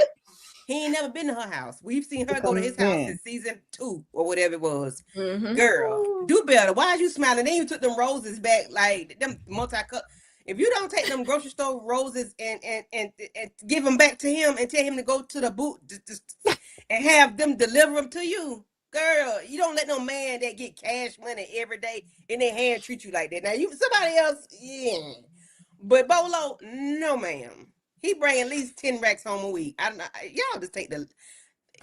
He ain't never been to her house. We've seen her go to his house in season 2 or whatever it was. Girl, do better. Why are you smiling? Then you took them roses back, like them multi-cut. If you don't take them grocery store roses and give them back to him and tell him to go to the boot and have them deliver them to you, girl, you don't let no man that get cash money every day in their hand treat you like that. Now somebody else, yeah. But Bolo, no ma'am. He bring at least 10 racks home a week. Y'all just take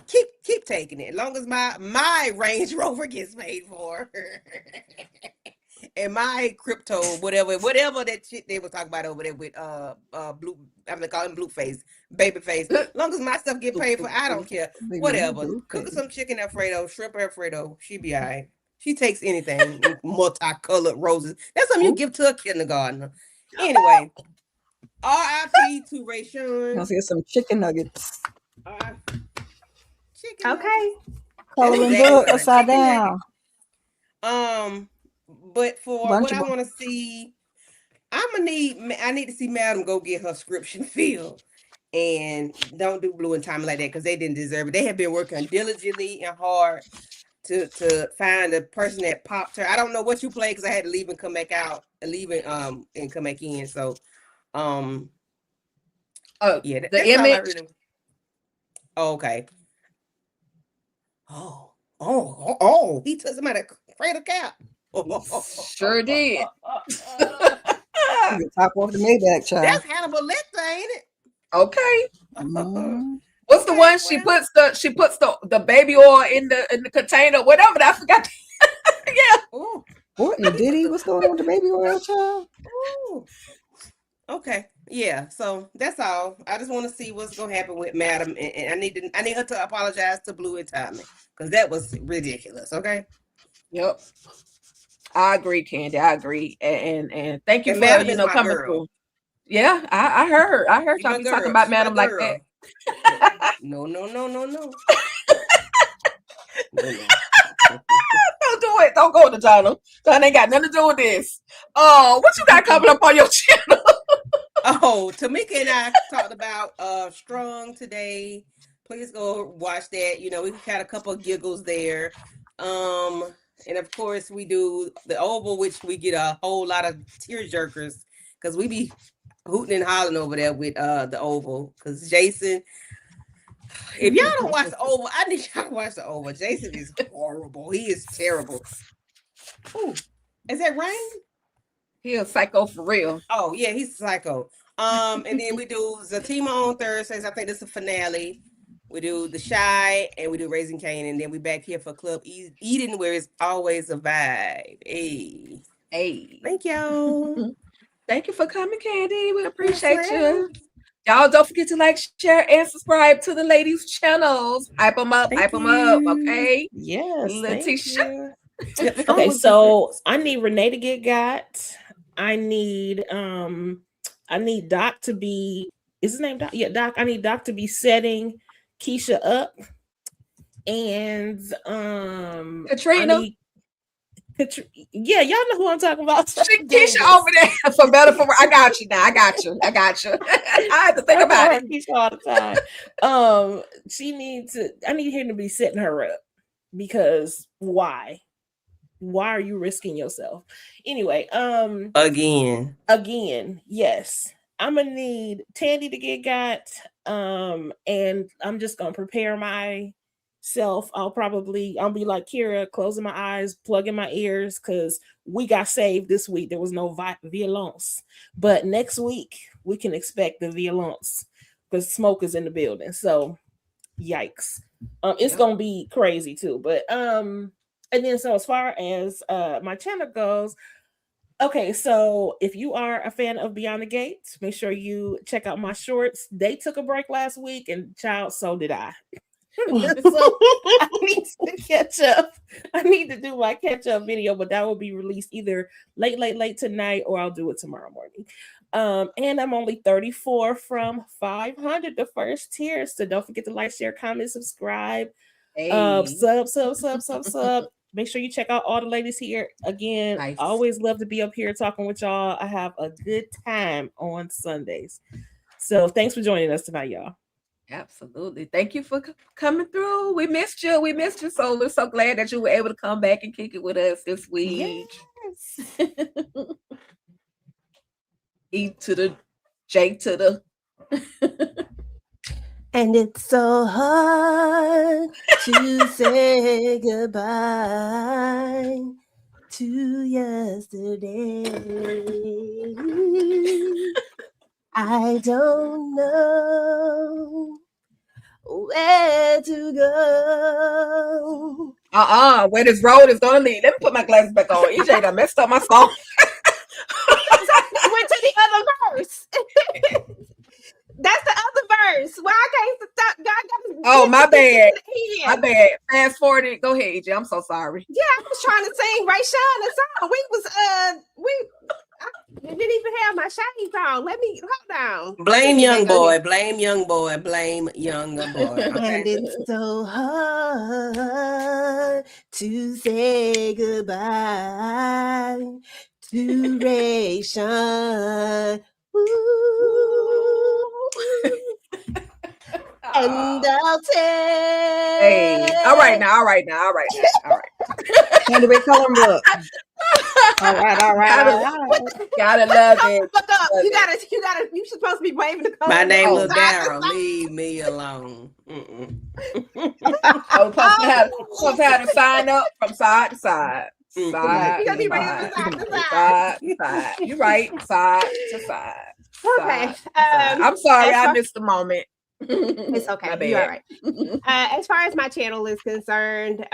keep taking it. As long as my Range Rover gets paid for. And my crypto, whatever that shit they were talking about over there with blue, I'm gonna call him Blueface, Babyface. As long as my stuff get paid for, I don't care. Whatever. Cook some chicken Alfredo, shrimp Alfredo, she be all right. She takes anything, multicolored roses. That's something you give to a kindergartner. Anyway, R.I.P. to Rayshawn. Let's get some chicken nuggets. Chicken okay. Coloring book upside down. But for what I want to see, I need to see Madam go get her scription filled. And don't do Blue and Tommy like that because they didn't deserve it. They have been working diligently and hard to find the person that popped her. I don't know what you played because I had to leave and come back out, and come back in. So the image. Oh, okay. Oh, he took somebody cradle cap. Sure did. Top off the Maybach, child. That's Hannibal Lecter, ain't it? Okay. What's the one she puts the baby oil in the container, whatever. I forgot. Yeah. Ooh. Courtney Diddy, what's going on with the baby oil, child? Ooh. Okay. Yeah. So that's all. I just want to see what's gonna happen with Madam, and I need her to apologize to Blue and Tommy because that was ridiculous. Okay. Yep. I agree, Candy. I agree. And thank you And for Madam is my coming girl. through. Yeah, I heard She y'all my be girl. talking about She my Madam like girl. that. No. No. Don't do it. Don't go to Donna. Donna ain't got nothing to do with this. Oh, what you got coming up on your channel? Oh, Tamika and I talked about Strong today. Please go watch that. You know, we had a couple of giggles there. And of course we do the Oval, which we get a whole lot of tear jerkers because we be hooting and hollering over there with the Oval. Because Jason, if y'all don't watch the Oval, I need y'all to watch the Oval. Jason is horrible. He is terrible. Ooh, is that rain? He a psycho for real. Oh yeah, he's a psycho. And then we do Zatima on Thursdays. I think this is a finale. We do The Shy and we do Raising Cane, and then we back here for Club Eden, where it's always a vibe. Hey, thank y'all. Thank you for coming, Candy. We appreciate you. Y'all don't forget to like, share, and subscribe to the ladies' channels. Hype them up, okay? Yes, Letitia. Okay, so I need Renee to get got. I need Doc to be, is his name Doc? Yeah, Doc. I need Doc to be setting Keisha up. And Katrina. Yeah, y'all know who I'm talking about. Keisha over there for better for worse. I got you now. I got you. I had to think about it. Keisha all the time. I need him to be setting her up because why? Why are you risking yourself? Anyway, again, yes. I'm gonna need Tandy to get got. And I'm just gonna prepare myself. I'll be like Kira, closing my eyes, plugging my ears, because we got saved this week. There was no violence. But next week we can expect the violence because smoke is in the building. So yikes. It's gonna be crazy too. But and then so as far as my channel goes, okay, so if you are a fan of Beyond the Gates, make sure you check out my shorts. They took a break last week, and child, so did I. So I need to catch up. I need to do my catch-up video, but that will be released either late tonight, or I'll do it tomorrow morning. And I'm only 34 from 500, the first tier. So don't forget to like, share, comment, subscribe. Sub. Make sure you check out all the ladies here. Again, nice. Always love to be up here talking with y'all. I have a good time on Sundays. So thanks for joining us tonight, y'all. Absolutely. Thank you for coming through. We missed you. So we're so glad that you were able to come back and kick it with us this week. Yes. E to the J to the. And it's so hard to say goodbye to yesterday. I don't know where to go. Where this road is gonna lead. Let me put my glasses back on. EJ done messed up my phone. Went to the other verse. That's the other verse. Why I can't stop? Oh, my bad. My bad. Fast forward it. Go ahead, EJ. I'm so sorry. Yeah, I was trying to sing Ray Sean a song. I didn't even have my shades on. Hold on. Blame young boy. Blame young boy. Blame young boy. Okay. And it's so hard to say goodbye to Ray Sean. And I'll tell. Hey, all right now. Candy Ray Color book. All right. Gotta love it. You're supposed to be waving the color. My name is Daryl. Leave me alone. Supposed to have to sign up from side to side. You gotta be ready from side to side. You're right. Side to side. Okay. I'm sorry, I missed the moment. It's okay. You're all right. As far as my channel is concerned,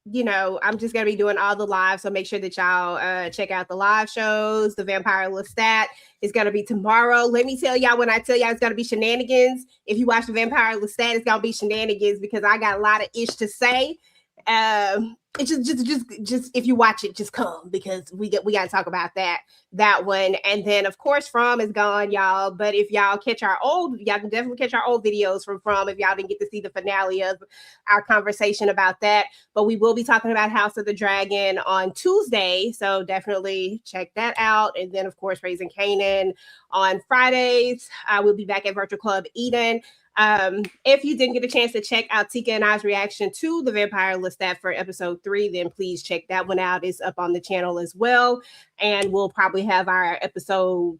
I'm just gonna be doing all the live, so make sure that y'all check out the live shows. The Vampire Lestat is gonna be tomorrow. Let me tell y'all, when I tell y'all it's gonna be shenanigans, if you watch the Vampire Lestat, it's gonna be shenanigans because I got a lot of ish to say. It's just if you watch it, just come because we got to talk about that one. And then of course From is gone, y'all. But if y'all can definitely catch our old videos from if y'all didn't get to see the finale of our conversation about that. But we will be talking about House of the Dragon on Tuesday, so definitely check that out. And then of course Raising Kanan on Fridays. We'll be back at Virtual Club Eden. If you didn't get a chance to check out Tika and I's reaction to the Vampire Lestat for episode 3, then please check that one out. It's up on the channel as well. And we'll probably have our episode,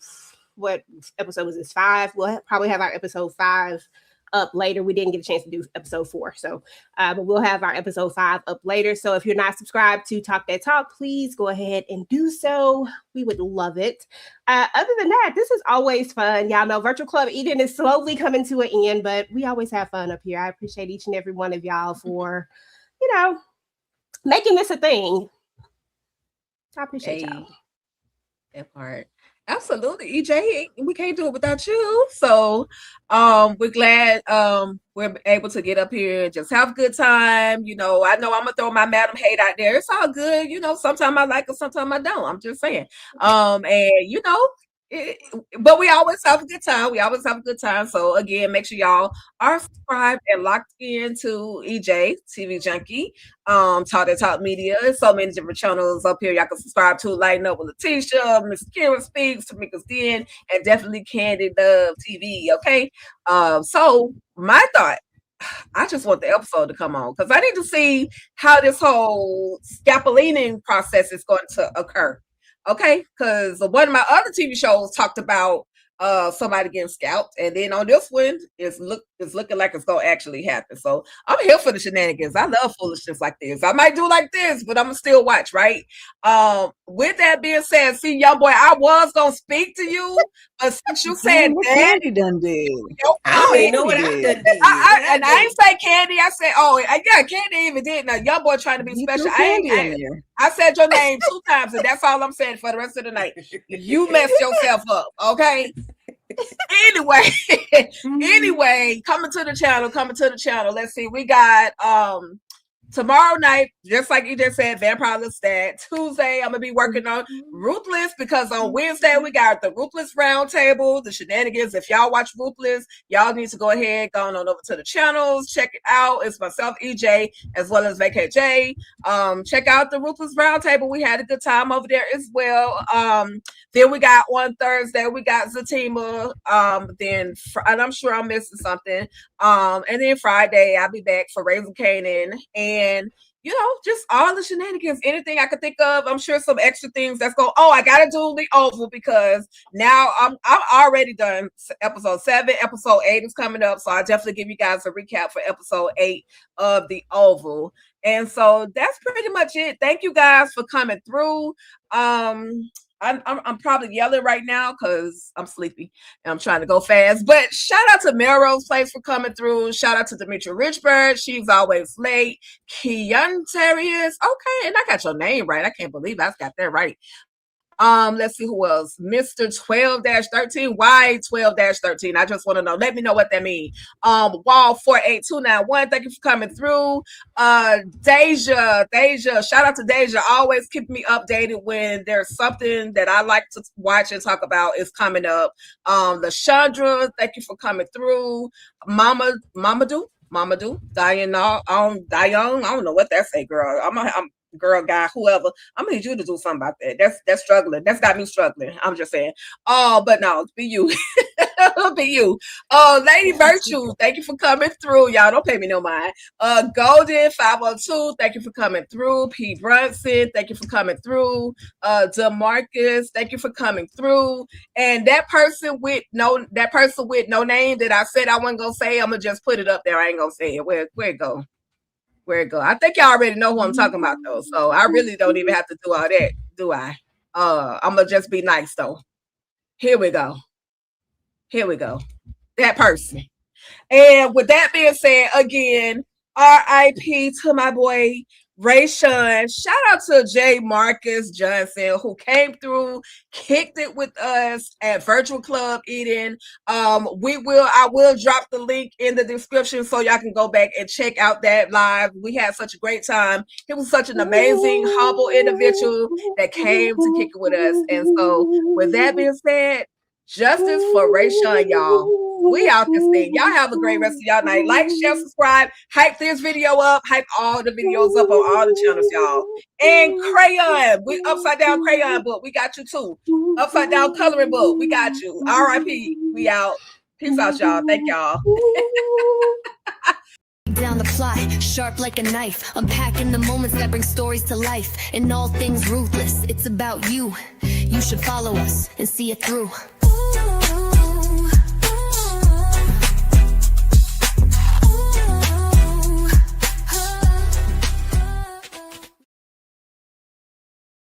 what episode was this, 5? We'll probably have our episode 5 up later. We didn't get a chance to do episode 4, so but we'll have our episode 5 up later. So if you're not subscribed to Talk That Talk, please go ahead and do so. We would love it. Other than that, this is always fun. Y'all know Virtual Club Eden is slowly coming to an end, but we always have fun up here. I appreciate each and every one of y'all for making this a thing. I appreciate y'all. That part. Absolutely, EJ. We can't do it without you. So we're glad we're able to get up here and just have a good time. I know I'm gonna throw my Madam Hate out there. It's all good. Sometimes I like it, sometimes I don't. I'm just saying. But we always have a good time. So again, make sure y'all are subscribed and locked into EJ TV Junkie, Talk That Talk Media. So many different channels up here y'all can subscribe to. Lighten Up with Letitia, Miss Kira Speaks, Tamika's Den, and definitely Candy Dove TV. Okay. So my thought, I just want the episode to come on because I need to see how this whole scapulating process is going to occur. Okay, because one of my other TV shows talked about somebody getting scalped, and then on this one, it's looking like it's gonna actually happen. So I'm here for the shenanigans. I love foolishness like this. I might do like this, but I'm gonna still watch, right? With that being said, see, young boy, I was gonna speak to you, but since you said what that, Candy done did. I don't even know what I done did. I ain't say Candy. I said, yeah, Candy even did. Now, young boy trying to be You special. threw Candy in there. I said your name 2 times, and that's all I'm saying for the rest of the night. You messed yourself up, okay? Anyway, coming to the channel. Let's see. We got tomorrow night, just like you just said, Vampire Lestat. Tuesday, I'm gonna be working on Ruthless because on Wednesday we got the Ruthless Roundtable, the shenanigans. If y'all watch Ruthless, y'all need to go ahead, go on over to the channels, check it out. It's myself, EJ, as well as VKJ. Check out the Ruthless Roundtable. We had a good time over there as well. Then we got on Thursday, we got Zatima. And I'm sure I'm missing something. And then Friday, I'll be back for Raising Kanan. And just all the shenanigans, anything I could think of. I'm sure some extra things that's going. Oh, I gotta do the Oval because now I'm already done episode 7. Episode 8 is coming up, so I'll definitely give you guys a recap for episode 8 of the Oval. And so that's pretty much it. Thank you guys for coming through. I'm probably yelling right now because I'm sleepy and I'm trying to go fast. But shout out to Melrose Place for coming through. Shout out to Demetria Richburg. She's always late. Keontarius. Okay, and I got your name right. I can't believe I got that right. Let's see who else. Mr. 12-13. Why 12-13? I just want to know. Let me know what that means. Wall 48291. Thank you for coming through. Deja. Shout out to Deja. Always keep me updated when there's something that I like to watch and talk about is coming up. LaShandra, thank you for coming through. Mamadou. Diane, I don't know what that say, girl. I'm girl, guy, whoever. I'm gonna need you to do something about that. That's struggling. That's got me struggling. I'm just saying. But no, be you. Be you. Lady Virtue, thank you for coming through. Y'all don't pay me no mind. Golden 502, thank you for coming through. P. Brunson, thank you for coming through. DeMarcus, thank you for coming through. And that person with no name that I said I wasn't gonna say, I'm gonna just put it up there. I ain't gonna say it. Where it go? I think y'all already know who I'm talking about though. So I really don't even have to do all that, do I? I'm gonna just be nice though. Here we go. That person. And with that being said, again, RIP to my boy Rayshawn. Shout out to J. Marcus Johnson, who came through, kicked it with us at Virtual Club Eden. I will drop the link in the description so y'all can go back and check out that live. We had such a great time. He was such an amazing, humble individual that came to kick it with us. And so, with that being said, justice for Rayshawn, y'all. We out this thing. Y'all have a great rest of y'all night. Like, share, subscribe, hype this video up, hype all the videos up on all the channels, y'all. And crayon, we upside down crayon book, we got you too. Upside down coloring book, we got you. R.I.P. We out. Peace out, y'all. Thank y'all. Down the plot, sharp like a knife, unpacking the moments that bring stories to life. In all things ruthless, it's about you. You should follow us and see it through.